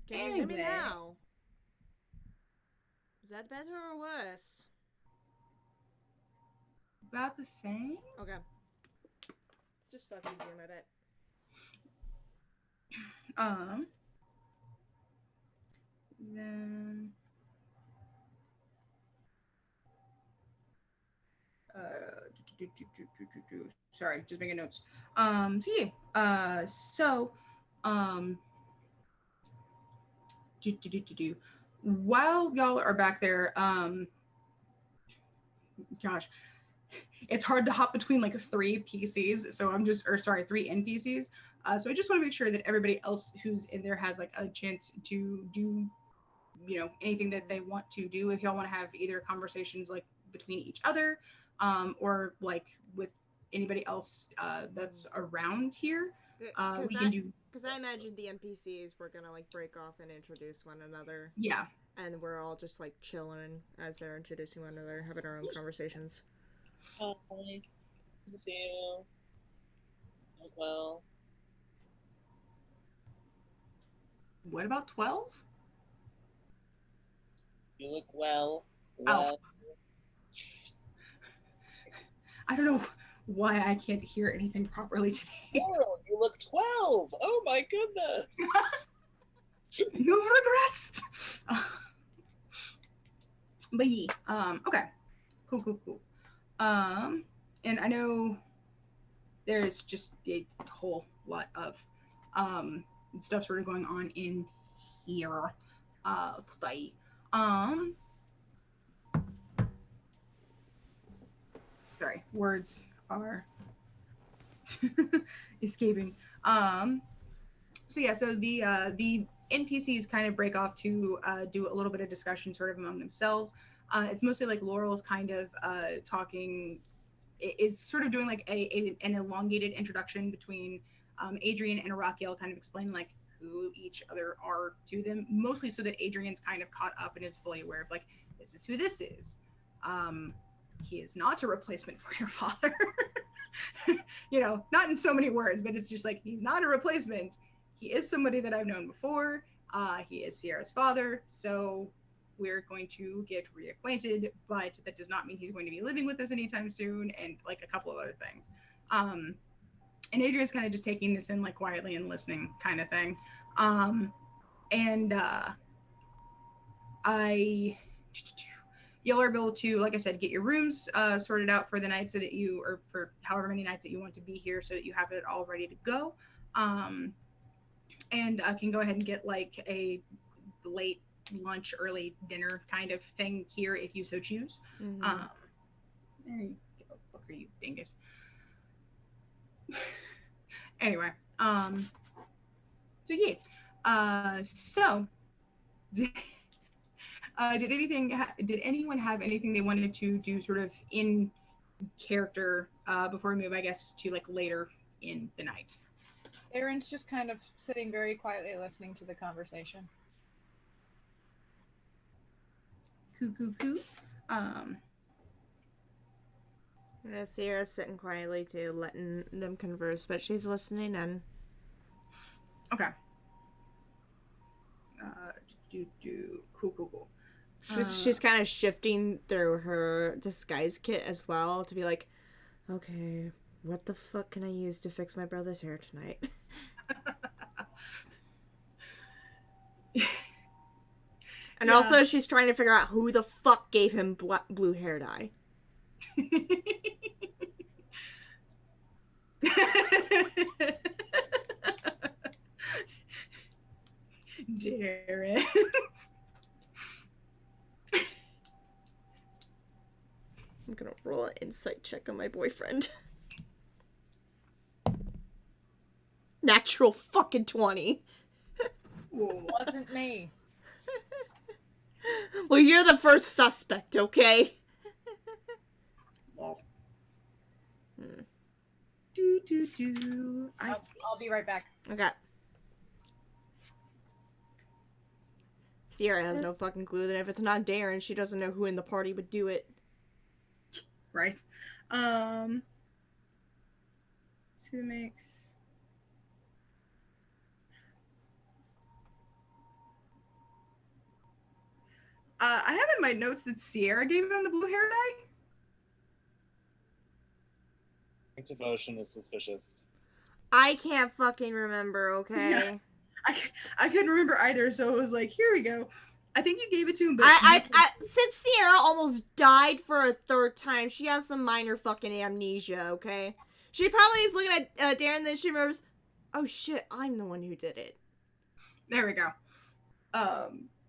S2: Can you hear me
S6: Anyway.
S2: now? Is that better or worse?
S6: About the same.
S2: Okay. It's just fucking easier, I bet.
S6: Then. Sorry, just making notes. So yeah. While y'all are back there, gosh, it's hard to hop between like 3 PCs. So I'm just, or sorry, 3 NPCs. So I just want to make sure that everybody else who's in there has like a chance to do, you know, anything that they want to do. If y'all want to have either conversations like between each other, or like with anybody else that's around here, we can do.
S2: Because I imagined the NPCs were gonna like break off and introduce one another.
S6: Yeah.
S2: And we're all just like chilling as they're introducing one another, having our own conversations.
S1: Hi. Good to see you. Look well.
S6: What about 12?
S1: You look well.
S6: Oh. I don't know why I can't hear anything properly today.
S1: Laurel, you look 12. Oh my goodness.
S6: You've regressed. But yeah, okay. Cool. And I know there's just a whole lot of stuff sort of going on in here today. Sorry, words are escaping. So yeah, so the NPCs kind of break off to do a little bit of discussion sort of among themselves. It's mostly like Laurel's kind of talking, is sort of doing like an elongated introduction between Adrian and Araquiel, kind of explaining like who each other are to them, mostly so that Adrian's kind of caught up and is fully aware of like, this is who this is. He is not a replacement for your father. You know, not in so many words, but it's just like, he's not a replacement. He is somebody that I've known before. He is Sierra's father, so we're going to get reacquainted, but that does not mean he's going to be living with us anytime soon, and like a couple of other things. And Adrian's kind of just taking this in like quietly and listening kind of thing. Y'all are able to, like I said, get your rooms sorted out for the night so that you, or for however many nights that you want to be here, so that you have it all ready to go. And can go ahead and get like a late lunch, early dinner kind of thing here if you so choose.
S2: Mm-hmm.
S6: There you go. Fuck are you, dingus? Anyway, so yeah. Did anyone have anything they wanted to do sort of in character before we move, I guess, to like later in the night?
S3: Aaron's just kind of sitting very quietly listening to the conversation.
S6: Cool.
S2: Yeah, Sierra's sitting quietly too, letting them converse, but she's listening in.
S6: Okay. Cool.
S2: She's kind of shifting through her disguise kit as well to be like, okay, what the fuck can I use to fix my brother's hair tonight? And also she's trying to figure out who the fuck gave him blue hair dye.
S6: Darren.
S2: I'm gonna roll an insight check on my boyfriend. Natural fucking 20.
S3: Wasn't me.
S2: Well, you're the first suspect, okay?
S6: Well.
S3: I'll be right back.
S2: Okay. Sierra has no fucking clue that if it's not Darren, she doesn't know who in the party would do it.
S6: Right. To mix. I have in my notes that Sierra gave him the blue hair dye.
S1: Devotion is suspicious.
S2: I can't fucking remember, okay?
S6: Yeah. I couldn't remember either, so it was like, here we go. I think you gave it to him, but
S2: since Sierra almost died for a third time, she has some minor fucking amnesia, okay? She probably is looking at Darren, and then she remembers, oh shit, I'm the one who did it.
S6: There we go.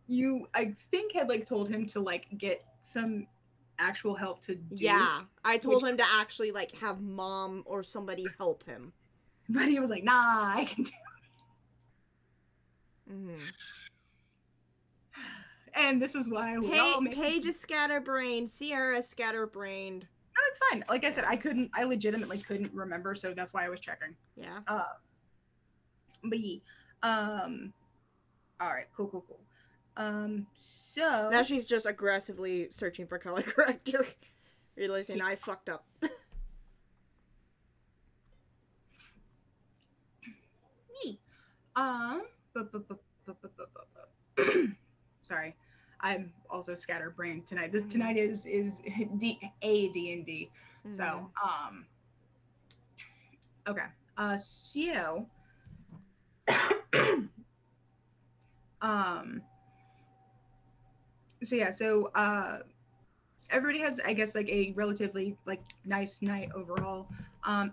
S6: You, I think, had like told him to like get some actual help to do.
S2: Yeah, I told him to actually like have mom or somebody help him.
S6: But he was like, nah, I can do it.
S2: Mm-hmm.
S6: And this is why we all make
S2: Paige is scatterbrained, Sierra is scatterbrained.
S6: No, it's fine. Like I said, I legitimately couldn't remember, so that's why I was checking.
S2: Yeah.
S6: But yeah. Alright, cool. So
S2: now she's just aggressively searching for color corrector, realizing I fucked up.
S6: Sorry, I'm also scatterbrained tonight. Tonight is D&D. So okay. So everybody has, I guess, like a relatively like nice night overall.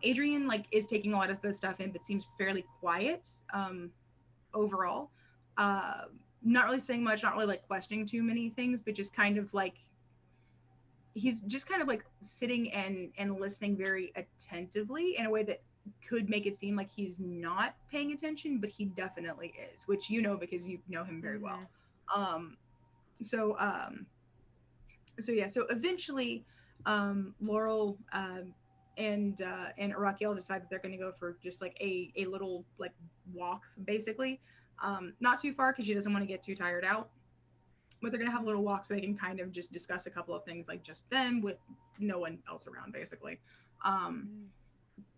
S6: Adrian like is taking a lot of the stuff in, but seems fairly quiet overall. Not really saying much, not really like questioning too many things, but just kind of like he's just kind of like sitting and listening very attentively in a way that could make it seem like he's not paying attention, but he definitely is, which you know because you know him very well. So eventually Laurel and Araquiel decide that they're going to go for just like a little like walk, basically. Not too far because she doesn't want to get too tired out, but they're going to have a little walk so they can kind of just discuss a couple of things, like just them with no one else around, basically.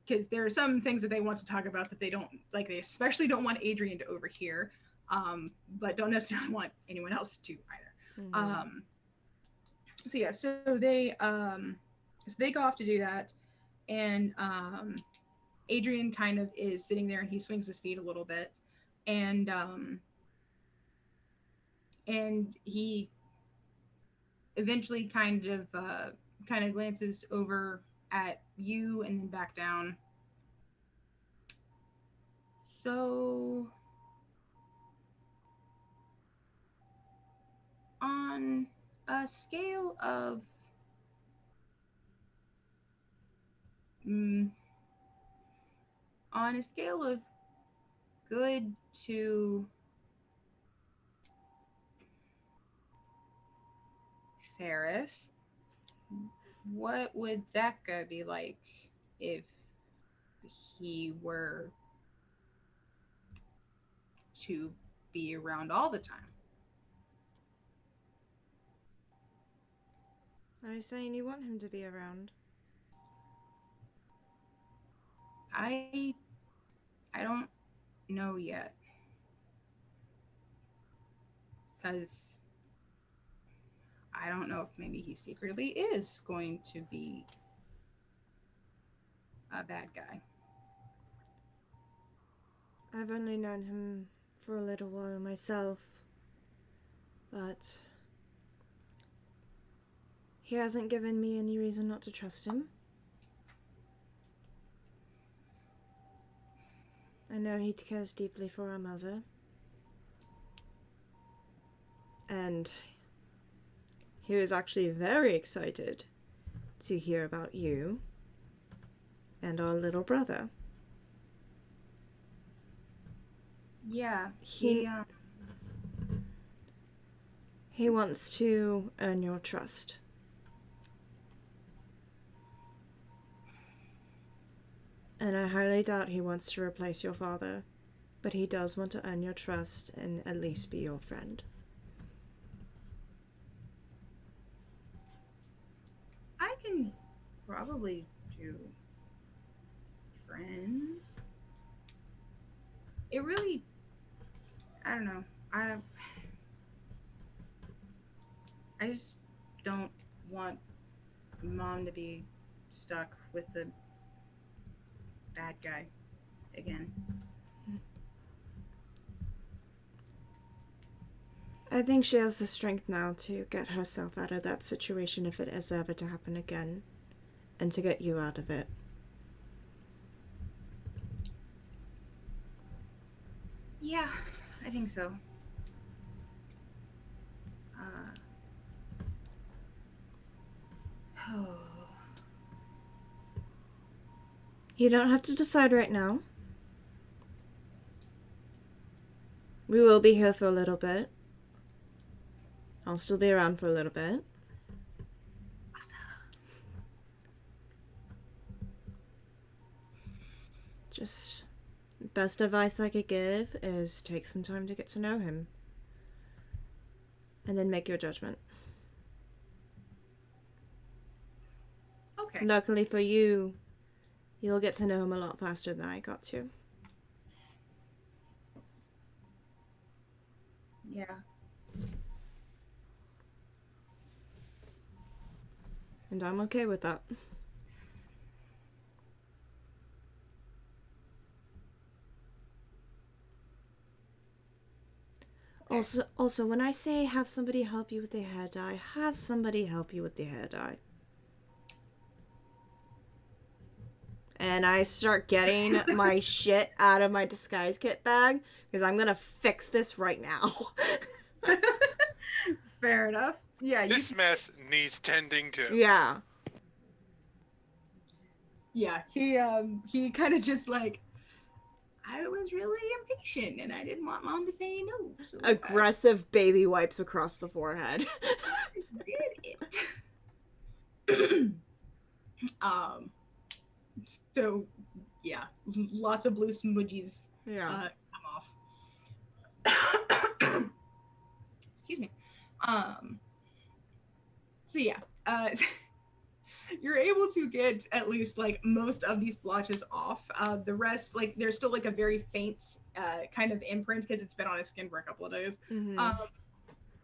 S6: Because there are some things that they want to talk about that they don't like. They especially don't want Adrian to overhear, but don't necessarily want anyone else to either. So they go off to do that, and Adrian kind of is sitting there and he swings his feet a little bit, and he eventually kind of glances over at you and then back down. So on a scale of good to Ferris, what would that guy be like if he were to be around all the time?
S2: Are you saying you want him to be around?
S6: I don't know yet. Because I don't know if maybe he secretly is going to be a bad guy.
S2: I've only known him for a little while myself, but he hasn't given me any reason not to trust him. I know he cares deeply for our mother. And he was actually very excited to hear about you and our little brother.
S6: Yeah,
S2: he wants to earn your trust. And I highly doubt he wants to replace your father, but he does want to earn your trust and at least be your friend.
S6: I can probably do friends. It really, I don't know. I just don't want Mom to be stuck with the bad guy again.
S2: I think she has the strength now to get herself out of that situation if it is ever to happen again, and to get you out of it.
S6: Yeah, I think so. Oh.
S2: You don't have to decide right now. We will be here for a little bit. I'll still be around for a little bit. Just, best advice I could give is take some time to get to know him. And then make your judgment.
S6: Okay.
S2: Luckily for you, you'll get to know him a lot faster than I got to.
S6: Yeah.
S2: And I'm okay with that. Also, when I say have somebody help you with the hair dye, have somebody help you with the hair dye. And I start getting my shit out of my disguise kit bag, because I'm gonna fix this right now.
S6: Fair enough. Yeah,
S5: This mess needs tending to.
S2: Yeah.
S6: Yeah, he kind of just like, I was really impatient and I didn't want Mom to say no. So
S2: Aggressive baby wipes across the forehead.
S6: I did it. So yeah, lots of blue smudgies
S2: Yeah.
S6: come off. Excuse me. So yeah, you're able to get at least like most of these splotches off. The rest, like there's still like a very faint kind of imprint because it's been on his skin for a couple of days.
S2: Mm-hmm.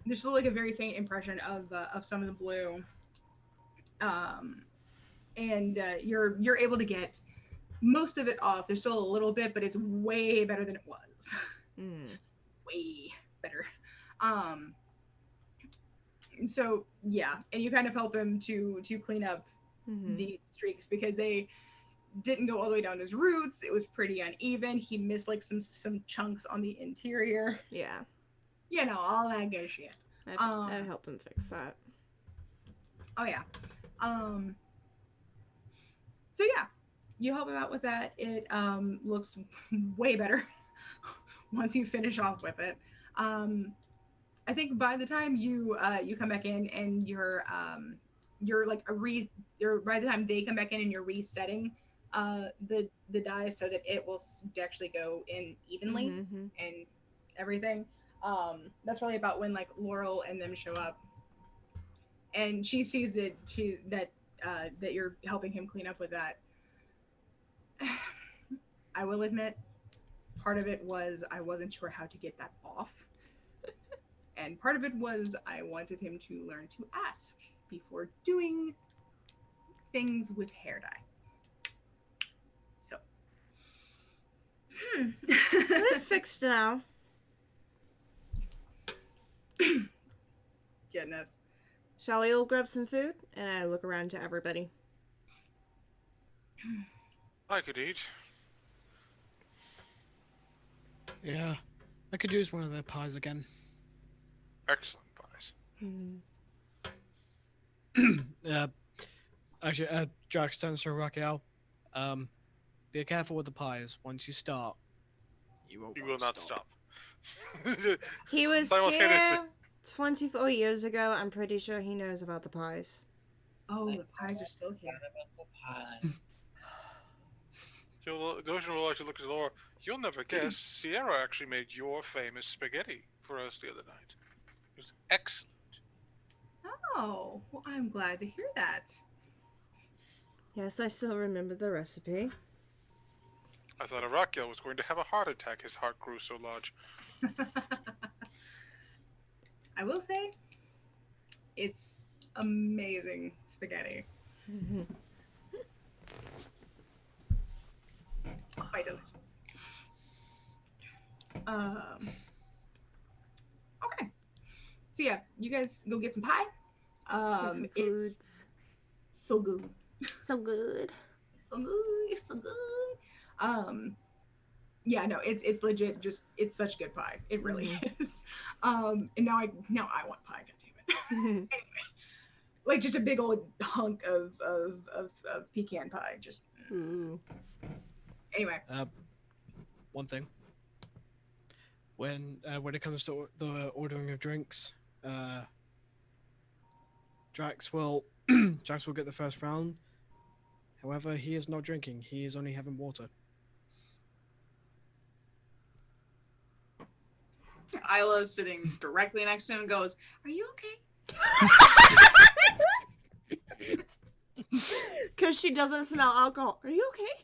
S6: There's still like a very faint impression of some of the blue. And you're able to get most of it off. There's still a little bit, but it's way better than it was. Way better. So yeah, and you kind of help him to clean up the streaks because they didn't go all the way down his roots. It was pretty uneven. He missed like some chunks on the interior.
S2: Yeah.
S6: You know, all that good shit.
S2: I help him fix that.
S6: Oh yeah. So yeah, you help him out with that. It looks way better once you finish off with it. I think by the time you come back in and you're like by the time they come back in and you're resetting the die so that it will actually go in evenly and everything. That's probably about when like Laurel and them show up, and she sees that that you're helping him clean up with that. I will admit, part of it was I wasn't sure how to get that off. And part of it was I wanted him to learn to ask before doing things with hair dye. So.
S2: It's fixed now.
S6: Goodness.
S2: Shall we all grab some food? And I look around to everybody.
S5: I could eat.
S7: Yeah, I could use one of their pies again.
S5: Excellent pies.
S7: Actually, Jax turns to Araquiel. Be careful with the pies. Once you start, you will
S5: not stop.
S2: He was here 24 years ago. I'm pretty sure he knows about the pies.
S6: Oh, the pies are still here.
S5: Dojan will actually look at Laura. You'll never guess, Sierra actually made your famous spaghetti for us the other night. It was excellent.
S6: Oh, well, I'm glad to hear that.
S2: Yes, I still remember the recipe.
S5: I thought Araquiel was going to have a heart attack. His heart grew so large.
S6: I will say, It's amazing spaghetti. Quite delicious. Okay. So yeah, you guys go get some pie.
S2: Some
S6: It's
S2: foods.
S6: so good.
S2: So good.
S6: So good. It's so good. Yeah, no, it's legit. Just it's such good pie. It really is. And now I want pie. God damn it. Anyway, like just a big old hunk of pecan pie. Just anyway.
S7: One thing. When it comes to the ordering of drinks, Drax will get the first round. However, he is not drinking. He is only having water.
S8: Isla is sitting directly next to him and goes, "Are you okay?"
S2: Because she doesn't smell alcohol. Are you okay?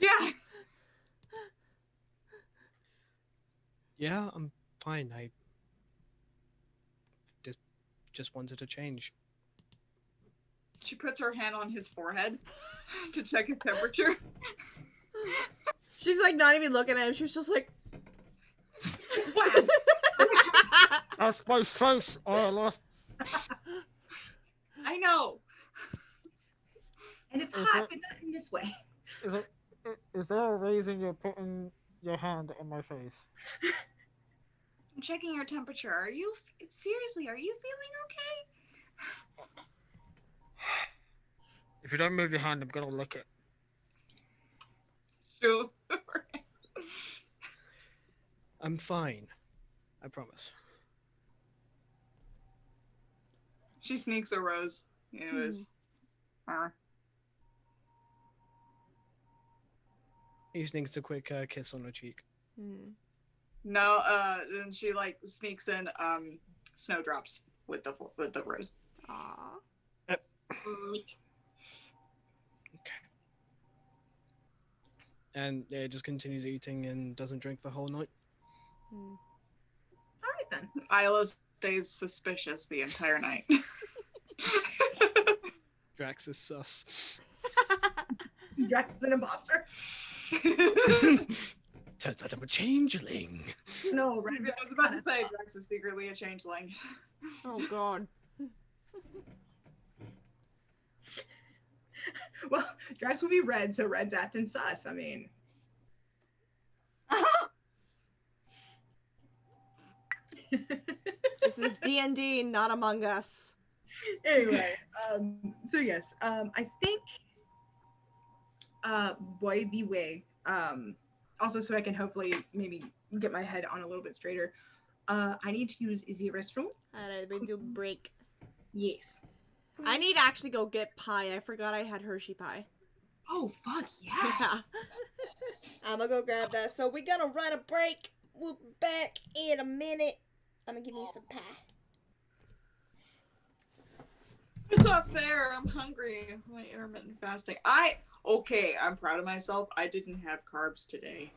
S8: Yeah.
S7: Yeah, I'm fine. I just wanted to change.
S8: She puts her hand on his forehead to check his temperature.
S2: She's like not even looking at him. She's just like,
S7: That's my face, Isla.
S8: I know.
S6: And it's hot, but not in this way.
S7: Is there a reason you're putting your hand on my face?
S8: I'm checking your temperature. Are you seriously? Are you feeling okay?
S7: If you don't move your hand, I'm gonna lick it.
S8: Sure.
S7: I'm fine. I promise.
S8: She sneaks a rose. It was.
S7: He sneaks a quick kiss on her cheek.
S8: No, and she like sneaks in snowdrops with the rose.
S2: "Aw."
S7: And yeah, it just continues eating and doesn't drink the whole night.
S6: All right then.
S8: Isla stays suspicious the entire night.
S7: Drax is sus.
S6: Drax is an imposter.
S7: Turns out I'm a changeling.
S6: No, right.
S8: I was about to say Drax is secretly a changeling.
S2: Oh God.
S6: Well, Drax will be red, so red's acting sus. I mean.
S2: This is D&D, not Among Us.
S6: Anyway, so yes, I think Boy Be Way, also so I can hopefully maybe get my head on a little bit straighter, I need to use the restroom.
S2: Alright, we do break.
S6: Yes.
S2: I need to actually go get pie. I forgot I had Hershey pie.
S6: Oh, fuck yes.
S2: Yeah. I'm gonna go grab that. So we're gonna run a break. We'll be back in a minute. I'm gonna give me some pie.
S8: It's not fair. I'm hungry. My intermittent fasting. I'm proud of myself. I didn't have carbs today.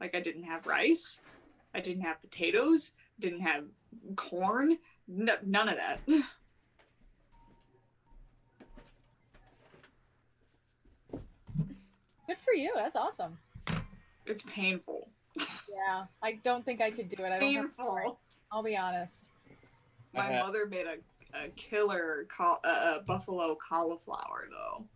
S8: Like I didn't have rice. I didn't have potatoes. Didn't have corn. None of that.
S10: Good for you. That's awesome.
S8: It's painful.
S10: Yeah, I don't think I could do it. I don't have
S8: Painful.
S10: I'll be honest.
S8: My mother made a killer buffalo cauliflower though.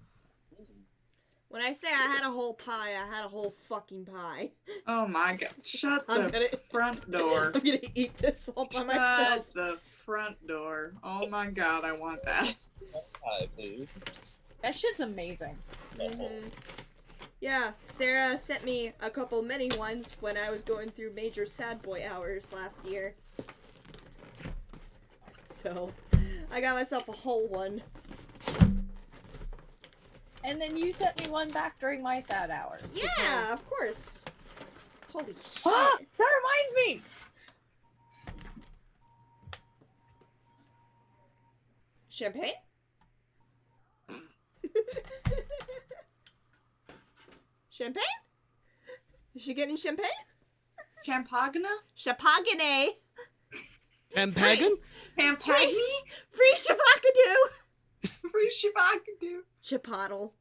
S2: When I say I had a whole pie, I had a whole fucking pie.
S8: Oh my god. Shut the front door.
S2: I'm gonna eat this all by myself.
S8: Shut the front door. Oh my god, I want that.
S1: Pie, please.
S10: That shit's amazing.
S2: Yeah, Sarah sent me a couple mini ones when I was going through major sad boy hours last year. So, I got myself a whole one.
S10: And then you sent me one back during my sad hours.
S2: Yeah, of course. Holy shit.
S10: Ah, that reminds me!
S2: Champagne? Champagne? Is she getting champagne?
S8: Champagne?
S2: Champagne.
S7: Pampagan?
S8: Pampagny?
S2: Free Shavakadu!
S8: Free Shivakadu.
S2: Chipotle.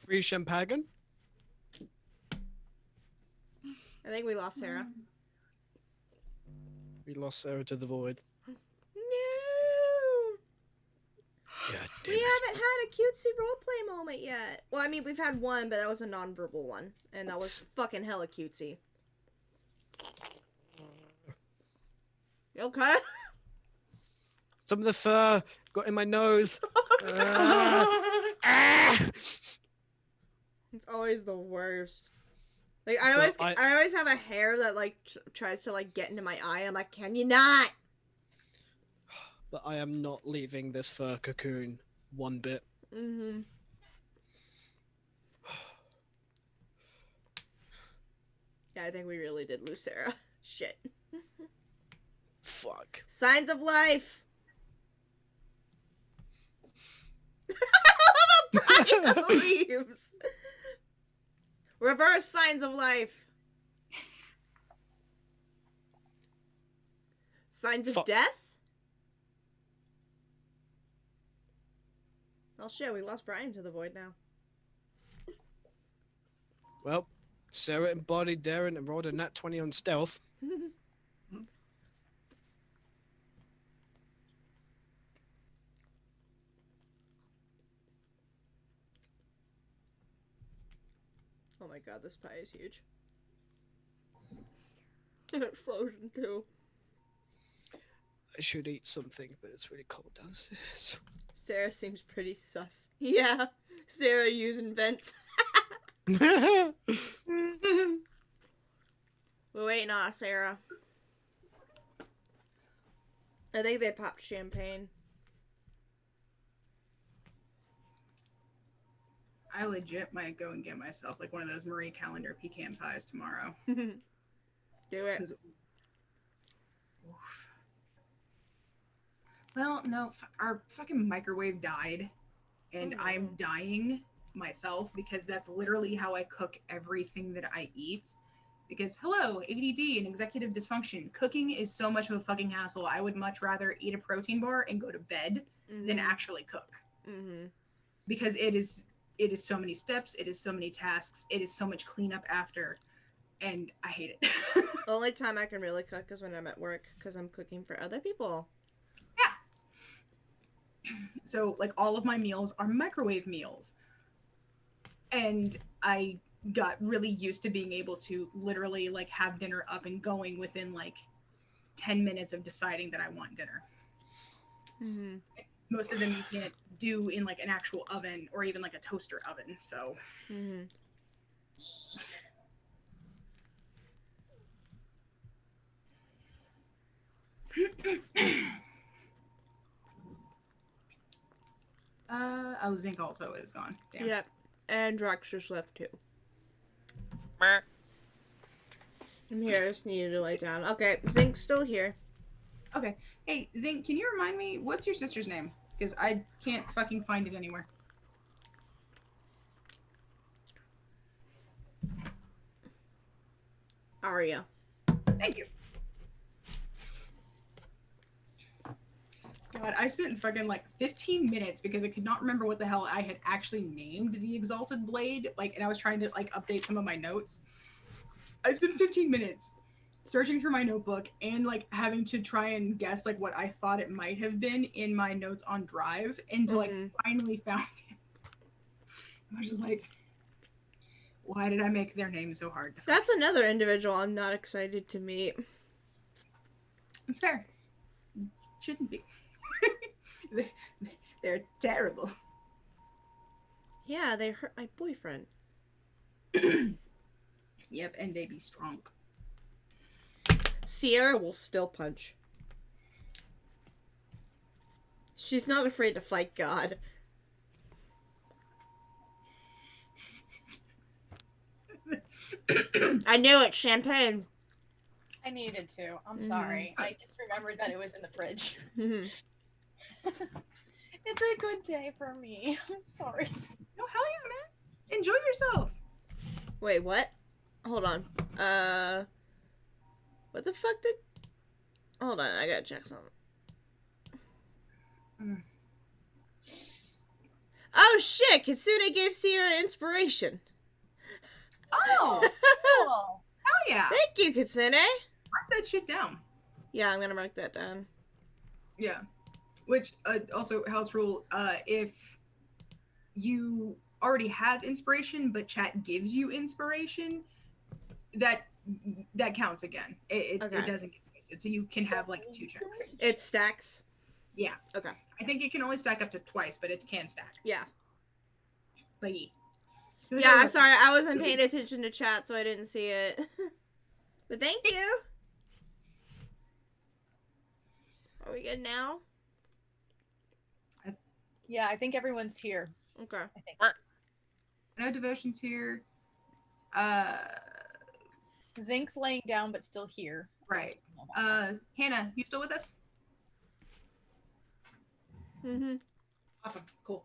S7: Free Champagan?
S2: I think we lost Sarah.
S7: We lost Sarah to the void.
S2: No!
S7: God
S2: We haven't had a cutesy roleplay moment yet. Well, I mean, we've had one, but that was a non-verbal one. And that was fucking hella cutesy. You okay?
S7: Some of the fur got in my nose.
S2: It's always the worst. Like, I always have a hair that, like, tries to, like, get into my eye. I'm like, can you not?
S7: But I am not leaving this fur cocoon one bit.
S2: Mm-hmm. Yeah, I think we really did lose Sarah. Shit.
S7: Fuck.
S2: Signs of life! Brian leaves! Reverse signs of life! Signs of death? Oh shit, we lost Brian to the void now.
S7: Well, Sarah embodied Darren and rolled a nat 20 on stealth.
S2: Oh my god, this pie is huge. It's frozen too.
S7: I should eat something, but it's really cold downstairs.
S2: Sarah seems pretty sus. Yeah, Sarah using vents. We're waiting on Sarah. I think they popped champagne.
S6: I legit might go and get myself like one of those Marie Callender pecan pies tomorrow.
S2: Do it.
S6: Well, no, our fucking microwave died, and I'm dying myself because that's literally how I cook everything that I eat. Because, hello, ADD and executive dysfunction. Cooking is so much of a fucking hassle. I would much rather eat a protein bar and go to bed than actually cook. Because it is so many steps, it is so many tasks, it is so much cleanup after, and I hate it.
S2: The only time I can really cook is when I'm at work, because I'm cooking for other people.
S6: So, like, all of my meals are microwave meals. And I got really used to being able to literally, like, have dinner up and going within, like, 10 minutes of deciding that I want dinner. Most of them you can't do in, like, an actual oven or even, like, a toaster oven, so... Oh, Zinc also is gone. Damn.
S2: Yep. And Drax just left too.
S5: Meh.
S2: I'm here, I just needed to lay down. Okay, Zinc's still here.
S6: Okay. Hey, Zinc, can you remind me, what's your sister's name? Because I can't fucking find it anywhere.
S2: Aria.
S6: Thank you. God, I spent fucking like 15 minutes because I could not remember what the hell I had actually named the Exalted Blade. Like, and I was trying to like update some of my notes. I spent 15 minutes searching through my notebook and like having to try and guess like what I thought it might have been in my notes on Drive, and to like finally found it. I was just like, why did I make their name so hard to find?
S2: That's another individual I'm not excited to meet.
S6: It's fair. Shouldn't be. They're terrible.
S2: Yeah, they hurt my boyfriend.
S6: Yep, and they be strong.
S2: Sierra will still punch. She's not afraid to fight God. I knew it, champagne.
S10: I needed to. I'm sorry. I just remembered that it was in the fridge. It's a good day for me. I'm sorry.
S6: No, hell yeah, man. Enjoy yourself.
S2: Wait, what? Hold on. What the fuck did... Hold on, I gotta check something. Oh shit! Kitsune gave Sierra inspiration.
S6: Oh,
S3: Cool.
S6: hell yeah!
S2: Thank you, Kitsune.
S6: Mark that shit down.
S2: Yeah, I'm gonna mark that down.
S6: Yeah. Which also house rule. If you already have inspiration, but chat gives you inspiration, that counts again. It
S2: Okay.
S6: doesn't get wasted, so you can have like 2 checks.
S2: It stacks.
S6: Yeah.
S2: Okay.
S6: I think it can only stack up to twice, but it can stack.
S2: Yeah.
S6: But
S2: Yeah, I'm sorry. I wasn't paying attention to chat, so I didn't see it. But thank you. Are we good now?
S3: Yeah, I think everyone's here.
S2: Okay.
S3: I think.
S6: No devotions here.
S3: Zinc's laying down, but still here.
S6: Right. Hannah, you still with us?
S2: Mm-hmm.
S6: Awesome. Cool.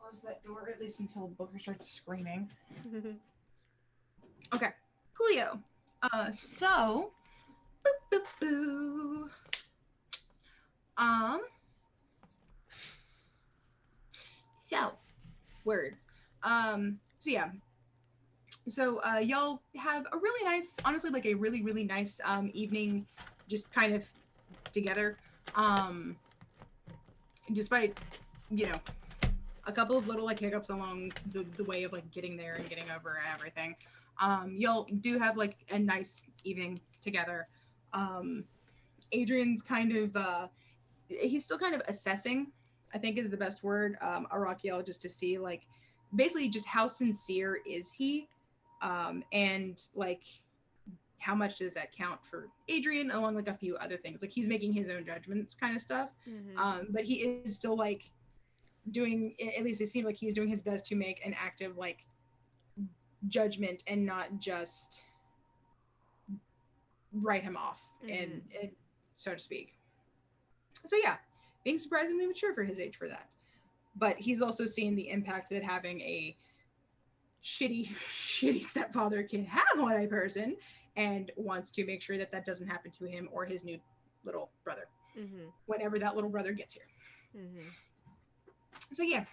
S6: Close that door at least until Booker starts screaming. Okay. Coolio. So. Boop, boop, boo. So. Words. So yeah. So y'all have a really nice, honestly, like a really, really nice evening, just kind of together. Despite, you know, a couple of little like hiccups along the way of like getting there and getting over and everything. Y'all do have like a nice evening together. Adrian's kind of he's still kind of assessing, I think is the best word, Araquiel, just to see like basically just how sincere is he, and like how much does that count for Adrian, along with a few other things. Like he's making his own judgments kind of stuff. But he is still like doing, at least it seems like he's doing his best to make an active like judgment and not just write him off, and so to speak. So yeah, being surprisingly mature for his age for that. But he's also seeing the impact that having a shitty stepfather can have on a person, and wants to make sure that that doesn't happen to him or his new little brother whenever that little brother gets here. So yeah,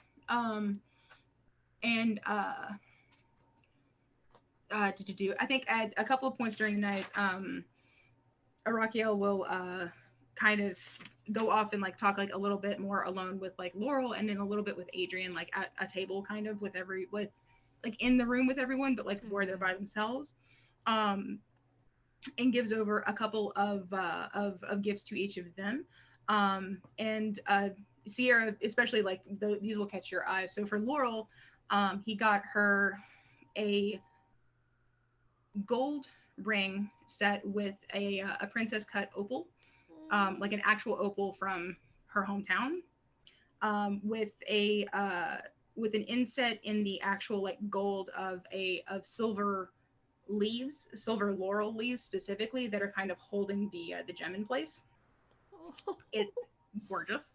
S6: and I think at a couple of points during the night, Araquiel will kind of go off and like talk like a little bit more alone with like Laurel, and then a little bit with Adrian, like at a table kind of with like in the room with everyone, but like where they're by themselves, and gives over a couple of gifts to each of them, and Sierra especially, like these will catch your eye. So for Laurel, he got her a gold ring set with a princess cut opal, like an actual opal from her hometown, with an inset in the actual like gold of silver leaves, silver laurel leaves specifically, that are kind of holding the gem in place. It's gorgeous.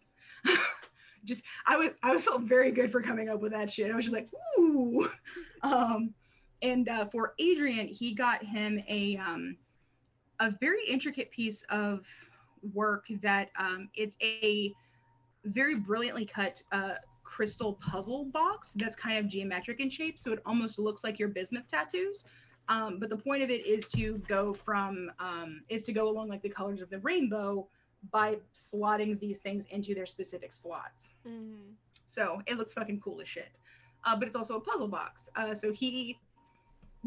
S6: Just I felt very good for coming up with that shit. I was just like, ooh. And for Adrian, he got him a very intricate piece of work that it's a very brilliantly cut crystal puzzle box that's kind of geometric in shape, so it almost looks like your bismuth tattoos. But the point of it is to go along like the colors of the rainbow by slotting these things into their specific slots. So it looks fucking cool as shit. But it's also a puzzle box. So he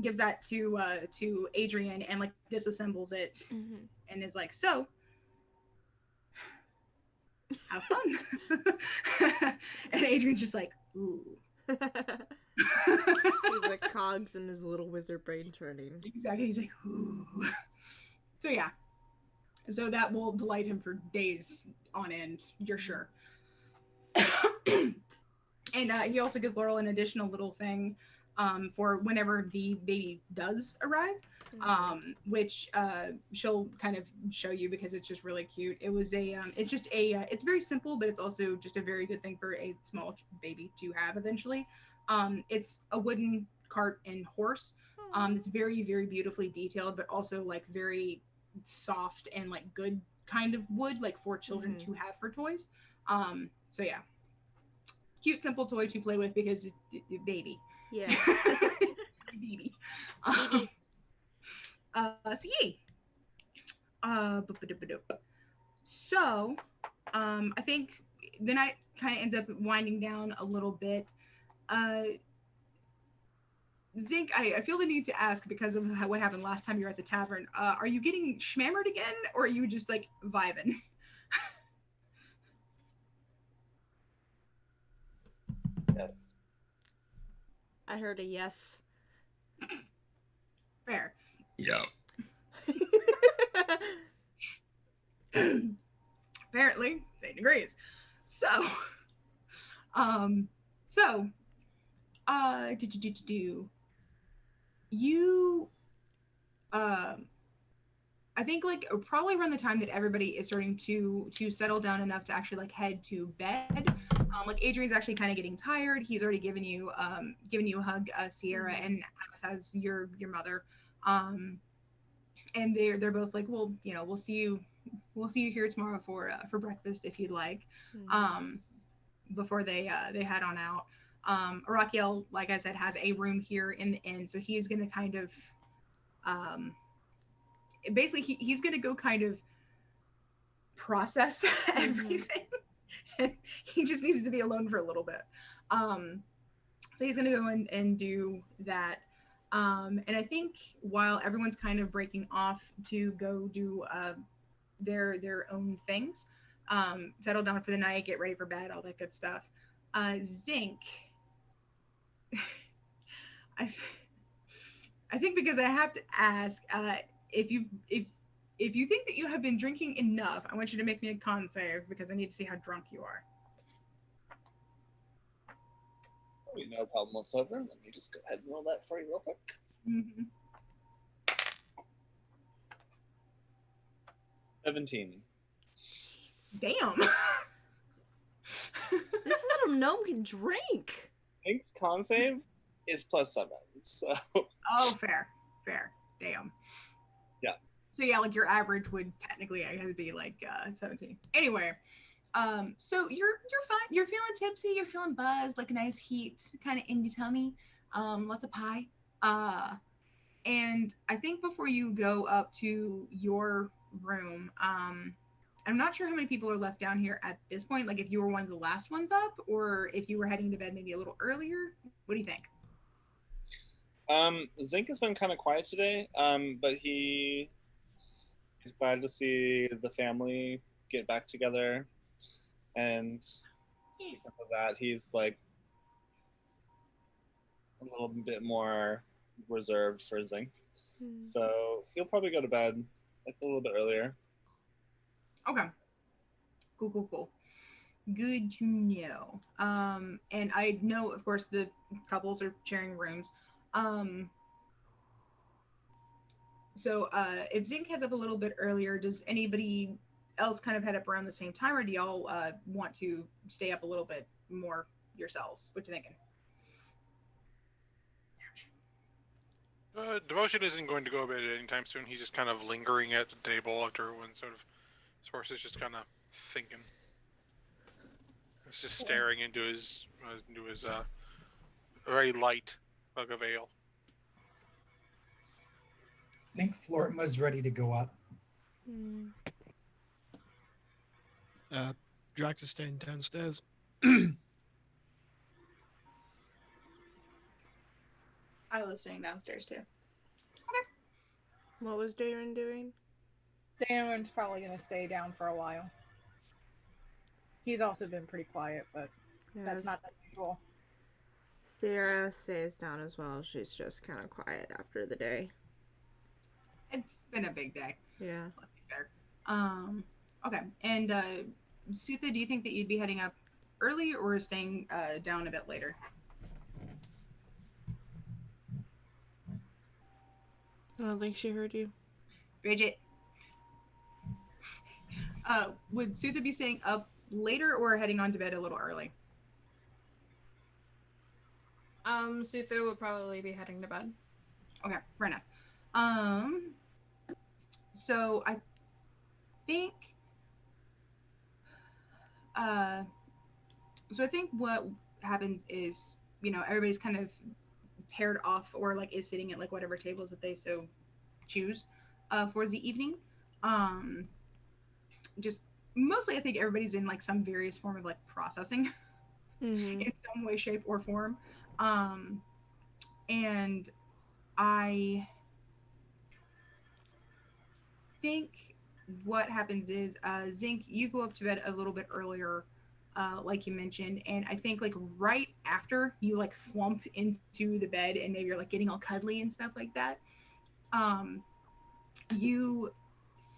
S6: gives that to Adrian and like disassembles it and is like, so have fun. And Adrian's just like, ooh.
S2: See the cogs in his little wizard brain turning.
S6: Exactly. He's like, ooh. So yeah. So that will delight him for days on end, you're sure. And he also gives Laurel an additional little thing for whenever the baby does arrive, which she'll kind of show you because it's just really cute. It was it's very simple, but it's also just a very good thing for a small baby to have eventually. It's a wooden cart and horse. It's very, very beautifully detailed, but also like very soft and like good kind of wood, like for children to have for toys. So yeah, cute, simple toy to play with because baby.
S2: Yeah.
S6: Baby.
S2: Baby.
S6: So yay. So, I think the night kind of ends up winding down a little bit. Zink, I feel the need to ask because of what happened last time you were at the tavern. Are you getting schmammered again, or are you just like vibing?
S1: Yes.
S2: I heard a yes.
S6: Fair.
S9: Yeah.
S6: Apparently, Satan agrees. So, you, I think like probably around the time that everybody is starting to settle down enough to actually like head to bed. Like Adrian's actually kind of getting tired. He's already given you a hug, Sierra, and as your mother. And they're both like, well, you know, we'll see you here tomorrow for breakfast if you'd like. Before they head on out. Araquiel, like I said, has a room here in the inn, so he's gonna kind of basically he's gonna go kind of process everything. He just needs to be alone for a little bit. So he's gonna go in and do that. And I think while everyone's kind of breaking off to go do their own things, settle down for the night, get ready for bed, all that good stuff. Zinc, I think because I have to ask, if you think that you have been drinking enough, I want you to make me a con save because I need to see how drunk you are.
S1: No problem whatsoever. Let me just go ahead and roll that for you real quick.
S6: Mm-hmm.
S1: 17.
S6: Damn.
S2: This little gnome can drink.
S1: Pink's con save is +7, so.
S6: Oh, fair. Damn.
S1: Yeah.
S6: So yeah, like your average would technically I guess be like 17. Anyway, so you're fine. You're feeling tipsy. You're feeling buzzed, like a nice heat kind of in your tummy. Lots of pie. And I think before you go up to your room, I'm not sure how many people are left down here at this point. Like if you were one of the last ones up, or if you were heading to bed maybe a little earlier. What do you think?
S1: Zink has been kind of quiet today, but he's glad to see the family get back together, and because of that, he's like a little bit more reserved for Zink. So he'll probably go to bed like a little bit earlier.
S6: Okay. Cool. Good to know. And I know, of course, the couples are sharing rooms. So if Zink heads up a little bit earlier, does anybody else kind of head up around the same time, or do y'all want to stay up a little bit more yourselves? What you thinking?
S5: Devotion isn't going to go to bed anytime soon. He's just kind of lingering at the table after everyone sort of, his horse is just kind of thinking. It's just staring into his very light mug of ale.
S9: I think Flortma's ready to go up.
S7: Drax is staying downstairs.
S8: I was sitting downstairs too.
S2: What was Darren doing?
S10: Darren's probably gonna stay down for a while. He's also been pretty quiet, but that's not unusual.
S2: Sarah stays down as well. She's just kind of quiet after the day.
S6: It's been a big day.
S2: Yeah.
S6: Let's be fair. Okay. And Sutha, do you think that you'd be heading up early or staying down a bit later?
S2: I don't think she heard you.
S6: Bridget. Would Sutha be staying up later or heading on to bed a little early?
S12: Suthu would probably be heading to bed.
S6: Okay, right now. So I think what happens is, everybody's kind of paired off or like is sitting at like whatever tables that they so choose for the evening. Just mostly I think everybody's in like some various form of like processing in some way, shape, or form. And I think what happens is, Zinc, you go up to bed a little bit earlier, like you mentioned, and I think like right after you like slump into the bed and maybe you're like getting all cuddly and stuff like that, you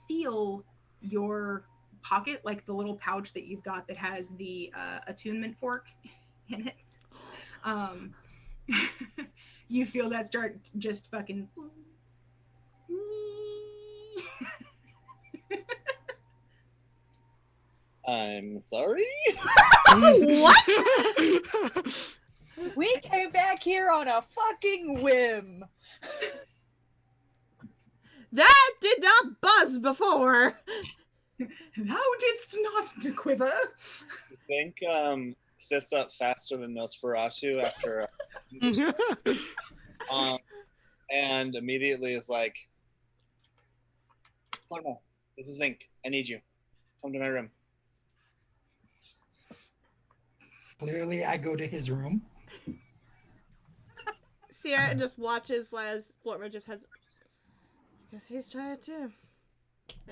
S6: feel your pocket, like the little pouch that you've got that has the attunement fork in it. You feel that start just fucking
S1: I'm sorry?
S2: What?
S10: We came back here on a fucking whim.
S2: That did not buzz before.
S6: Thou didst not quiver.
S1: I think sits up faster than Nosferatu after and immediately is like, Florma, this is Zinc. I need you. Come to my room.
S9: Clearly, I go to his room.
S2: Sierra just watches as Florma just has... I guess he's tired too.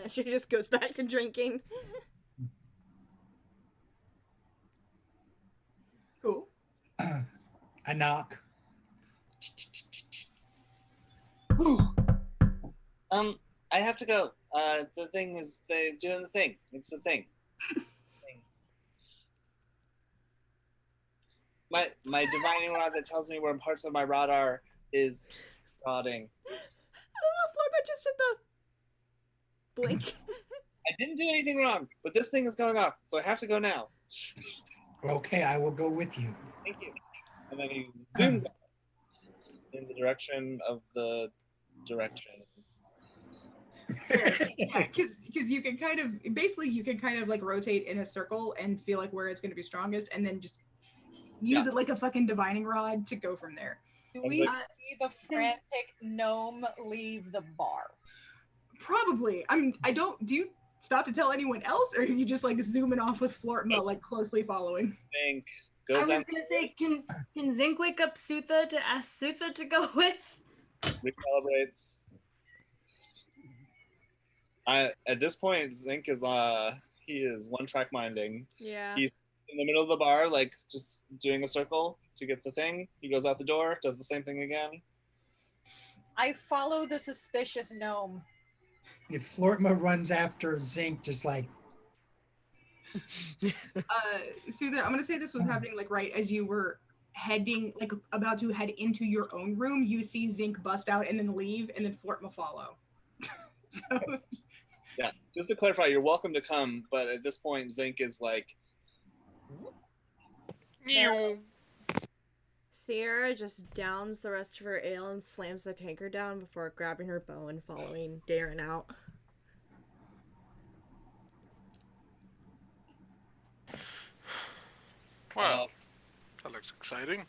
S2: And she just goes back to drinking.
S6: Cool.
S9: I knock.
S1: I have to go. The thing is, they're doing the thing. It's the thing. My divining rod that tells me where parts of my rod are is rotting.
S2: Florma just did the blink.
S1: I didn't do anything wrong, but this thing is going off, so I have to go now.
S9: Okay, I will go with you.
S1: Thank you. And then he zooms in the direction of the direction.
S6: Yeah, because you can kind of like rotate in a circle and feel like where it's going to be strongest, and then just use it like a fucking divining rod to go from there.
S10: Do we see the frantic gnome leave the bar?
S6: Probably. Do you stop to tell anyone else, or are you just like zooming off with Flortma, like closely following?
S1: Think
S11: I was gonna say, can Zinc wake up Sutha to ask Sutha to go with?
S1: Recalibrates. At this point, Zinc is he is one track minding.
S2: Yeah.
S1: He's in the middle of the bar, like just doing a circle to get the thing. He goes out the door, does the same thing again.
S10: I follow the suspicious gnome.
S9: If Flortma runs after Zinc, just like...
S6: Sutha, I'm gonna say this was happening like right as you were heading, like about to head into your own room. You see Zinc bust out and then leave, and then Flortma follow. So...
S1: Yeah, just to clarify, you're welcome to come, but at this point, Zinc is like...
S2: Sierra just downs the rest of her ale and slams the tankard down before grabbing her bow and following Darren out.
S5: Well, that looks exciting.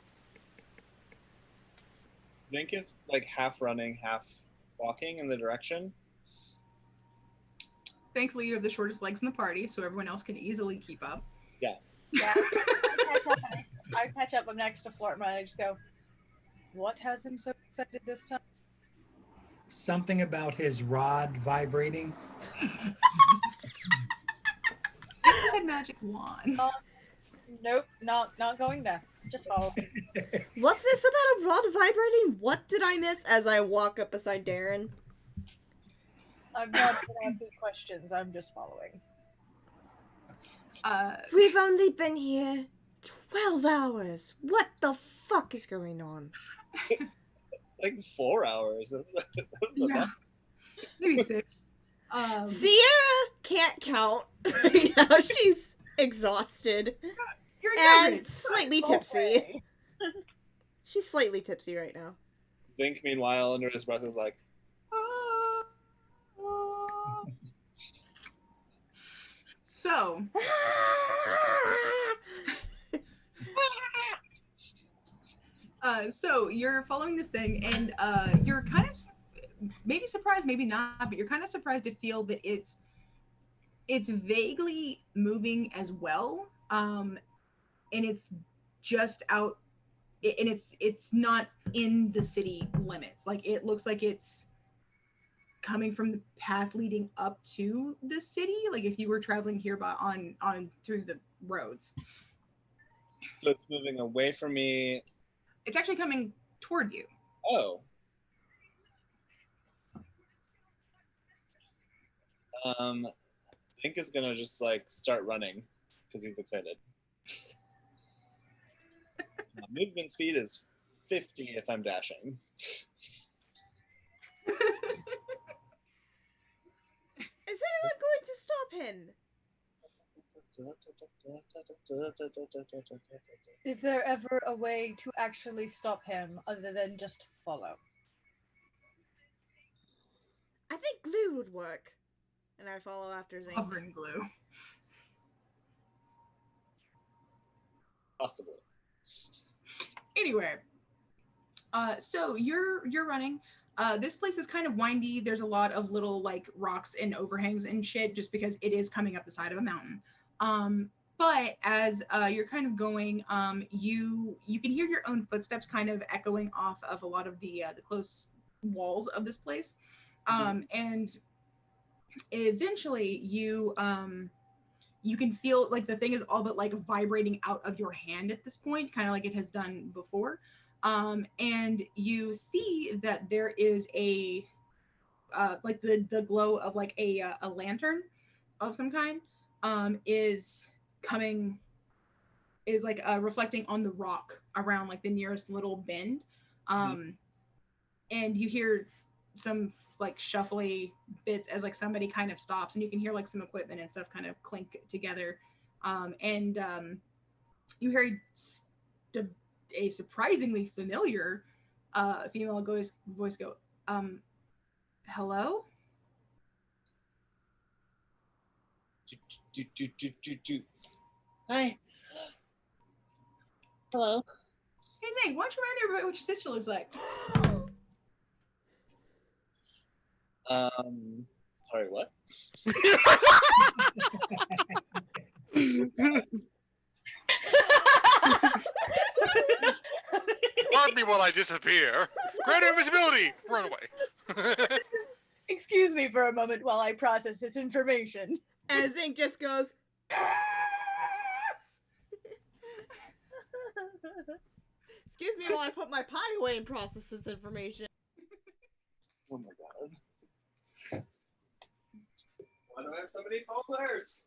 S1: Zinc is like half running, half walking in the direction.
S6: Thankfully, you have the shortest legs in the party, so everyone else can easily keep up.
S1: Yeah.
S10: Yeah. I catch up next to Flortma and I just go, what has him so excited this time?
S9: Something about his rod vibrating.
S6: It's a magic wand.
S10: Nope, not going there. Just follow.
S2: What's this about a rod vibrating? What did I miss? As I walk up beside Darren.
S10: I'm not asking questions, I'm just following.
S2: We've only been here 12 hours. What the fuck is going on?
S1: Like 4 hours. That's
S6: yeah. Maybe 6.
S2: Sierra can't count right now. She's exhausted.
S6: You're
S2: and slightly tipsy. She's slightly tipsy right now.
S1: Zink, meanwhile, under his breath, is like,
S6: So, so you're following this thing, and you're kind of maybe surprised, maybe not, but you're kind of surprised to feel that it's vaguely moving as well, and it's just out, and it's not in the city limits. Like, it looks like it's coming from the path leading up to the city, like if you were traveling here on through the roads.
S1: so it's moving away from me.
S6: It's actually coming toward you.
S1: Oh. Zink is gonna just like start running because he's excited. My movement speed is 50 if I'm dashing.
S2: Is anyone going to stop him?
S10: Is there ever a way to actually stop him other than just follow?
S2: I think glue would work. And I follow after Zink.
S6: Covering glue.
S1: Possibly.
S6: Anyway, so you're running. This place is kind of windy. There's a lot of little like rocks and overhangs and shit, just because it is coming up the side of a mountain. But as you're kind of going, you can hear your own footsteps kind of echoing off of a lot of the close walls of this place, and eventually you can feel like the thing is all but like vibrating out of your hand at this point, kind of like it has done before. And you see that there is a like the glow of like a lantern of some kind is like reflecting on the rock around like the nearest little bend. And you hear some like shuffly bits as like somebody kind of stops, and you can hear like some equipment and stuff kind of clink together. And you hear a surprisingly familiar female voice go, hello?
S1: Hi. Hello.
S6: Hey Zane, why don't you remind everybody what your sister looks like?
S1: Sorry, what?
S5: Guard me while I disappear. Greater invisibility. Run away.
S10: Excuse me for a moment while I process this information.
S2: And Zink just goes, excuse me while I put my pie away and process this information.
S1: Oh my god. Why do I have so many folders?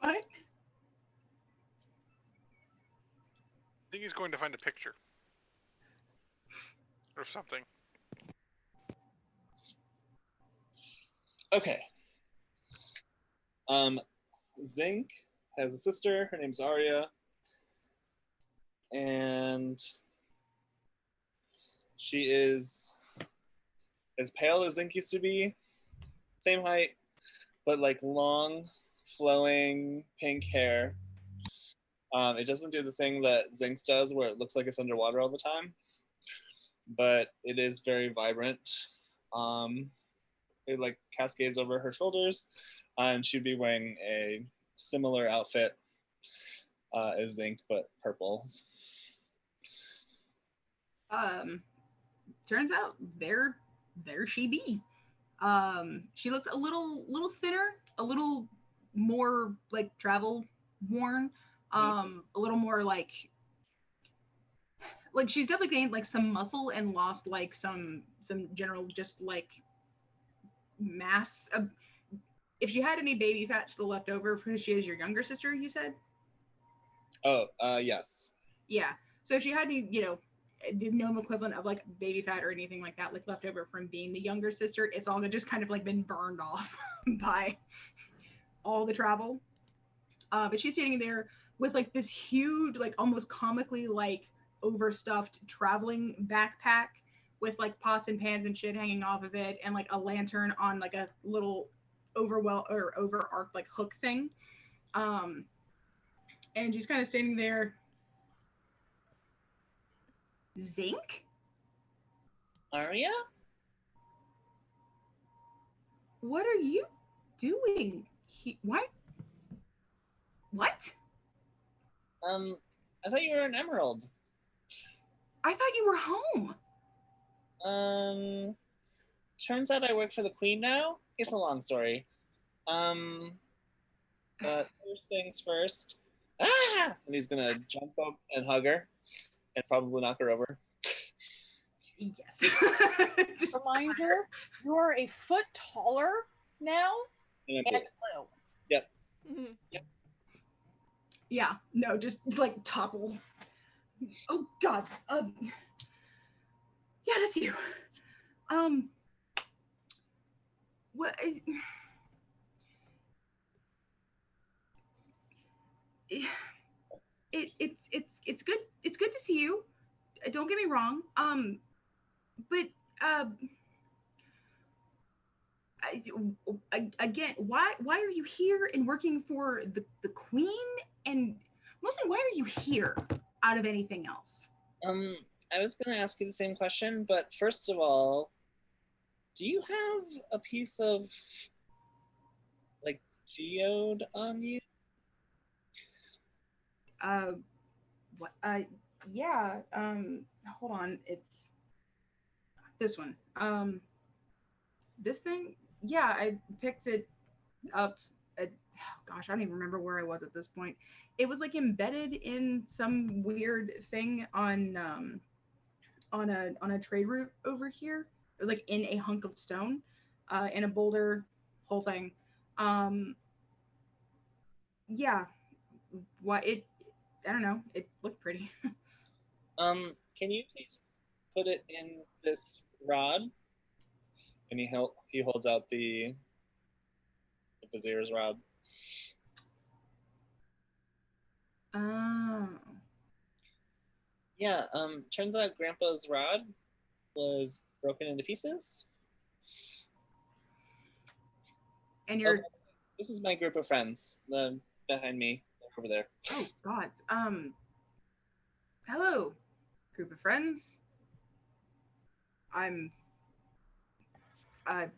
S6: What?
S5: I think he's going to find a picture. Or something.
S1: Okay. Zink has a sister. Her name's Aria. And she is as pale as Zink used to be. Same height, but like long, flowing pink hair. It doesn't do the thing that Zink's does where it looks like it's underwater all the time, but it is very vibrant. It like cascades over her shoulders, and she'd be wearing a similar outfit as Zink, but purple.
S6: Turns out there she be. She looks a little thinner, a little more like travel worn, a little more like she's definitely gained like some muscle and lost like some general just like mass. If she had any baby fat still left over, because she is your younger sister, you said?
S1: Oh, yes.
S6: Yeah. So if she had any, no equivalent of like baby fat or anything like that, like left over from being the younger sister, it's all just kind of like been burned off by all the travel. But she's sitting there with like this huge, like almost comically like overstuffed traveling backpack with like pots and pans and shit hanging off of it, and like a lantern on like a little overarched like hook thing. And she's kind of standing there. Zinc?
S1: Aria?
S6: What are you doing? What?
S1: I thought you were an emerald.
S6: I thought you were home.
S1: Turns out I work for the queen now. It's a long story. But first things first. Ah! And he's gonna jump up and hug her, and probably knock her over.
S6: Yes.
S10: Reminder: you are a foot taller now and blue.
S1: Yep.
S2: Yep.
S6: Yeah. No, just like topple. Oh God. Yeah, that's you. What? It's good. It's good to see you. Don't get me wrong. But again, why are you here and working for the queen? And mostly, why are you here out of anything else?
S1: I was gonna ask you the same question, but first of all, do you have a piece of like geode on you?
S6: What? Yeah. Hold on. It's this one. This thing. Yeah, I picked it up. Gosh, I don't even remember where I was at this point. It was like embedded in some weird thing on a trade route over here. It was like in a hunk of stone, in a boulder, whole thing. Yeah. Why it? I don't know. It looked pretty.
S1: Can you please put it in this rod? And he holds out the Vizier's rod.
S6: Oh.
S1: Yeah, turns out Grandpa's rod was broken into pieces.
S6: And you're...
S1: This is my group of friends. Behind me, over there.
S6: Oh, God. Hello, group of friends. I'm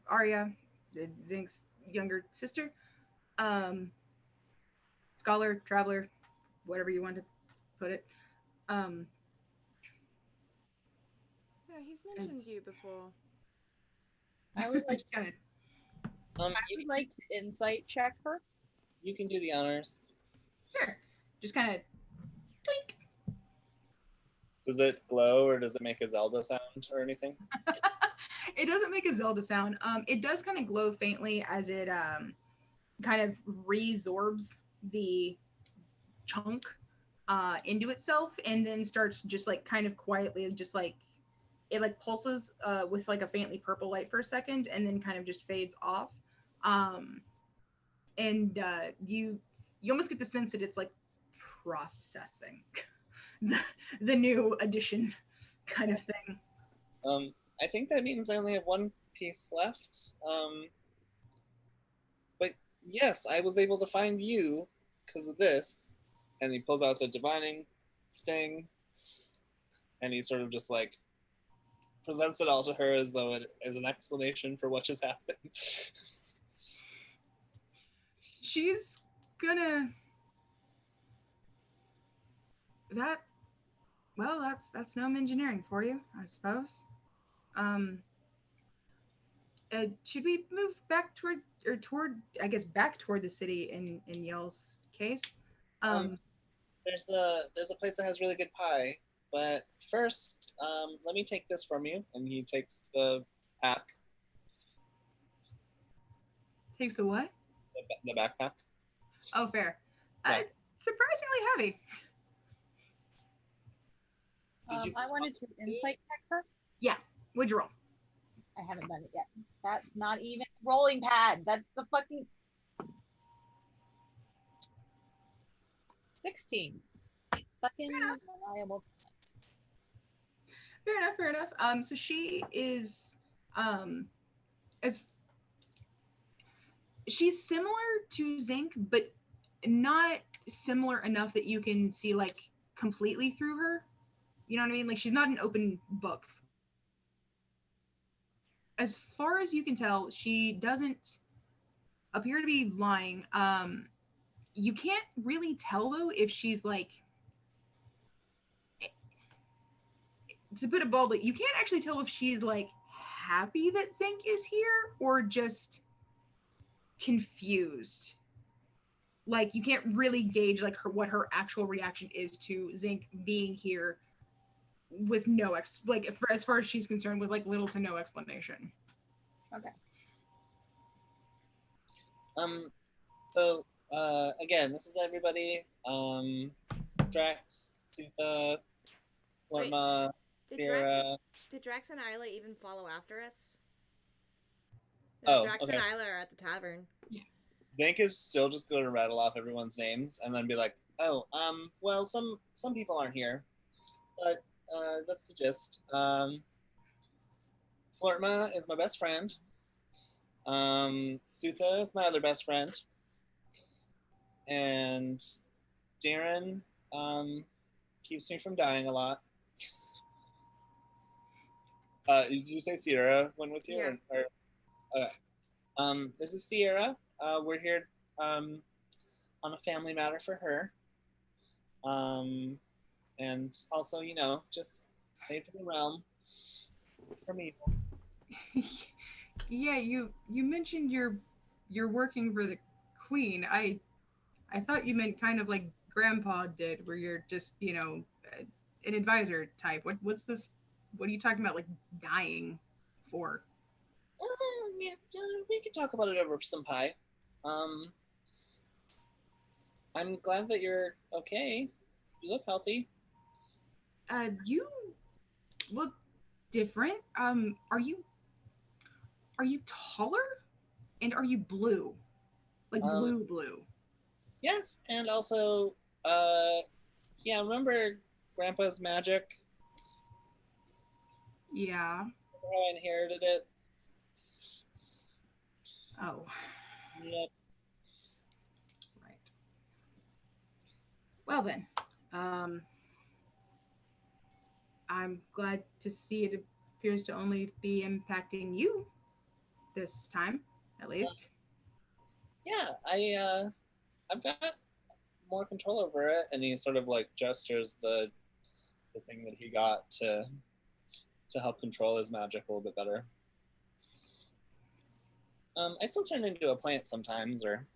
S6: Arya, Zink's younger sister. Scholar, traveler, whatever you want to put it.
S2: Yeah, he's mentioned you before.
S3: I would like to. I would like to insight check her.
S1: You can do the honors.
S6: Sure. Just kind of tweak.
S1: Does it glow or does it make a Zelda sound or anything?
S6: It doesn't make a Zelda sound. It does kind of glow faintly as it kind of resorbs the chunk into itself, and then starts just like kind of quietly, just like it like pulses with like a faintly purple light for a second, and then kind of just fades off. And you almost get the sense that it's like processing the new addition kind of thing.
S1: I think that means I only have one piece left. But yes, I was able to find you because of this. And he pulls out the divining thing, and he sort of just like presents it all to her as though it is an explanation for what just happened.
S6: She's gonna... that's gnome engineering for you, I suppose. Should we move back toward back toward the city in Yall's case?
S1: There's a place that has really good pie, but first, let me take this from you. And he takes the pack.
S6: Takes the what?
S1: The backpack.
S6: Oh, fair.
S1: Yeah.
S6: It's surprisingly heavy.
S3: I wanted to insight check her.
S6: Yeah. What'd you roll?
S3: I haven't done it yet. That's not even a rolling pad. That's the fucking 16. Fucking reliable
S6: Fair enough. So she is, as she's similar to Zinc, but not similar enough that you can see like completely through her. You know what I mean? Like she's not an open book. As far as you can tell, she doesn't appear to be lying. You can't really tell though if she's like, to put it boldly, you can't actually tell if she's like happy that Zinc is here or just confused. Like you can't really gauge like what her actual reaction is to Zinc being here with no as far as she's concerned, with like little to no explanation.
S3: Okay.
S1: So again, this is everybody. Drax, Sutha, Lorma, Sierra.
S2: Did Drax and Isla even follow after us?
S1: Oh,
S2: Drax
S1: okay.
S2: and Isla are at the tavern.
S6: Yeah.
S1: Zank is still just going to rattle off everyone's names and then be like, "Oh, well, some people aren't here, but that's the gist. Flortma is my best friend. Sutha is my other best friend, and Darren keeps me from dying a lot. Did you say Sierra went with you?
S2: Yeah.
S1: This is Sierra. We're here on a family matter for her. And also, just safe in the realm from evil.
S6: Yeah, you mentioned you're working for the Queen. I thought you meant kind of like Grandpa did, where you're just an advisor type. What's this? What are you talking about? Like dying for?
S1: Yeah, we can talk about it over some pie. I'm glad that you're okay. You look healthy.
S6: You look different. Are you taller? And are you blue? Like blue?
S1: Yes, and also, yeah, remember Grandpa's magic?
S6: Yeah.
S1: How I inherited it?
S6: Oh.
S1: Yep.
S6: Right. Well then, I'm glad to see it appears to only be impacting you this time, at least.
S1: Yeah, I've got more control over it, and he sort of like gestures the thing that he got to help control his magic a little bit better. I still turn into a plant sometimes, or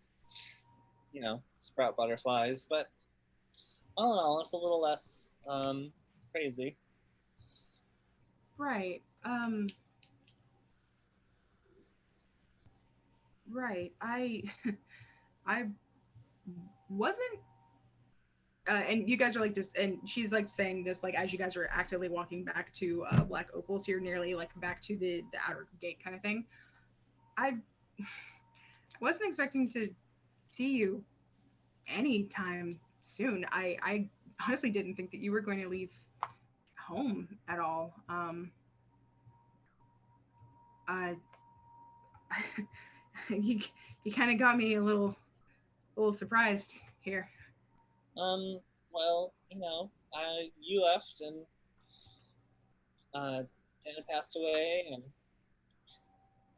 S1: sprout butterflies, but all in all, it's a little less crazy.
S6: Right. Right. I wasn't and you guys are like just, and she's like saying this like as you guys are actively walking back to Black Opal, so you're nearly like back to the outer gate kind of thing. I wasn't expecting to see you anytime soon. I honestly didn't think that you were going to leave home at all. You kind of got me a little surprised here.
S1: Well, you left and Dana passed away,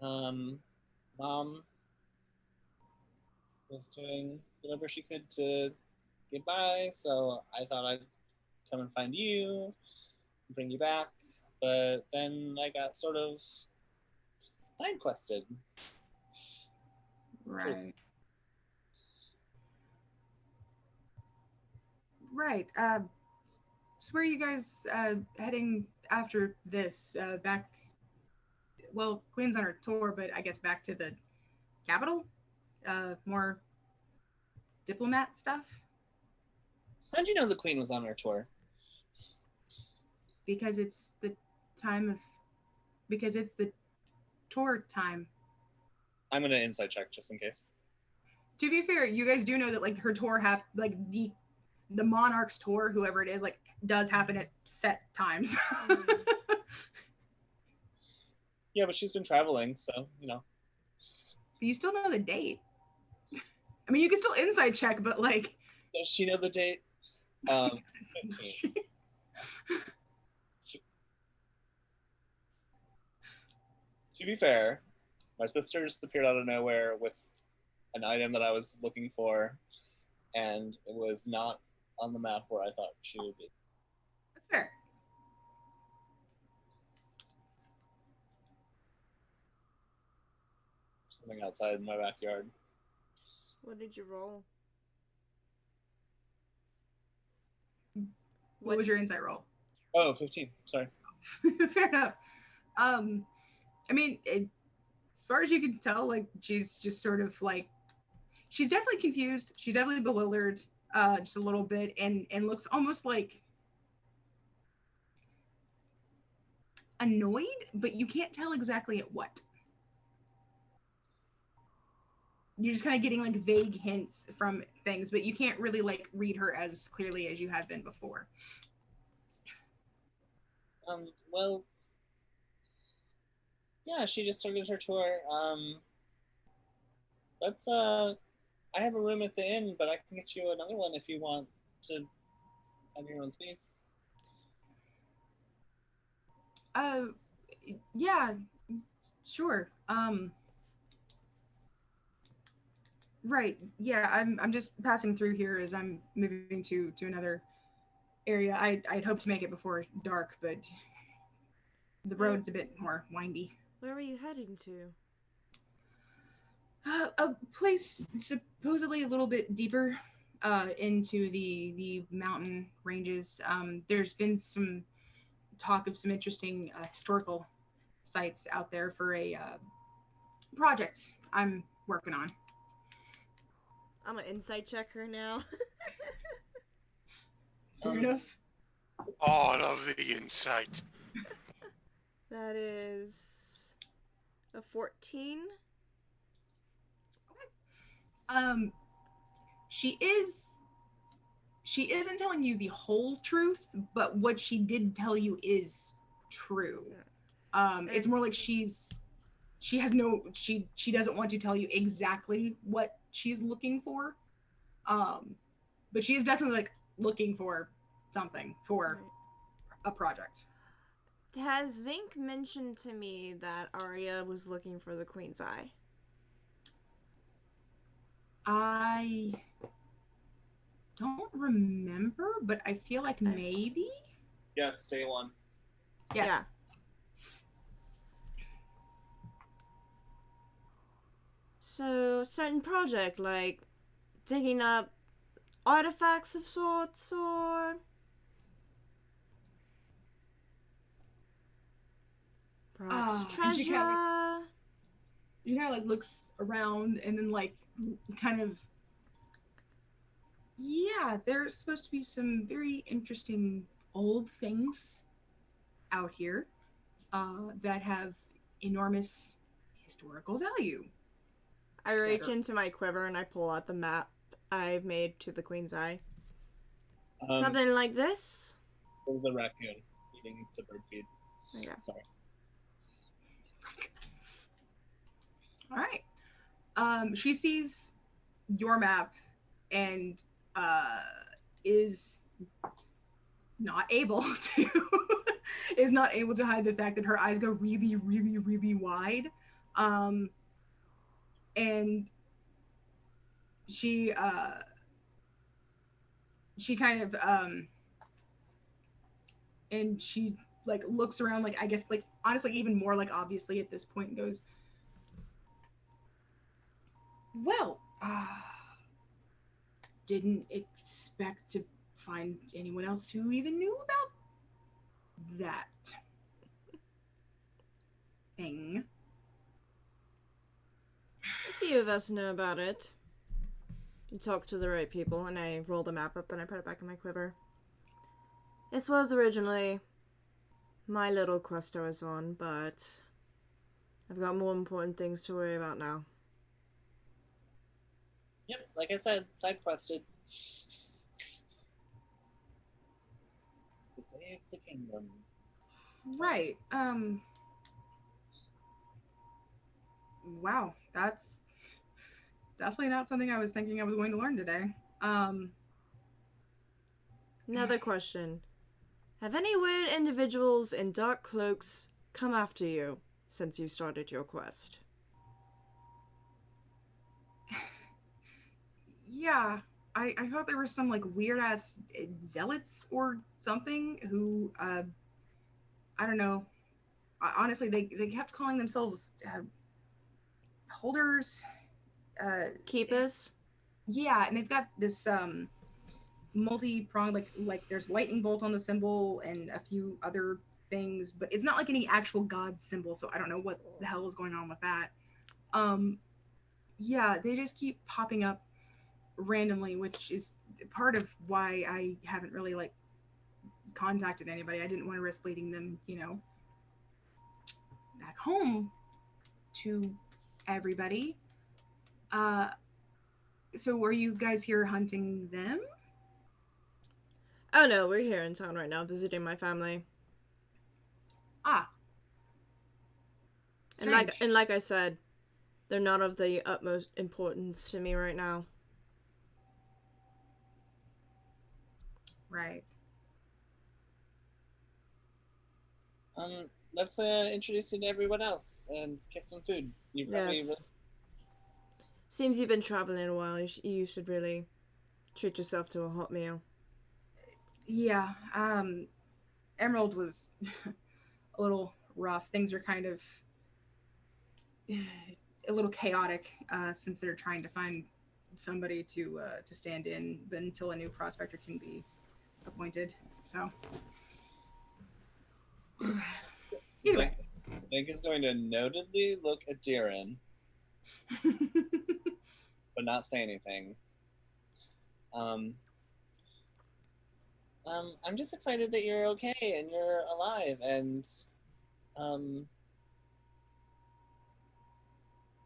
S1: and Mom was doing whatever she could to get by, so I thought I'd come and find you, bring you back, but then I got sort of side quested.
S6: Right. Right. So where are you guys heading after this? Back? Well, Queen's on her tour, but I guess back to the capital. More diplomat stuff.
S1: How'd you know the Queen was on her tour?
S6: Because it's the tour time.
S1: I'm gonna insight check just in case.
S6: To be fair, you guys do know that like her tour the Monarch's tour, whoever it is, like does happen at set times.
S1: Yeah, but she's been traveling, so you know.
S6: But you still know the date. I mean, you can still insight check, but like.
S1: Does she know the date? 15. To be fair, my sister just appeared out of nowhere with an item that I was looking for, and it was not on the map where I thought she would be.
S6: That's fair.
S1: Something outside in my backyard.
S2: What did you roll?
S6: What was your insight roll?
S1: Oh, 15. Sorry.
S6: Fair enough. I mean, as far as you can tell, like, she's just sort of like, she's definitely confused. She's definitely bewildered, just a little bit, and looks almost like annoyed, but you can't tell exactly at what. You're just kind of getting like vague hints from things, but you can't really like read her as clearly as you have been before.
S1: Well, yeah, she just started her tour. Let's, I have a room at the inn, but I can get you another one if you want to have your own space.
S6: Yeah, sure. Right. Yeah, I'm just passing through here as I'm moving to another area. I'd hoped to make it before dark, but the road's a bit more windy.
S2: Where are you heading to?
S6: A place supposedly a little bit deeper into the mountain ranges. There's been some talk of some interesting historical sites out there for a project I'm working on.
S2: I'm gonna insight check her now.
S6: Fair enough.
S5: Oh, I love the insight.
S2: That is a 14.
S6: She isn't telling you the whole truth, but what she did tell you is true. It's more like she doesn't want to tell you exactly what she's looking for. But she is definitely like looking for something for a project.
S2: Has Zinc mentioned to me that Arya was looking for the Queen's Eye?
S6: I don't remember, but I feel like maybe.
S1: Yes, day one.
S2: Yeah. So, certain project, like digging up artifacts of sorts, or perhaps treasure.
S6: She kind of like looks around and then like kind of, yeah, there's supposed to be some very interesting old things out here that have enormous historical value.
S2: I reach into my quiver and I pull out the map I've made to the Queen's Eye. Something like this?
S1: There's a raccoon eating the bird feed.
S2: Yeah.
S1: Sorry.
S6: All right. She sees your map and is not able to hide the fact that her eyes go really, really, really wide. And she kind of and she like looks around, like, I guess, like, honestly, even more like obviously at this point, and goes, well, didn't expect to find anyone else who even knew about that thing.
S2: A few of us know about it. You talk to the right people, and I roll the map up and I put it back in my quiver. This was originally my little quest I was on, but I've got more important things to worry about now.
S1: Yep, like I said, side quested. kingdom.
S6: Right. Wow, that's definitely not something I was thinking I was going to learn today.
S2: Another question. Have any weird individuals in dark cloaks come after you since you started your quest?
S6: Yeah, I thought there were some like weird ass zealots or something who I don't know. Honestly, they kept calling themselves holders.
S2: Keepers?
S6: Yeah, and they've got this multi-pronged like there's lightning bolt on the symbol and a few other things, but it's not like any actual god symbol, so I don't know what the hell is going on with that. Yeah, they just keep popping up randomly, which is part of why I haven't really like contacted anybody. I didn't want to risk leading them, back home to everybody. So were you guys here hunting them?
S2: Oh no, we're here in town right now visiting my family.
S6: Ah.
S2: And like I said, they're not of the utmost importance to me right now.
S6: Right.
S1: Let's introduce you to everyone else and get some food. You probably
S2: Yes. Seems you've been traveling a while. You should really treat yourself to a hot meal.
S6: Yeah. Emerald was a little rough. Things are kind of a little chaotic since they're trying to find somebody to stand in, but until a new prospector can be appointed. So either way.
S1: Nick is going to notedly look at Darren, but not say anything. I'm just excited that you're okay and you're alive, and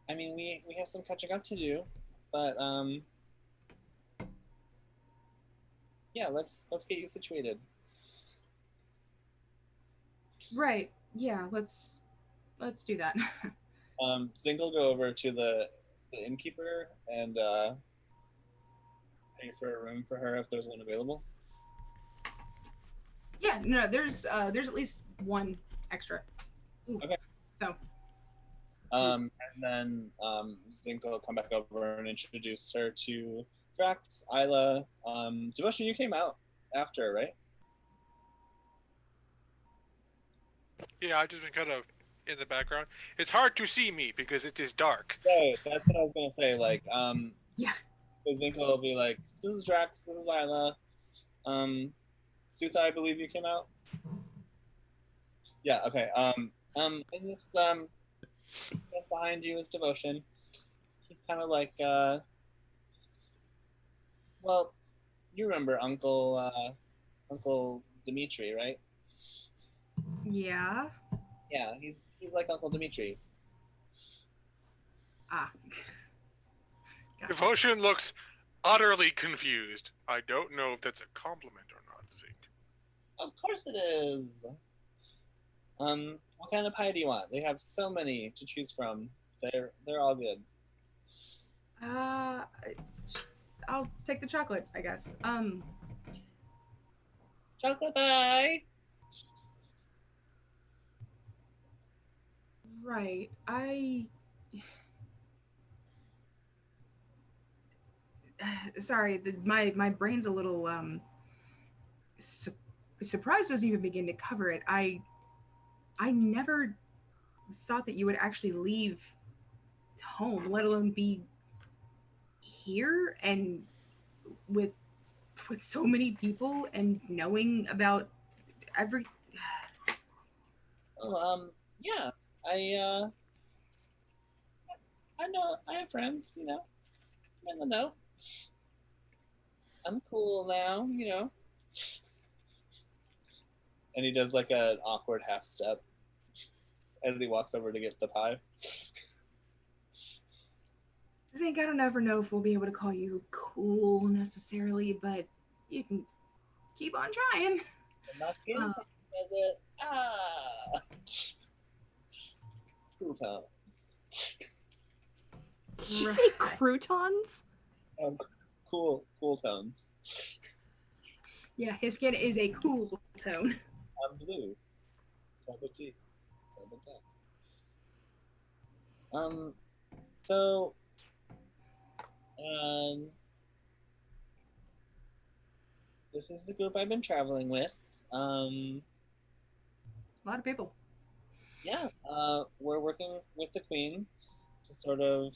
S1: I mean, we have some catching up to do, but yeah, let's get you situated.
S6: Right. Yeah. Let's do that.
S1: Zink will go over to the innkeeper and pay for a room for her if there's one available.
S6: Yeah. No. There's at least one extra. Ooh.
S1: Okay.
S6: So.
S1: And then Zink will come back over and introduce her to Drax, Isla. Devotion, you came out after, right?
S5: Yeah, I've just been kind of in the background. It's hard to see me because it is dark.
S1: Right, that's what I was gonna say. Like,
S6: yeah.
S1: So Zinko will be like, "This is Drax. This is Isla. Suta, I believe you came out. Yeah. Okay. And this behind you is Devotion. He's kind of like, well, you remember Uncle Dimitri, right?
S6: Yeah.
S1: Yeah, he's like Uncle Dimitri.
S6: Ah.
S5: Gotcha. Devotion looks utterly confused. I don't know if that's a compliment or not, Zink.
S1: Of course it is. What kind of pie do you want? They have so many to choose from. They're all good.
S6: I'll take the chocolate, I guess.
S1: Chocolate pie.
S6: Right. Sorry, my brain's a little surprise doesn't even begin to cover it. I never thought that you would actually leave home, let alone be here and with so many people and knowing about every.
S1: Oh, yeah. I know I have friends, I'm in the know. I'm cool now, And he does like an awkward half step as he walks over to get the pie.
S6: Zink, I don't ever know if we'll be able to call you cool necessarily, but you can keep on trying.
S1: I'm not scared. Does it? Ah! Croutons.
S2: Did you say croutons?
S1: Cool tones.
S6: Yeah, his skin is a cool tone.
S1: I'm blue. Tea. So, this is the group I've been traveling with.
S6: A lot of people.
S1: Yeah, we're working with the Queen to sort of,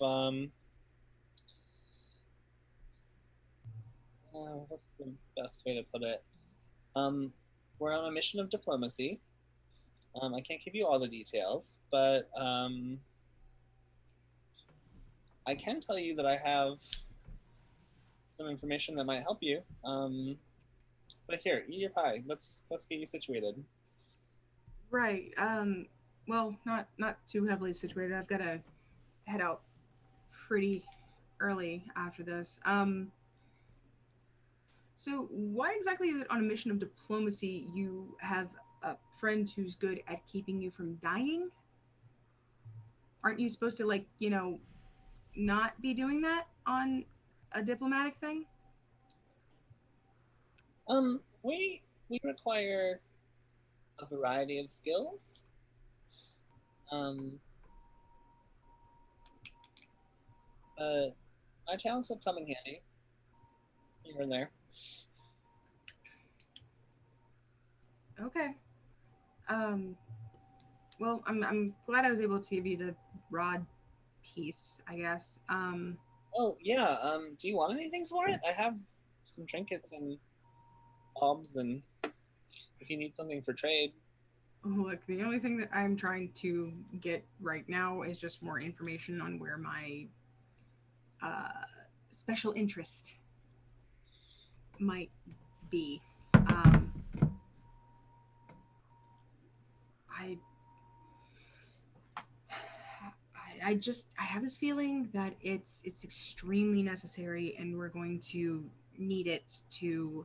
S1: what's the best way to put it? We're on a mission of diplomacy. I can't give you all the details, but I can tell you that I have some information that might help you. But here, eat your pie. Let's get you situated.
S6: Right. Well, not too heavily situated. I've got to head out pretty early after this. So why exactly is it on a mission of diplomacy you have a friend who's good at keeping you from dying? Aren't you supposed to, like, not be doing that on a diplomatic thing?
S1: We require a variety of skills. But my talents have come in handy here and there.
S6: Okay. Well, I'm glad I was able to give you the rod piece, I guess.
S1: Oh yeah. Do you want anything for it? I have some trinkets and bobs, and if you need something for trade.
S6: Look, the only thing that I'm trying to get right now is just more information on where my special interest might be. I have this feeling that it's extremely necessary, and we're going to need it to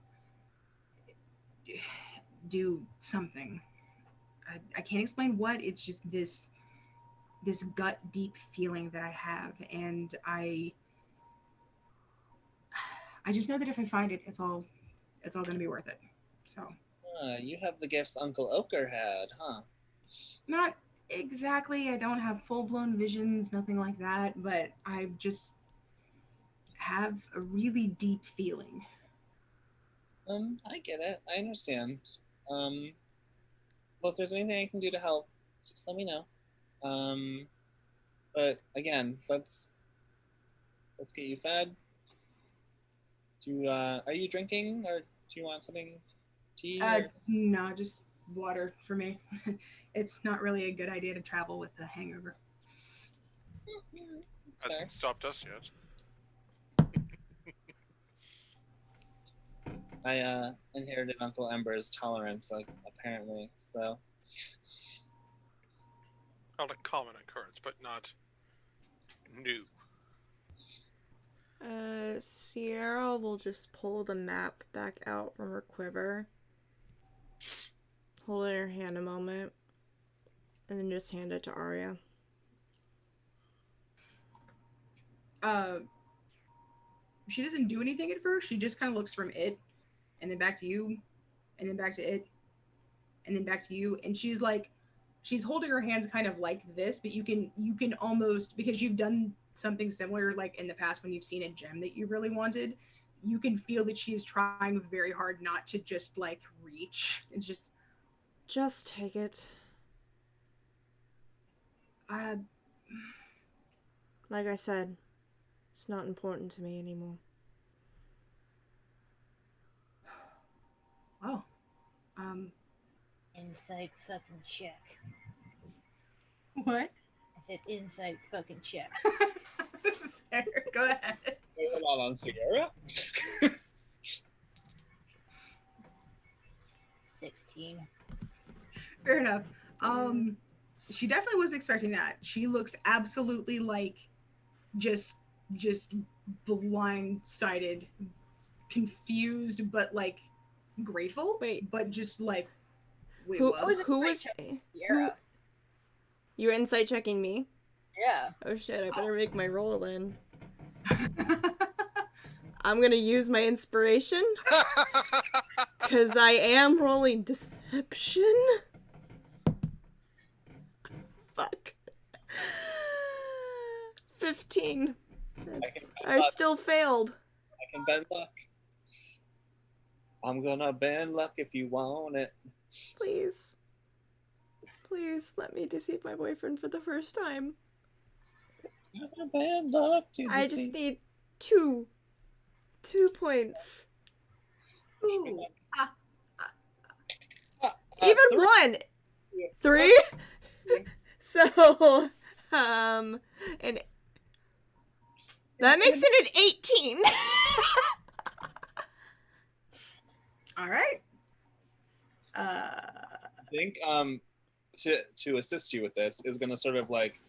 S6: do something. I can't explain what. It's just this gut deep feeling that I have, and I just know that if I find it, it's all going to be worth it. So.
S1: You have the gifts Uncle Oker had, huh?
S6: Not exactly. I don't have full-blown visions, nothing like that, but I just have a really deep feeling.
S1: I get it. I understand. Well, if there's anything I can do to help, just let me know. But again, let's get you fed. Are you drinking, or do you want something? Tea?
S6: No, just water for me. It's not really a good idea to travel with a hangover.
S5: Hasn't stopped us yet.
S1: I inherited Uncle Ember's tolerance, apparently. So.
S5: Not a common occurrence, but not new.
S2: Sierra will just pull the map back out from her quiver, hold it in her hand a moment, and then just hand it to Arya.
S6: She doesn't do anything at first. She just kind of looks from it, and then back to you, and then back to it, and then back to you. And she's holding her hands kind of like this, but you can almost, because you've done something similar like in the past when you've seen a gem that you really wanted, you can feel that she's trying very hard not to just like reach. It's
S2: just take it. Like I said, it's not important to me anymore.
S6: Oh.
S11: Insight fucking check.
S6: What?
S11: I said insight fucking check.
S6: Go ahead.
S1: Hold on, Sierra.
S11: 16.
S6: Fair enough. She definitely wasn't expecting that. She looks absolutely like just blindsided, confused, but like grateful.
S2: Wait.
S6: But just like
S2: Who
S10: I was
S2: who was who? You were insight checking me?
S10: Yeah.
S2: Oh shit! I better make my roll then. I'm gonna use my inspiration because I am rolling deception. Fuck. 15. I still failed.
S1: I can bend luck. I'm gonna bend luck if you want it.
S2: Please. Please let me deceive my boyfriend for the first time.
S1: I'm gonna bend luck to
S2: I just need 2 points.
S6: Ooh.
S2: Even 1. 3. So, and that makes it an 18.
S6: All right.
S1: I think to assist you with this is gonna sort of like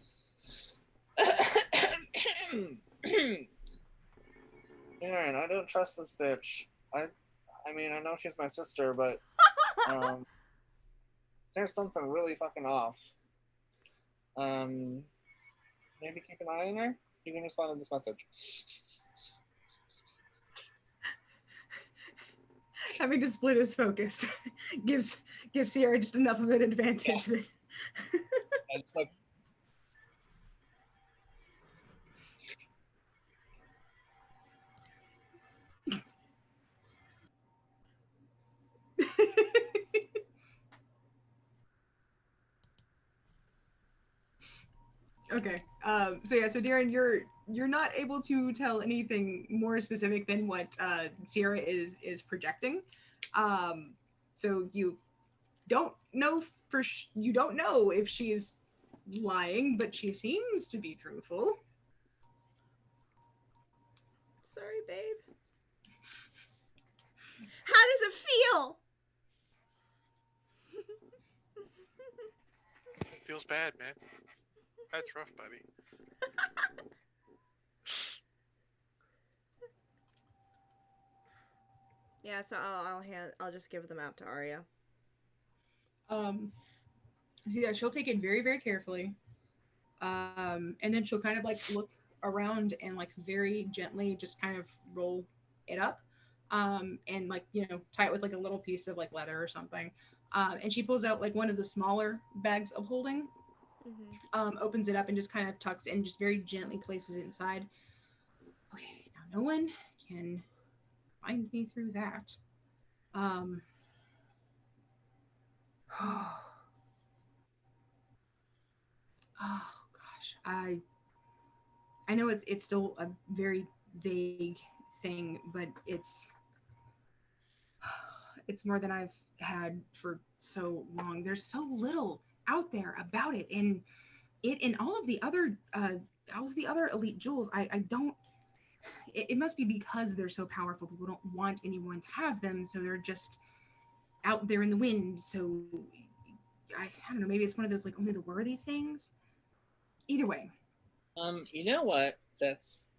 S1: Aaron, I don't trust this bitch. I mean I know she's my sister, but there's something really fucking off. Maybe keep an eye on her? You can respond to this message.
S6: Having to split his focus gives Sierra just enough of an advantage that
S1: It's like
S6: okay. So Darren, you're not able to tell anything more specific than what Sierra is projecting. So you don't know you don't know if she's lying, but she seems to be truthful.
S2: Sorry, babe. How does it feel?
S5: It feels bad, man. That's rough, buddy.
S2: Yeah, so I'll just give them out to Arya.
S6: So yeah, she'll take it very, very carefully. And then she'll kind of like look around and like very gently just kind of roll it up. And like, tie it with like a little piece of like leather or something. And she pulls out like one of the smaller bags of holding, opens it up and just kind of tucks it and just very gently places it inside. Okay, now no one can find me through that. Oh gosh, I know it's still a very vague thing, but it's more than I've had for so long. There's so little out there about it, and all of the other elite jewels. I don't. It must be because they're so powerful. People don't want anyone to have them, so they're just out there in the wind. So I don't know. Maybe it's one of those like only the worthy things. Either way.
S1: You know what? That's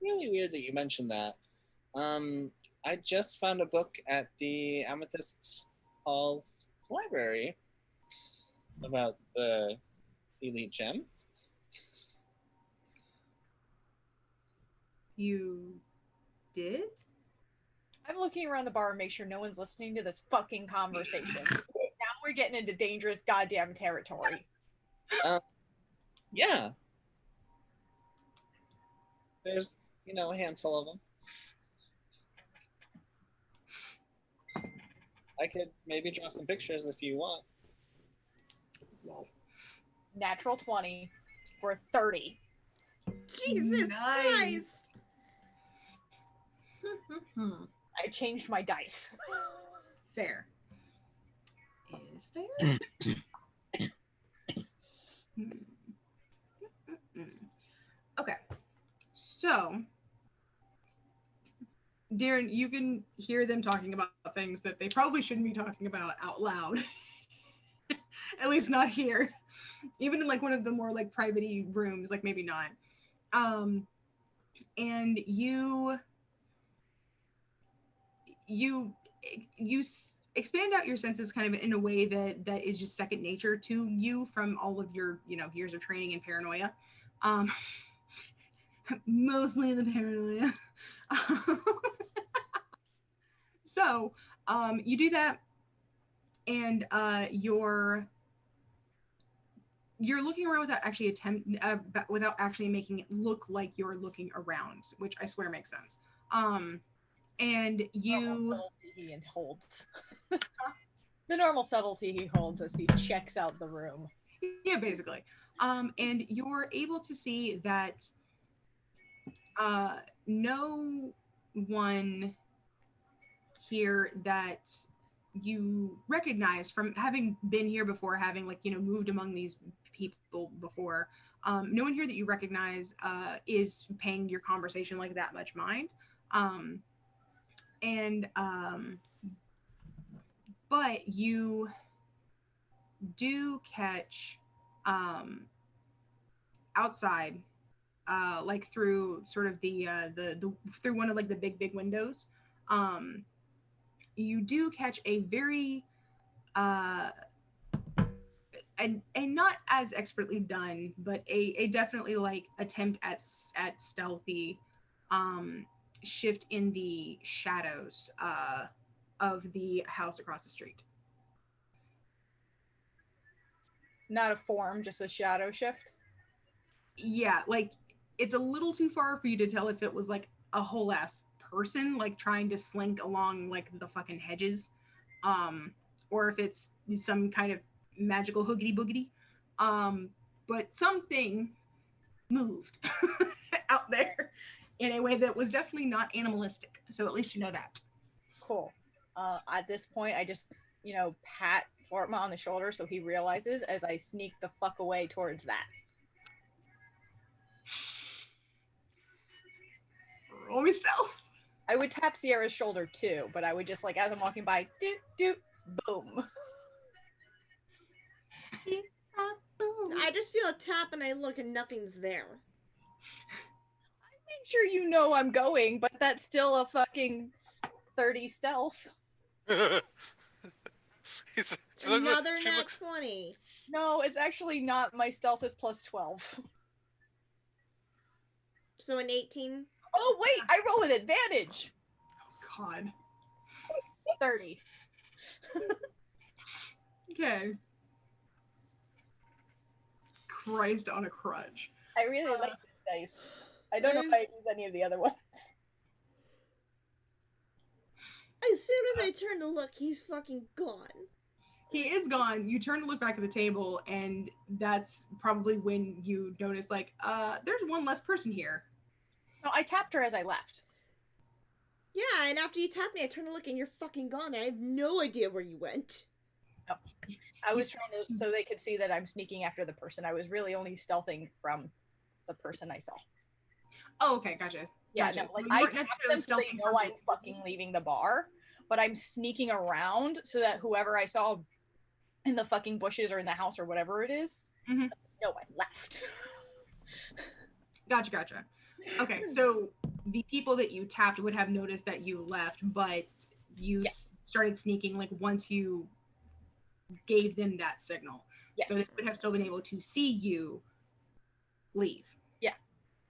S1: really weird that you mentioned that. I just found a book at the Amethyst Halls library about the elite gems.
S6: You did?
S10: I'm looking around the bar and make sure no one's listening to this fucking conversation. Now we're getting into dangerous goddamn territory.
S1: Yeah. There's, a handful of them. I could maybe draw some pictures if you want.
S10: Natural 20 for 30.
S2: Jesus Christ!
S10: I changed my dice.
S6: Fair. Is there? Okay. So, Darren, you can hear them talking about things that they probably shouldn't be talking about out loud. At least not here. Even in like one of the more like private-y rooms, like maybe not. And you expand out your senses kind of in a way that is just second nature to you from all of your, years of training in paranoia. Mostly the paranoia. So you do that, and you're looking around without actually making it look like you're looking around, which I swear makes sense. And you
S10: He holds. The normal subtlety he holds as he checks out the room.
S6: Yeah, basically. And you're able to see that no one here that you recognize from having been here before, having moved among these people before. No one here that you recognize is paying your conversation like that much mind. But you do catch outside, like through sort of the through one of like the big windows. You do catch a very and not as expertly done, but a definitely like attempt at stealthy shift in the shadows of the house across the street.
S10: Not a form, just a shadow shift?
S6: Yeah, like it's a little too far for you to tell if it was like a whole ass person like trying to slink along like the fucking hedges, or if it's some kind of magical hoogity boogity. But something moved out there in a way that was definitely not animalistic. So at least you know that.
S10: Cool. At this point, I just, pat Fortma on the shoulder so he realizes as I sneak the fuck away towards that.
S6: Roll me stealth.
S10: I would tap Sierra's shoulder too, but I would just as I'm walking by, doot, doot, boom.
S2: I just feel a tap and I look and nothing's there.
S10: Make sure you know I'm going, but that's still a fucking 30 stealth.
S2: Another nat 20.
S10: No, it's actually not. My stealth is plus 12.
S2: So an 18?
S10: Oh, wait, I roll with advantage.
S6: Oh, God.
S10: 30.
S6: Okay. Christ on a crutch.
S10: I really like this dice. I don't know if I use any of the other ones.
S2: As soon as I turn to look, he's fucking gone.
S6: He is gone. You turn to look back at the table, and that's probably when you notice, there's one less person here.
S10: No, I tapped her as I left.
S2: Yeah, and after you tapped me, I turn to look, and you're fucking gone. I have no idea where you went.
S10: Oh. I was trying to, so they could see that I'm sneaking after the person. I was really only stealthing from the person I saw.
S6: Oh, okay, gotcha.
S10: Yeah,
S6: gotcha.
S10: no, I tapped them so they know I'm fucking leaving the bar, but I'm sneaking around so that whoever I saw in the fucking bushes or in the house or whatever it is, no, I left.
S6: Gotcha. Okay, so the people that you tapped would have noticed that you left, but you started sneaking once you gave them that signal. Yes. So they would have still been able to see you leave.
S10: Yeah.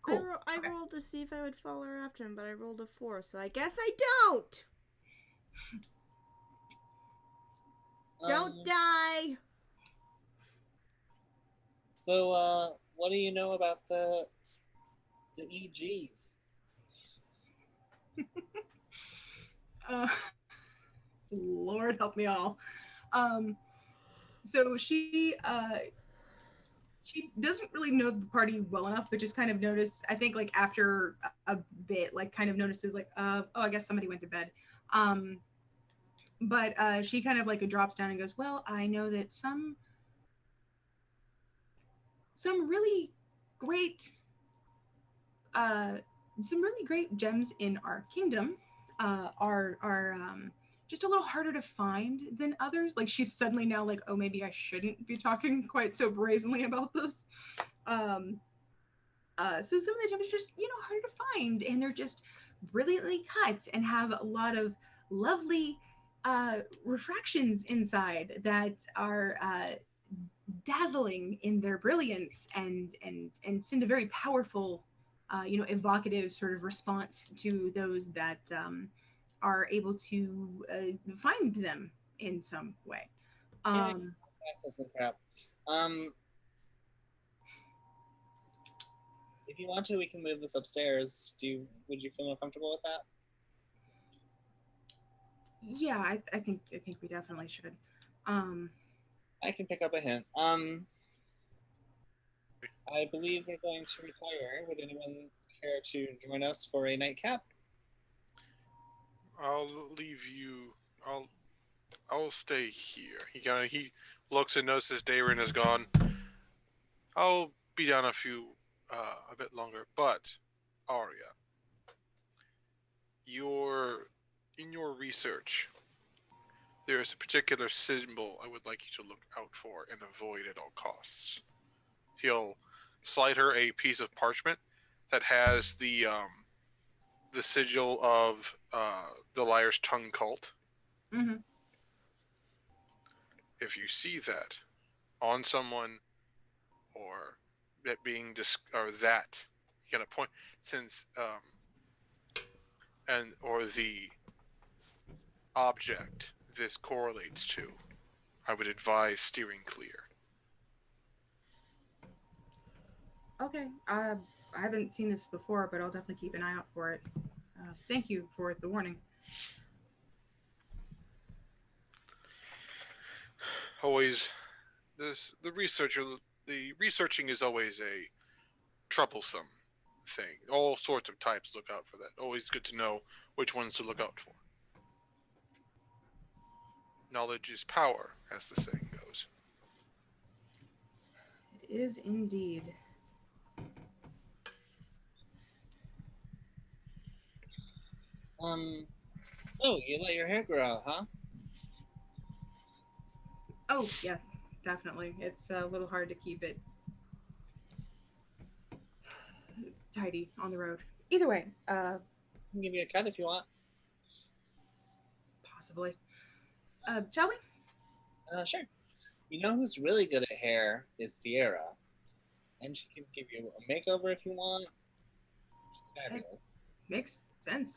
S6: Cool.
S2: I rolled to see if I would follow her after him, but I rolled a 4, so I guess I don't! Don't die!
S1: So, what do you know about the EGs?
S6: Lord help me all. So she doesn't really know the party well enough, but just kind of noticed, I think after a bit, kind of notices oh, I guess somebody went to bed. But she kind of drops down and goes, well, I know that some really great gems in our kingdom are just a little harder to find than others. She's suddenly now oh, maybe I shouldn't be talking quite so brazenly about this. So some of the gems are just, harder to find, and they're just brilliantly cut and have a lot of lovely refractions inside that are dazzling in their brilliance and send a very powerful, evocative sort of response to those that are able to find them in some way.
S1: That's some crap. If you want to, we can move this upstairs. Would you feel more comfortable with that?
S6: Yeah, I think we definitely should.
S1: I can pick up a hint. I believe we're going to retire. Would anyone care to join us for a nightcap?
S5: I'll leave you. I'll stay here. He looks and notices Darren is gone. I'll be down a bit longer, but Arya, in your research, there is a particular symbol I would like you to look out for and avoid at all costs. He'll slide her a piece of parchment that has the sigil of the Liar's Tongue cult.
S6: Mm-hmm.
S5: If you see that on someone, or that being or that you gotta point since or the object this correlates to, I would advise steering clear.
S6: Okay, I haven't seen this before, but I'll definitely keep an eye out for it. Thank you for the warning.
S5: Always, the researching is always a troublesome thing. All sorts of types look out for that. Always good to know which ones to look out for. Knowledge is power, as the saying goes.
S6: It is indeed.
S1: Oh, you let your hair grow out, huh?
S6: Oh, yes, definitely. It's a little hard to keep it tidy on the road. Either way,
S1: I can give you a cut if you want.
S6: Possibly. Shall we?
S1: Sure. You know who's really good at hair is Sierra. And she can give you a makeover if you want. She's fabulous.
S6: Makes sense.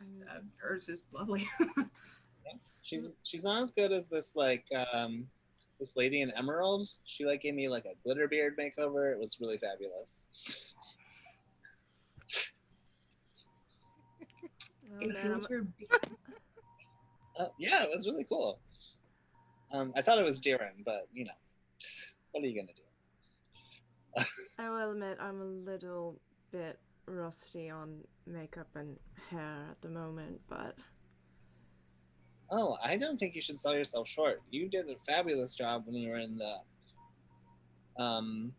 S6: Hers is lovely.
S1: Yeah. She's not as good as this this lady in Emerald. She gave me a glitter beard makeover. It was really fabulous.
S2: Oh, man,
S1: yeah, it was really cool. I thought it was Darren, but what are you gonna do?
S2: I will admit I'm a little bit rusty on makeup and hair at the moment, but...
S1: Oh, I don't think you should sell yourself short. You did a fabulous job when you were in the... when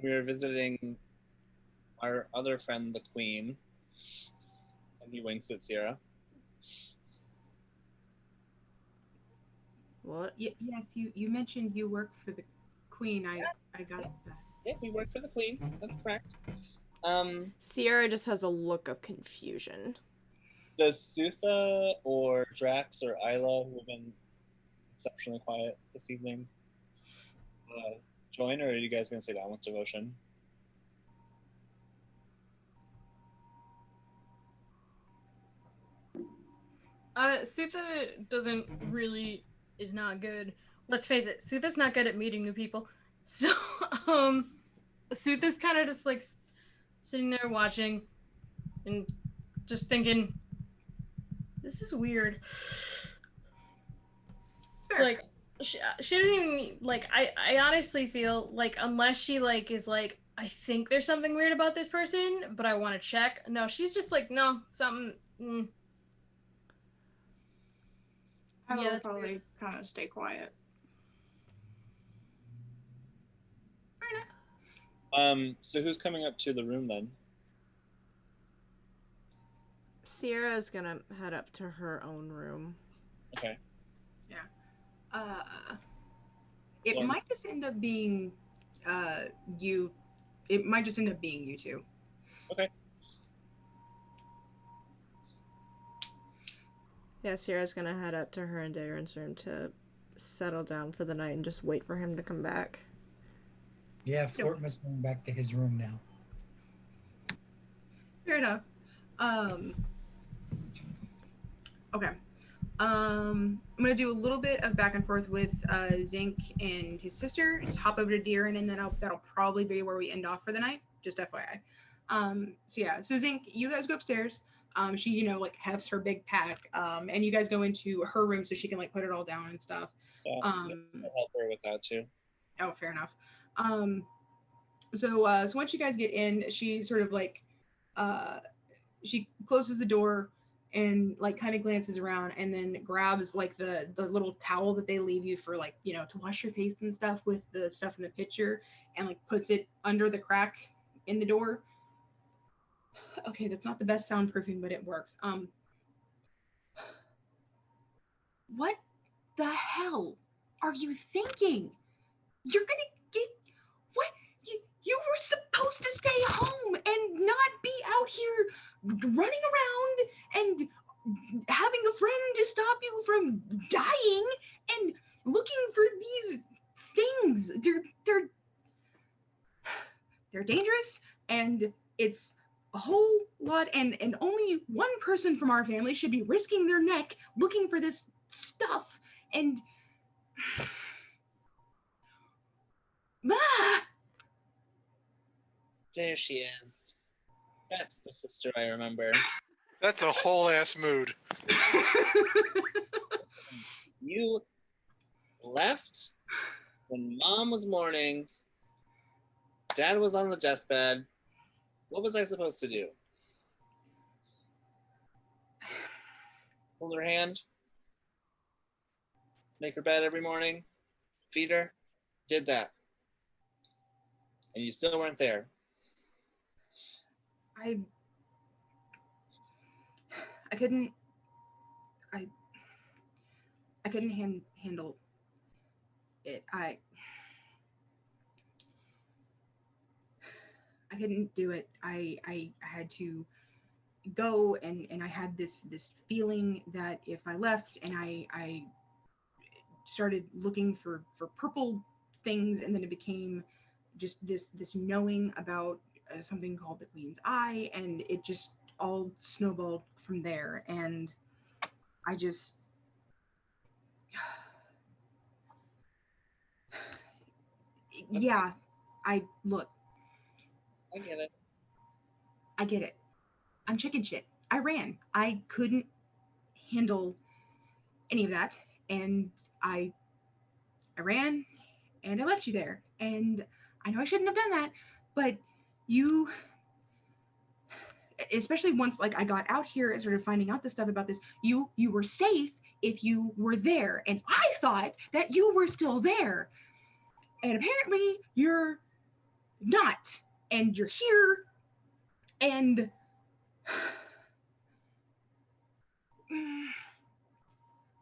S1: we were visiting our other friend, the Queen. And he winks at Sierra.
S2: What?
S6: Yes, you mentioned you work for the Queen. I got that.
S1: Yeah, we work for the Queen. That's correct.
S2: Sierra just has a look of confusion.
S1: Does Sutha or Drax or Isla, who have been exceptionally quiet this evening, join, or are you guys going to stay down with devotion?
S12: Sutha is not good. Let's face it, Sutha's not good at meeting new people. So, Sutha's kind of just sitting there watching and just thinking, this is weird. She doesn't even, I honestly feel unless she is I think there's something weird about this person, but I want to check. No, she's just no, something.
S8: I will probably kind of stay quiet.
S1: So who's coming up to the room then?
S2: Sierra's gonna head up to her own room.
S1: Okay.
S6: Yeah. It might just end up being you. It might just end up being you two.
S1: Okay.
S2: Yeah, Sierra's gonna head up to her and Darren's room to settle down for the night and just wait for him to come back.
S9: Yeah, Flortma's going back to his room now.
S6: Fair enough. Okay. I'm gonna do a little bit of back and forth with Zinc and his sister. Just hop over to Deeren, and then that'll probably be where we end off for the night. Just FYI. So Zinc, you guys go upstairs. She like hefts her big pack. And you guys go into her room so she can like put it all down and stuff.
S1: Yeah, I'll help her with that too.
S6: Oh, fair enough. So once you guys get in, she sort of like she closes the door and like kind of glances around and then grabs like the little towel that they leave you for like to wash your face and stuff with the stuff in the pitcher, and like puts it under the crack in the door. Okay, that's not the best soundproofing, but it works. What the hell are you thinking? You're gonna get what? You were supposed to stay home and not be out here running around and having a friend to stop you from dying and looking for these things. They're dangerous, and it's a whole lot, and only one person from our family should be risking their neck looking for this stuff. And
S1: There she is. That's the sister I remember.
S5: That's a whole ass mood.
S1: You left when Mom was mourning. Dad was on the deathbed. What was I supposed to do? Hold her hand? Make her bed every morning? Feed her? Did that. And you still weren't there.
S6: I couldn't handle it. I couldn't do it. I had to go, and I had this feeling that if I left and I started looking for purple things, and then it became just this knowing about something called the Queen's Eye, and it just all snowballed from there. And I just yeah, I
S1: get it.
S6: I get it. I'm chicken shit. I ran. I couldn't handle any of that, and I ran, and I left you there. And I know I shouldn't have done that, but you, especially once like I got out here and started finding out the stuff about this, you were safe if you were there, and I thought that you were still there, and apparently you're not, and you're here, and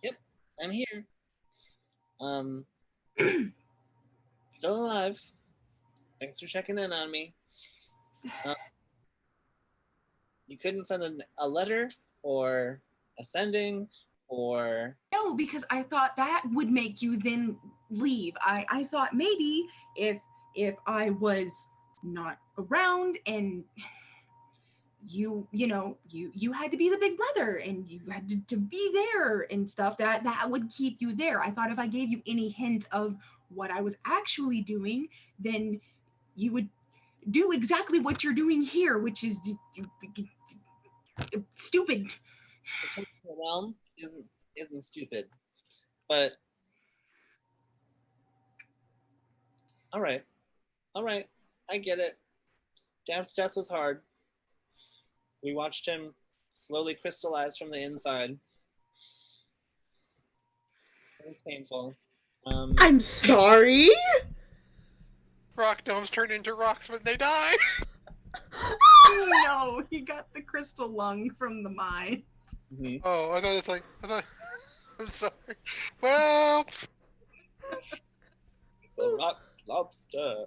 S1: Yep, I'm here. Still alive. Thanks for checking in on me. You couldn't send a letter or a sending or...
S6: No, because I thought that would make you then leave. I thought maybe if I was not around and you had to be the big brother and you had to be there and stuff, that would keep you there. I thought if I gave you any hint of what I was actually doing, then you would do exactly what you're doing here, which is stupid.
S1: The realm isn't stupid, but all right, I get it. Dad's death was hard. We watched him slowly crystallize from the inside. It was painful.
S2: I'm sorry?
S5: Rock domes turn into rocks when they die.
S6: No, he got the crystal lung from the mine.
S1: Mm-hmm.
S5: Oh, I thought I'm sorry. Well,
S1: it's a rock lobster.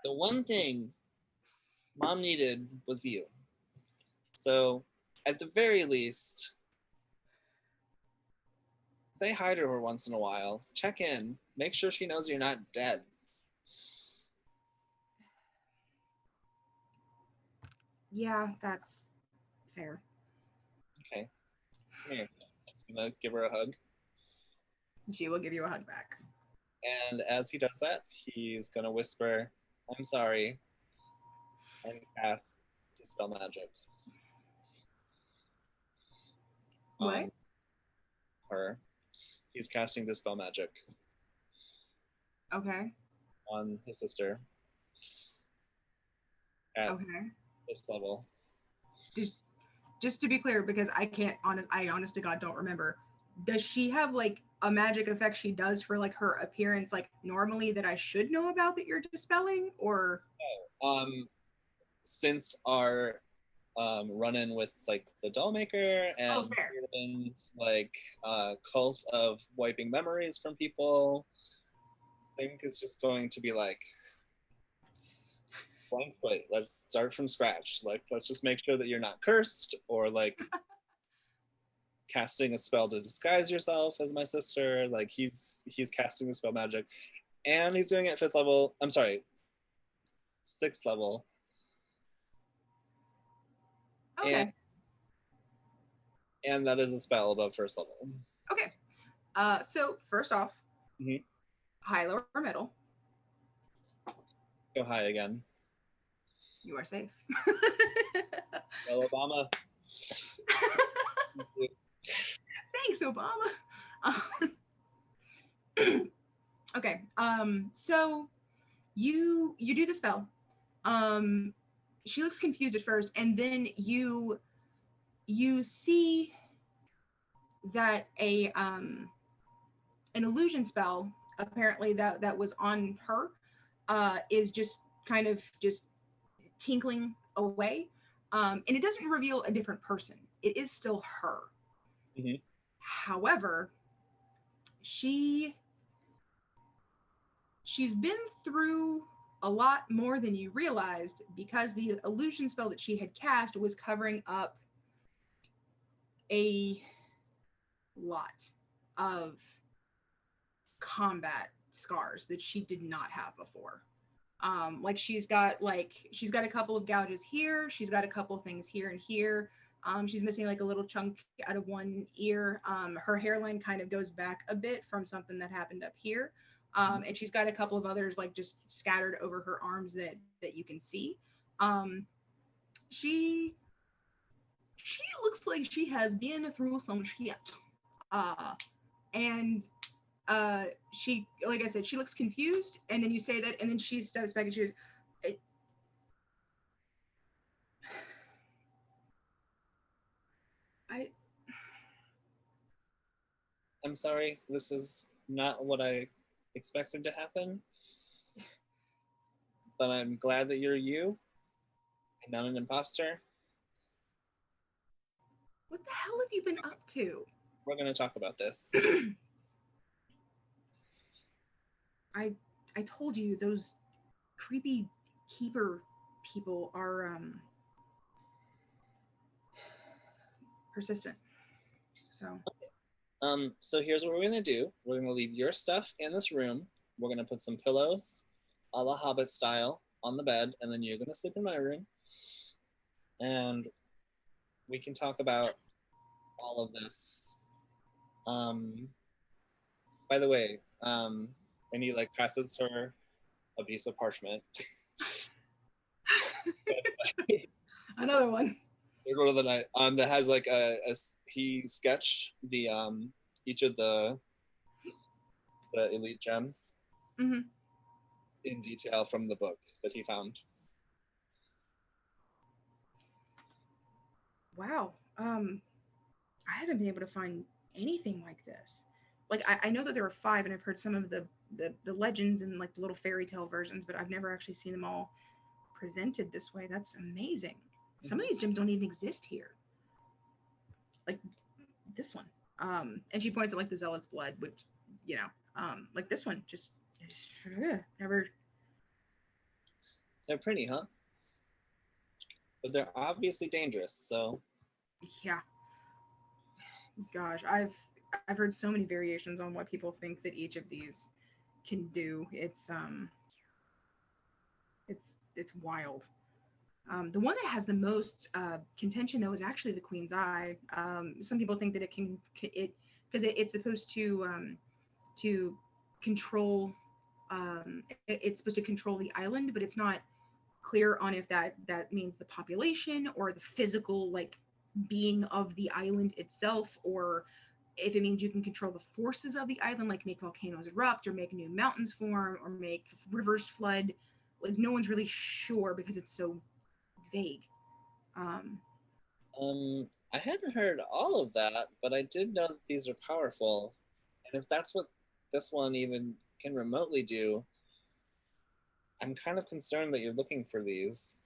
S1: The one thing Mom needed was you. So, at the very least, say hi to her once in a while. Check in. Make sure she knows you're not dead.
S6: Yeah, that's fair.
S1: Okay. Come here. I'm gonna give her a hug.
S6: She will give you a hug back.
S1: And as he does that, he's gonna whisper, "I'm sorry," and cast Dispel Magic.
S6: What?
S1: On her. He's casting Dispel Magic
S6: Okay.
S1: on his sister at
S6: Okay.
S1: 5th level.
S6: Just to be clear, because I honest to God don't remember. Does she have like a magic effect she does for like her appearance like normally that I should know about that you're dispelling, or
S1: Since our run-in with like the Dollmaker and Steven's like cult of wiping memories from people, Zink is just going to be like, blank slate. Let's start from scratch. Like, let's just make sure that you're not cursed or like casting a spell to disguise yourself as my sister. Like he's casting the spell magic, and he's doing it at 5th level. I'm sorry, 6th level.
S6: okay.
S1: And that is a spell above 1st level.
S6: Okay. So first off,
S1: Mhm.
S6: high, lower, or middle.
S1: Go high again.
S6: You are safe.
S1: Well, Obama.
S6: Thanks, Obama. Okay. So you do the spell. She looks confused at first, and then you see that an illusion spell apparently that was on her is just kind of just tinkling away, and it doesn't reveal a different person. It is still her.
S1: Mm-hmm.
S6: However, she's been through a lot more than you realized, because the illusion spell that she had cast was covering up a lot of combat scars that she did not have before. Like she's got a couple of gouges here, she's got a couple of things here and here. She's missing like a little chunk out of one ear. Her hairline kind of goes back a bit from something that happened up here. And she's got a couple of others like just scattered over her arms that you can see. She looks like she has been through some shit. And she, like I said, she looks confused, and then you say that, and then she steps back and she goes,
S1: I'm sorry, this is not what I expected to happen. But I'm glad that you're you and not an imposter.
S6: What the hell have you been up to?
S1: We're going to talk about this.
S6: I told you those creepy keeper people are persistent.
S1: So here's what we're gonna do. We're gonna leave your stuff in this room. We're gonna put some pillows, a la Hobbit style, on the bed, and then you're gonna sleep in my room. And we can talk about all of this. By the way, and he like passes her a piece of parchment.
S6: Another one.
S1: Third one of the night. That has like he sketched the each of the elite gems in detail from the book that he found.
S6: Wow. I haven't been able to find anything like this. Like I know that there are 5, and I've heard some of the legends and like the little fairy tale versions, but I've never actually seen them all presented this way. That's amazing. Some of these gems don't even exist here. Like this one. And she points at like the zealot's blood, which, you know, like this one just never.
S1: They're pretty, huh? but they're obviously dangerous. So
S6: Yeah. Gosh, I've heard so many variations on what people think that each of these can do. It's wild. The one that has the most contention though is actually the Queen's Eye. Some people think that it's supposed to control it's supposed to control the island, but it's not clear on if that means the population or the physical like being of the island itself, or if it means you can control the forces of the island, like make volcanoes erupt or make new mountains form or make rivers flood. Like no one's really sure because it's so vague.
S1: I hadn't heard all of that, but I did know that these are powerful. And if that's what this one even can remotely do, I'm kind of concerned that you're looking for these.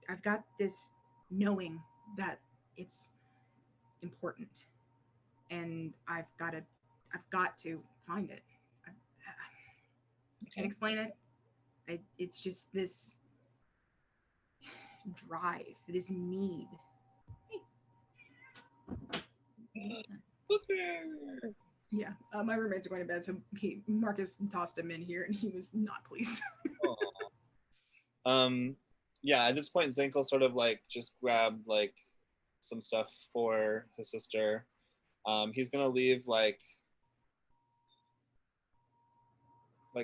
S6: I've got this knowing that it's important, and I've got to find it. I can't explain it. It's just this drive, this need. Yeah, my roommates are going to bed, so Marcus tossed him in here, and he was not pleased.
S1: Yeah, at this point, Zink will sort of like just grab like some stuff for his sister. He's gonna leave like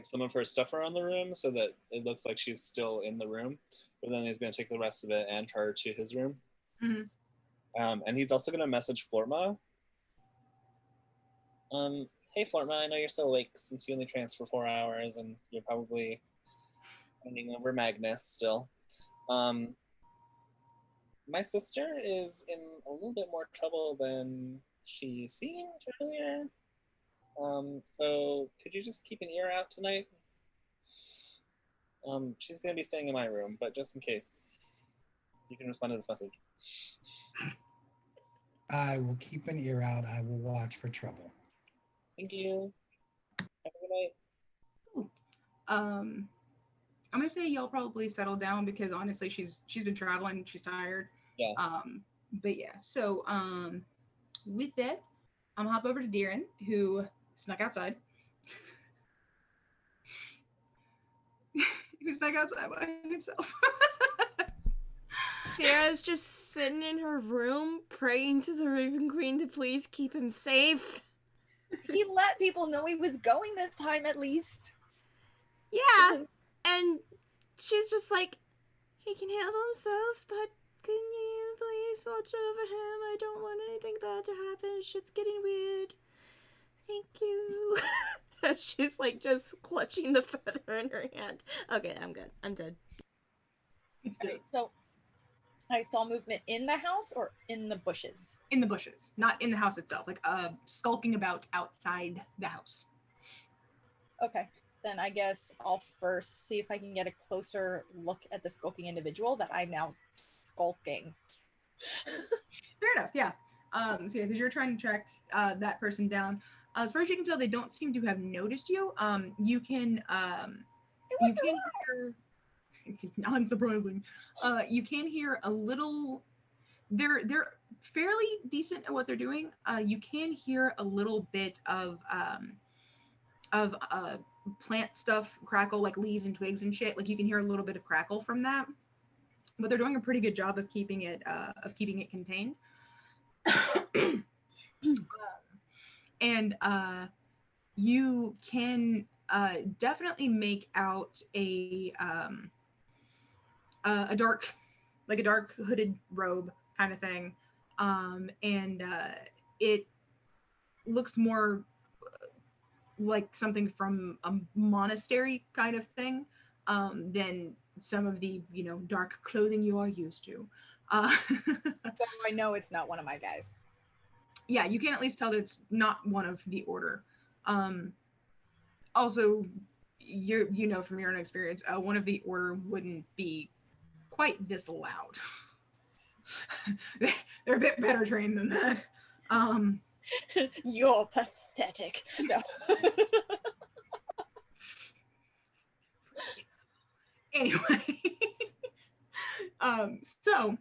S1: some of her stuff around the room so that it looks like she's still in the room, but then he's gonna take the rest of it and her to his room.
S6: Mm-hmm.
S1: And he's also gonna message Florma. Hey Florma, I know you're still awake since you only tranced for 4 hours and you're probably running over Magnus still. My sister is in a little bit more trouble than she seemed earlier. So could you just keep an ear out tonight? She's gonna be staying in my room, but just in case, you can respond to this message.
S9: I will keep an ear out. I will watch for trouble.
S1: Thank you. Have a good night.
S6: I'm gonna say y'all probably settle down because honestly, she's been traveling. She's tired.
S1: Yeah.
S6: But yeah. So with that, I'm gonna hop over to Deeren, who snuck outside. Who snuck outside by himself.
S2: Sarah's just sitting in her room praying to the Raven Queen to please keep him safe.
S10: He let people know he was going this time at least.
S2: Yeah, and she's just like, he can handle himself, but can you please watch over him? I don't want anything bad to happen. Shit's getting weird. Thank you. She's like just clutching the feather in her hand. Okay, I'm good. I'm dead.
S10: Okay, so I saw movement in the house or in the bushes?
S6: In the bushes, not in the house itself. Like skulking about outside the house.
S10: Okay, then I guess I'll first see if I can get a closer look at the skulking individual that I'm now skulking.
S6: Fair enough, yeah. So yeah, because you're trying to track that person down. As far as you can tell, they don't seem to have noticed you. You can hear, unsurprising, you can hear a little. They're fairly decent at what they're doing. You can hear a little bit of plant stuff crackle, like leaves and twigs and shit. Like you can hear a little bit of crackle from that, but they're doing a pretty good job of keeping it contained. And you can definitely make out a dark hooded robe kind of thing, and it looks more like something from a monastery kind of thing than some of the dark clothing you are used to.
S10: So I know it's not one of my guys.
S6: Yeah, you can at least tell that it's not one of the order. Also, you know from your own experience, one of the order wouldn't be quite this loud. They're a bit better trained than that.
S10: You're pathetic. No.
S6: Anyway, so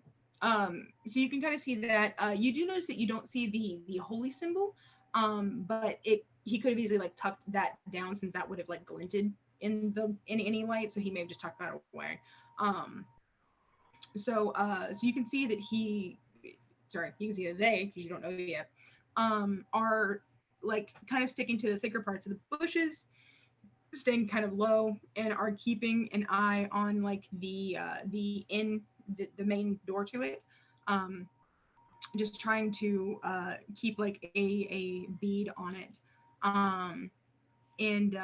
S6: you can kind of see that you do notice that you don't see the holy symbol, but he could have easily like tucked that down since that would have like glinted in any light, so he may have just tucked that away. So you can see that you can see that they, because you don't know yet, are like kind of sticking to the thicker parts of the bushes, staying kind of low, and are keeping an eye on like the main door to it, just trying to keep like a bead on it, and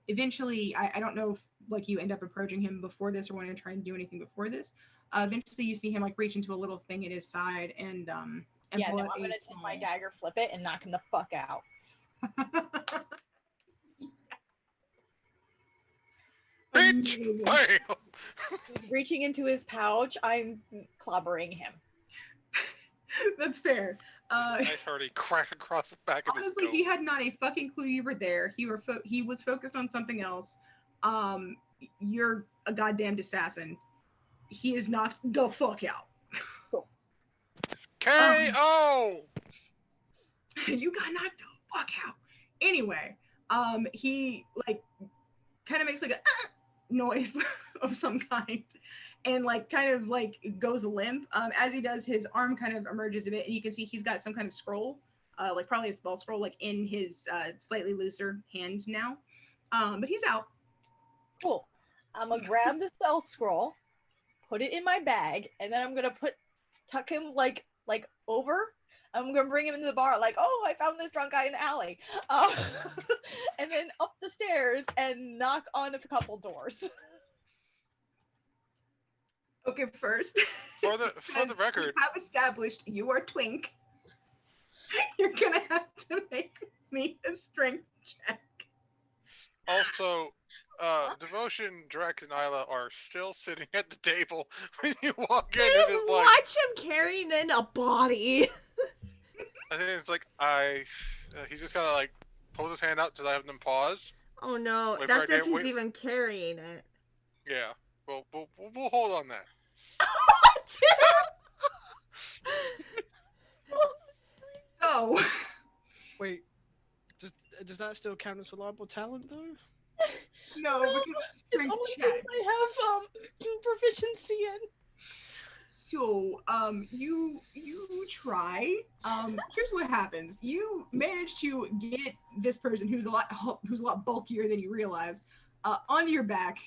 S6: eventually I don't know if like you end up approaching him before this or want to try and do anything before this. Eventually you see him like reach into a little thing at his side and
S10: yeah,
S6: pull
S10: no,
S6: out
S10: I'm gonna
S6: a
S10: take my dagger, flip it, and knock him the fuck out.
S5: Bitch! Bam!
S10: Reaching into his pouch, I'm clobbering him.
S6: That's fair.
S5: Nice hearty crack across the back of his
S6: Honestly,
S5: dome.
S6: he had not a fucking clue you were there. He was focused on something else. You're a goddamned assassin. He is knocked the fuck out.
S10: Cool.
S5: K.O.
S6: You got knocked the fuck out. Anyway, he like kind of makes like a noise of some kind, and like kind of like goes limp. As he does, his arm kind of emerges a bit, and you can see he's got some kind of scroll, like probably a spell scroll, like in his slightly looser hand now. But he's out.
S10: Cool. I'm gonna grab the spell scroll, put it in my bag, and then I'm gonna tuck him like over. I'm gonna bring him into the bar, like, oh, I found this drunk guy in the alley, and then up the stairs and knock on a couple doors.
S6: Okay, first,
S5: For the record,
S6: we have established you are twink. You're gonna have to make me a strength check.
S5: Also, Devotion, Drax, and Isla are still sitting at the table when you walk in.
S2: They
S5: It
S2: just
S5: is like,
S2: watch him carrying in a body.
S5: I think it's like he's just kind of like pulls his hand out to have them pause.
S2: Oh no,
S5: Wait
S2: that's
S5: for it,
S2: if he's
S5: wait.
S2: even carrying it.
S5: Yeah, we'll hold on that.
S6: So,
S7: Wait, does that still count as reliable talent though?
S6: no, because it's
S10: It's
S6: strength
S10: only
S6: check.
S10: things I have proficiency in.
S6: So, you try. Here's what happens. You manage to get this person who's a lot bulkier than you realize, onto your back.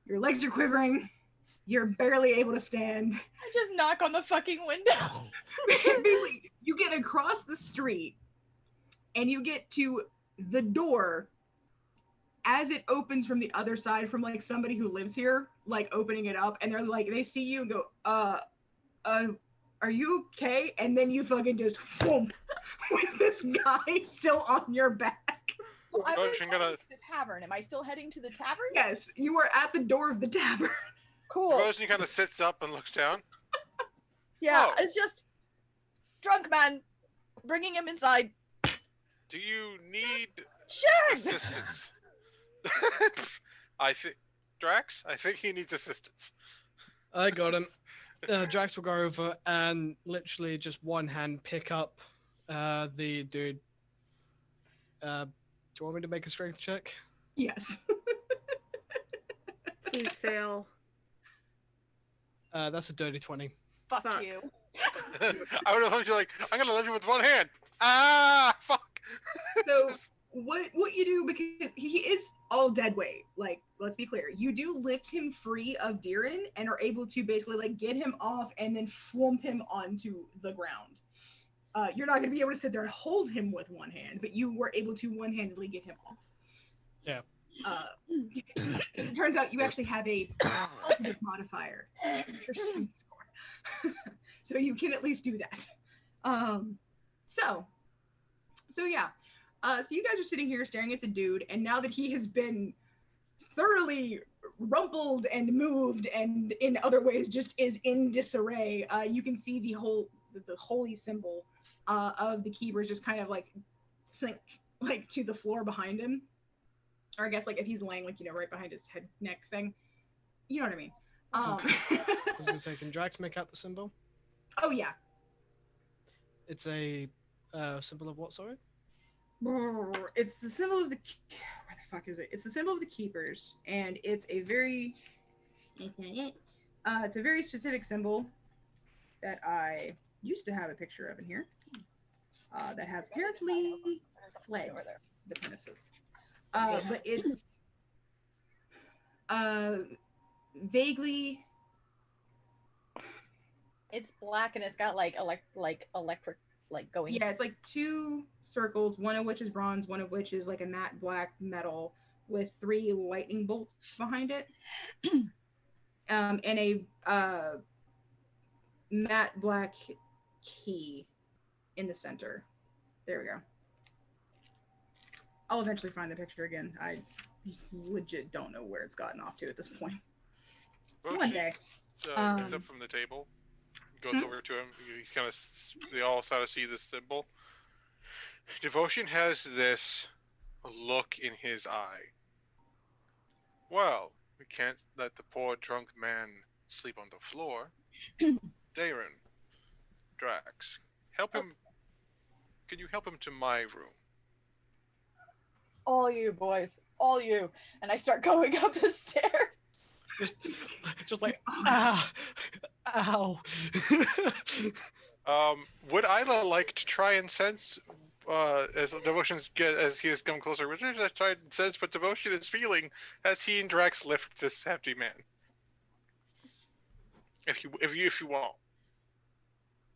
S6: Your legs are quivering. You're barely able to stand.
S10: I just knock on the fucking window.
S6: Basically, you get across the street, and you get to the door. As it opens from the other side, from like somebody who lives here, like opening it up, and they're like, they see you and go, are you okay? And then you fucking just whoomp, with this guy still on your back.
S10: So I was heading to the tavern. Am I still heading to the tavern?
S6: Yes, you are at the door of the tavern.
S10: Cool.
S5: Devotion kind of sits up and looks down.
S10: Yeah,
S5: Oh.
S10: it's just drunk man, bringing him inside.
S5: Do you need
S10: Sure.
S5: assistance? I think Drax. I think he needs assistance.
S7: I got him. Drax will go over and literally just one hand pick up the dude. Do you want me to make a strength check?
S6: Yes.
S2: Please fail.
S7: That's a dirty 20.
S10: Fuck
S2: Fuck.
S10: you.
S5: I would have told you like, I'm gonna lift you with one hand. Ah, fuck.
S6: So what you do, because he is all dead weight, like, let's be clear, you do lift him free of Diren and are able to basically like get him off and then flump him onto the ground. You're not going to be able to sit there and hold him with one hand, but you were able to one-handedly get him off.
S7: Yeah.
S6: It turns out you actually have a positive modifier for your strength score. So you can at least do that. So yeah. So you guys are sitting here staring at the dude, and now that he has been thoroughly rumpled and moved and in other ways just is in disarray, you can see the holy symbol of the keepers just kind of like sink like to the floor behind him. Or I guess like if he's laying like, right behind his head neck thing. You know what I mean.
S7: I was gonna say, can Drax make out the symbol?
S6: Oh yeah.
S7: It's a symbol of what? Sorry.
S6: It's the symbol of the. Where the fuck is it? It's the symbol of the keepers, and it's a very. It's a very specific symbol that I used to have a picture of in here. That has apparently fled the premises. But it's vaguely.
S10: It's black and it's got like electric like going.
S6: Yeah, it's like 2 circles, one of which is bronze, one of which is like a matte black metal with 3 lightning bolts behind it. And a matte black key in the center. There we go. I'll eventually find the picture again. I legit don't know where it's gotten off to at this point.
S5: Well,
S6: One day.
S5: Gets up from the table, goes over to him. He's kind of. They all sort of see this symbol. Devotion has this look in his eye. Well, we can't let the poor drunk man sleep on the floor. Darren, Drax, help him. Can you help him to my room?
S10: All you boys, all you. And I start going up the stairs.
S7: Just like, ow.
S5: Would Isla like to try and sense, as Devotion's as he has come closer, would you just try and sense what Devotion is feeling as he and Drax lift this hefty man? If you want.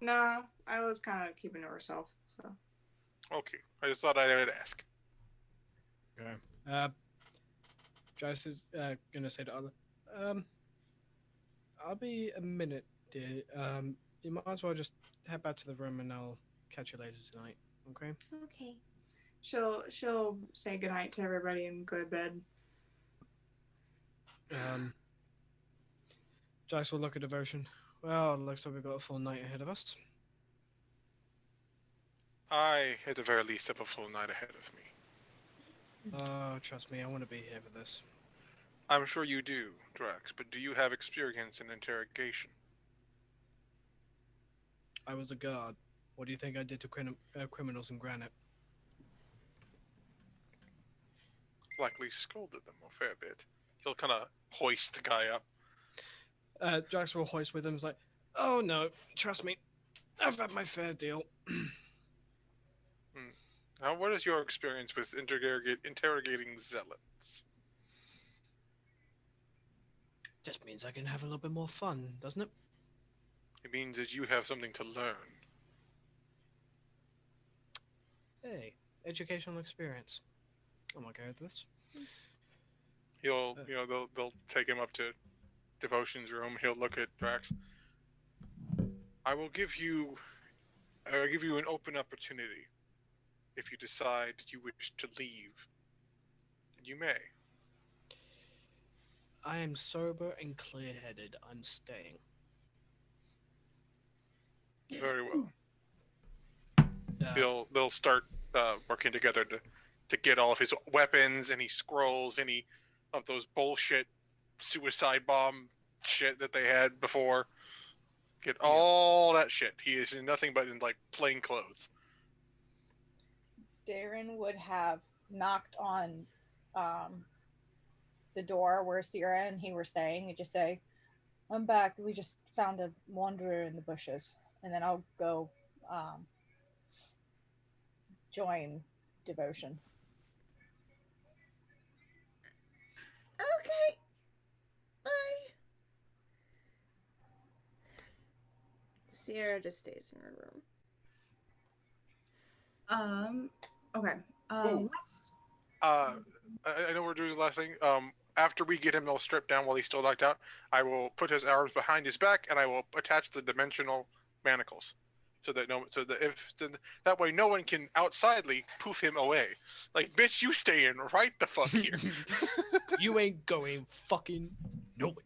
S8: No, I was kind of keeping to herself, so.
S5: Okay, I just thought I would ask.
S7: Okay. Drax is gonna say to Isla, I'll be a minute, dear. You might as well just head back to the room and I'll catch you later tonight, okay?
S8: Okay. She'll say goodnight to everybody and go to bed.
S7: Jax will look at Devotion. Well, it looks like we've got a full night ahead of us.
S5: I, at the very least, have a full night ahead of me.
S7: Oh, trust me, I want to be here for this.
S5: I'm sure you do, Drax, but do you have experience in interrogation?
S7: I was a guard. What do you think I did to criminals in Granite?
S5: Likely scolded them a fair bit. He'll kind of hoist the guy up.
S7: Drax will hoist with him. He's like, oh no, trust me, I've had my fair deal.
S5: Now, what is your experience with interrogating zealots?
S7: Just means I can have a little bit more fun, doesn't it?
S5: It means that you have something to learn.
S7: Hey, educational experience. I'm okay with this.
S5: They'll take him up to Devotion's room. He'll look at Drax. I'll give you an open opportunity. If you decide you wish to leave, you may.
S7: I am sober and clear-headed. I'm staying.
S5: Very well. They'll start working together to get all of his weapons, any scrolls, any of those bullshit suicide bomb shit that they had before. Get all that shit. He is in nothing but in like plain clothes.
S10: Darren would have knocked on the door where Sierra and he were staying and just say, I'm back. We just found a wanderer in the bushes. And then I'll go join Devotion.
S2: Okay. Bye. Sierra just stays in her room.
S6: Okay.
S5: I know we're doing the last thing. After we get him all stripped down while he's still knocked out, I will put his arms behind his back and I will attach the dimensional manacles, that way no one can outsidely poof him away. Like, bitch, you stay in right the fuck here.
S7: You ain't going fucking nowhere.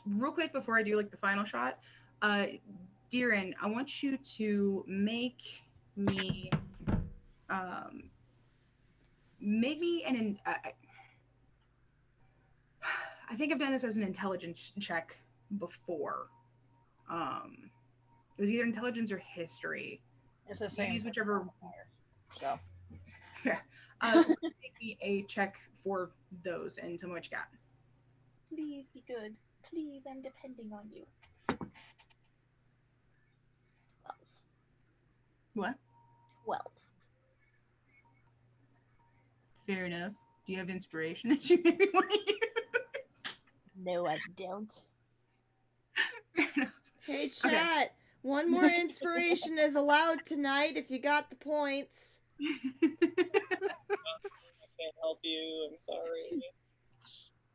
S6: Real quick before I do like the final shot, Darren, I want you to make me I think I've done this as an intelligence check before. It was either intelligence or history.
S10: It's the same.
S6: Use whichever.
S10: So.
S6: Yeah. So make me a check for those and tell me what you got.
S10: Please be good. Please, I'm depending on you. 12.
S6: What?
S10: 12.
S6: Fair enough. Do you have inspiration that you maybe want to use?
S10: No, I don't.
S6: Fair enough.
S2: Hey, chat. One more inspiration is allowed tonight if you got the points.
S1: I can't help you. I'm sorry.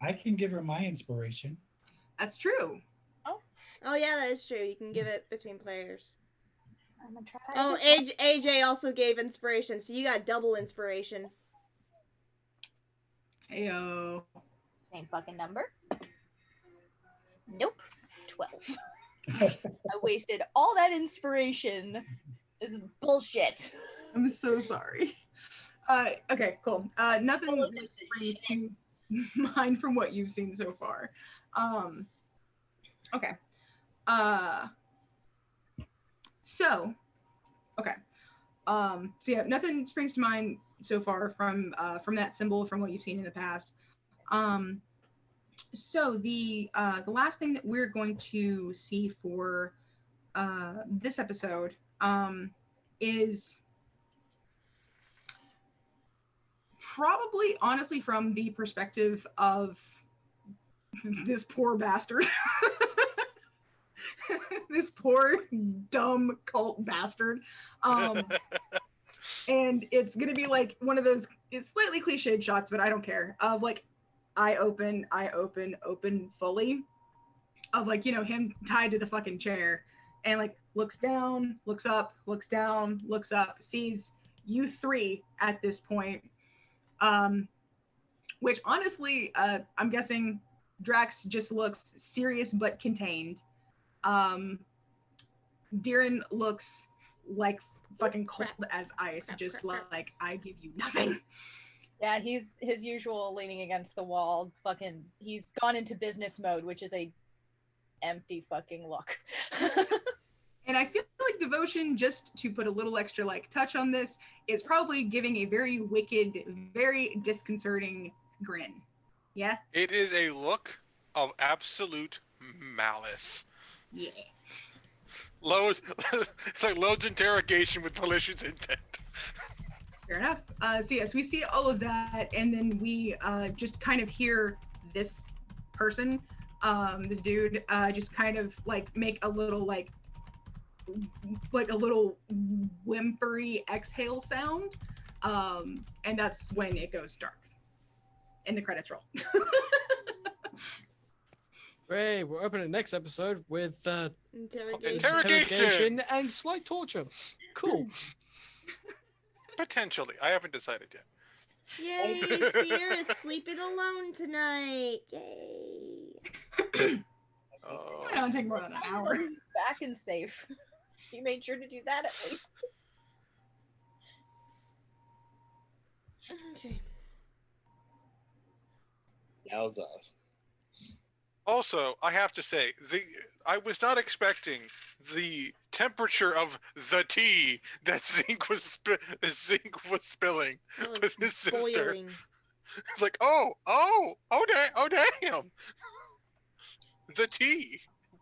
S9: I can give her my inspiration.
S6: That's true.
S2: Oh yeah, that is true. You can give it between players.
S10: I'm gonna try.
S2: Oh, AJ also gave inspiration, so you got double inspiration.
S6: Heyo.
S10: Same fucking number. Nope. 12. I wasted all that inspiration. This is bullshit.
S6: I'm so sorry. Okay, cool. Nothing really springs to mind from what you've seen so far. Okay. So yeah, nothing springs to mind so far from that symbol, from what you've seen in the past. So the last thing that we're going to see for this episode is probably honestly from the perspective of this poor bastard. This poor dumb cult bastard. And it's gonna be like one of those, it's slightly cliched shots, but I don't care, of like eye open, open fully, of like, you know, him tied to the fucking chair and like looks down, looks up, looks down, looks up, sees you three at this point, which honestly, I'm guessing Drax just looks serious but contained. Diren looks like fucking cold as ice, just like, I give you nothing.
S10: Yeah, he's his usual leaning against the wall. Fucking, he's gone into business mode, which is a empty fucking look.
S6: And I feel like Devotion, just to put a little extra like touch on this, is probably giving a very wicked, very disconcerting grin. Yeah?
S5: It is a look of absolute malice.
S6: Yeah.
S5: Loads, it's like Loads interrogation with malicious intent.
S6: Fair enough. So yes, we see all of that, and then we just kind of hear this person, this dude, just kind of like make a little like a little whimpery exhale sound, and that's when it goes dark, and the credits roll.
S7: Hey, we're opening next episode with
S2: Interrogation
S7: and slight torture. Cool.
S5: Potentially. I haven't decided yet.
S2: Yay, Sierra's sleeping alone tonight. Yay.
S6: I don't take more than an hour.
S10: Back and safe. You made sure to do that at least.
S2: Okay.
S1: Yowza.
S5: Also, I have to say, I was not expecting the temperature of the tea that Zinc was spilling with his sister.
S2: Boiling.
S5: It's like, oh damn! The tea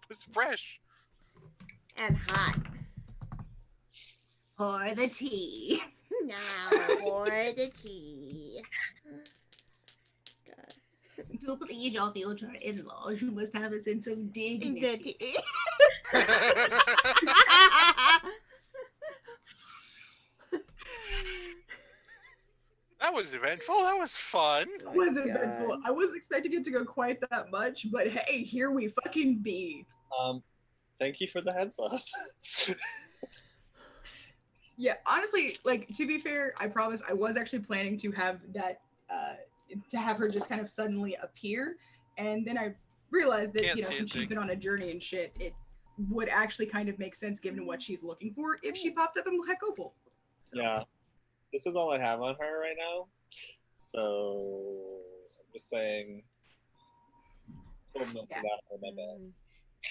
S5: was fresh
S2: and hot.
S4: Pour the tea.
S2: Now pour the tea.
S4: To please your future in-laws, you must have a sense of dignity.
S5: That was eventful. That was fun.
S6: It was eventful. I was expecting it to go quite that much, but hey, here we fucking be.
S1: Thank you for the heads up.
S6: Yeah, honestly, like, to be fair, I promise I was actually planning to have that, to have her just kind of suddenly appear, and then I realized that, you know, since she's been on a journey and shit, it would actually kind of make sense given what she's looking for if she popped up in Black Opal. So.
S1: Yeah, this is all I have on her right now, so I'm just saying, Spilled milk
S8: Yeah.
S1: is out of my bed.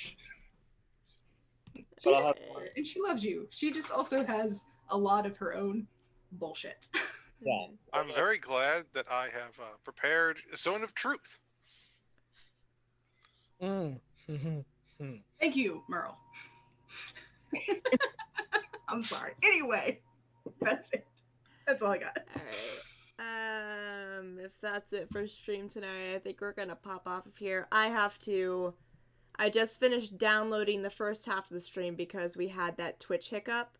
S6: She
S1: But I'll
S6: just,
S1: have
S6: and she loves you. She just also has a lot of her own bullshit.
S1: yeah.
S5: I'm very glad that I have prepared a zone of truth.
S6: Thank you, Merle. I'm sorry. Anyway, that's it. That's all I got.
S2: Alright. If that's it for stream tonight, I think we're gonna pop off of here. I just finished downloading the first half of the stream because we had that Twitch hiccup.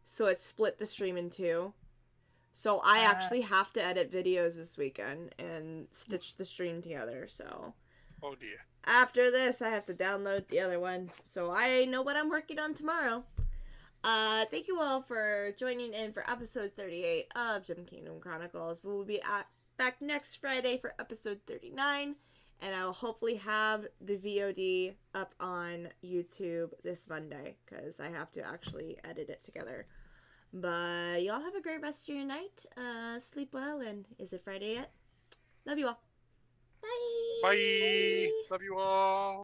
S2: So it split the stream in two. So I actually have to edit videos this weekend and stitch the stream together, so.
S5: Oh dear.
S2: After this, I have to download the other one. So I know what I'm working on tomorrow. Thank you all for joining in for episode 38 of Kingdom Chronicles. We will be back next Friday for episode 39. And I will hopefully have the VOD up on YouTube this Monday, because I have to actually edit it together. But y'all have a great rest of your night. Sleep well, and is it Friday yet? Love you all. Bye!
S5: Bye! Love you all!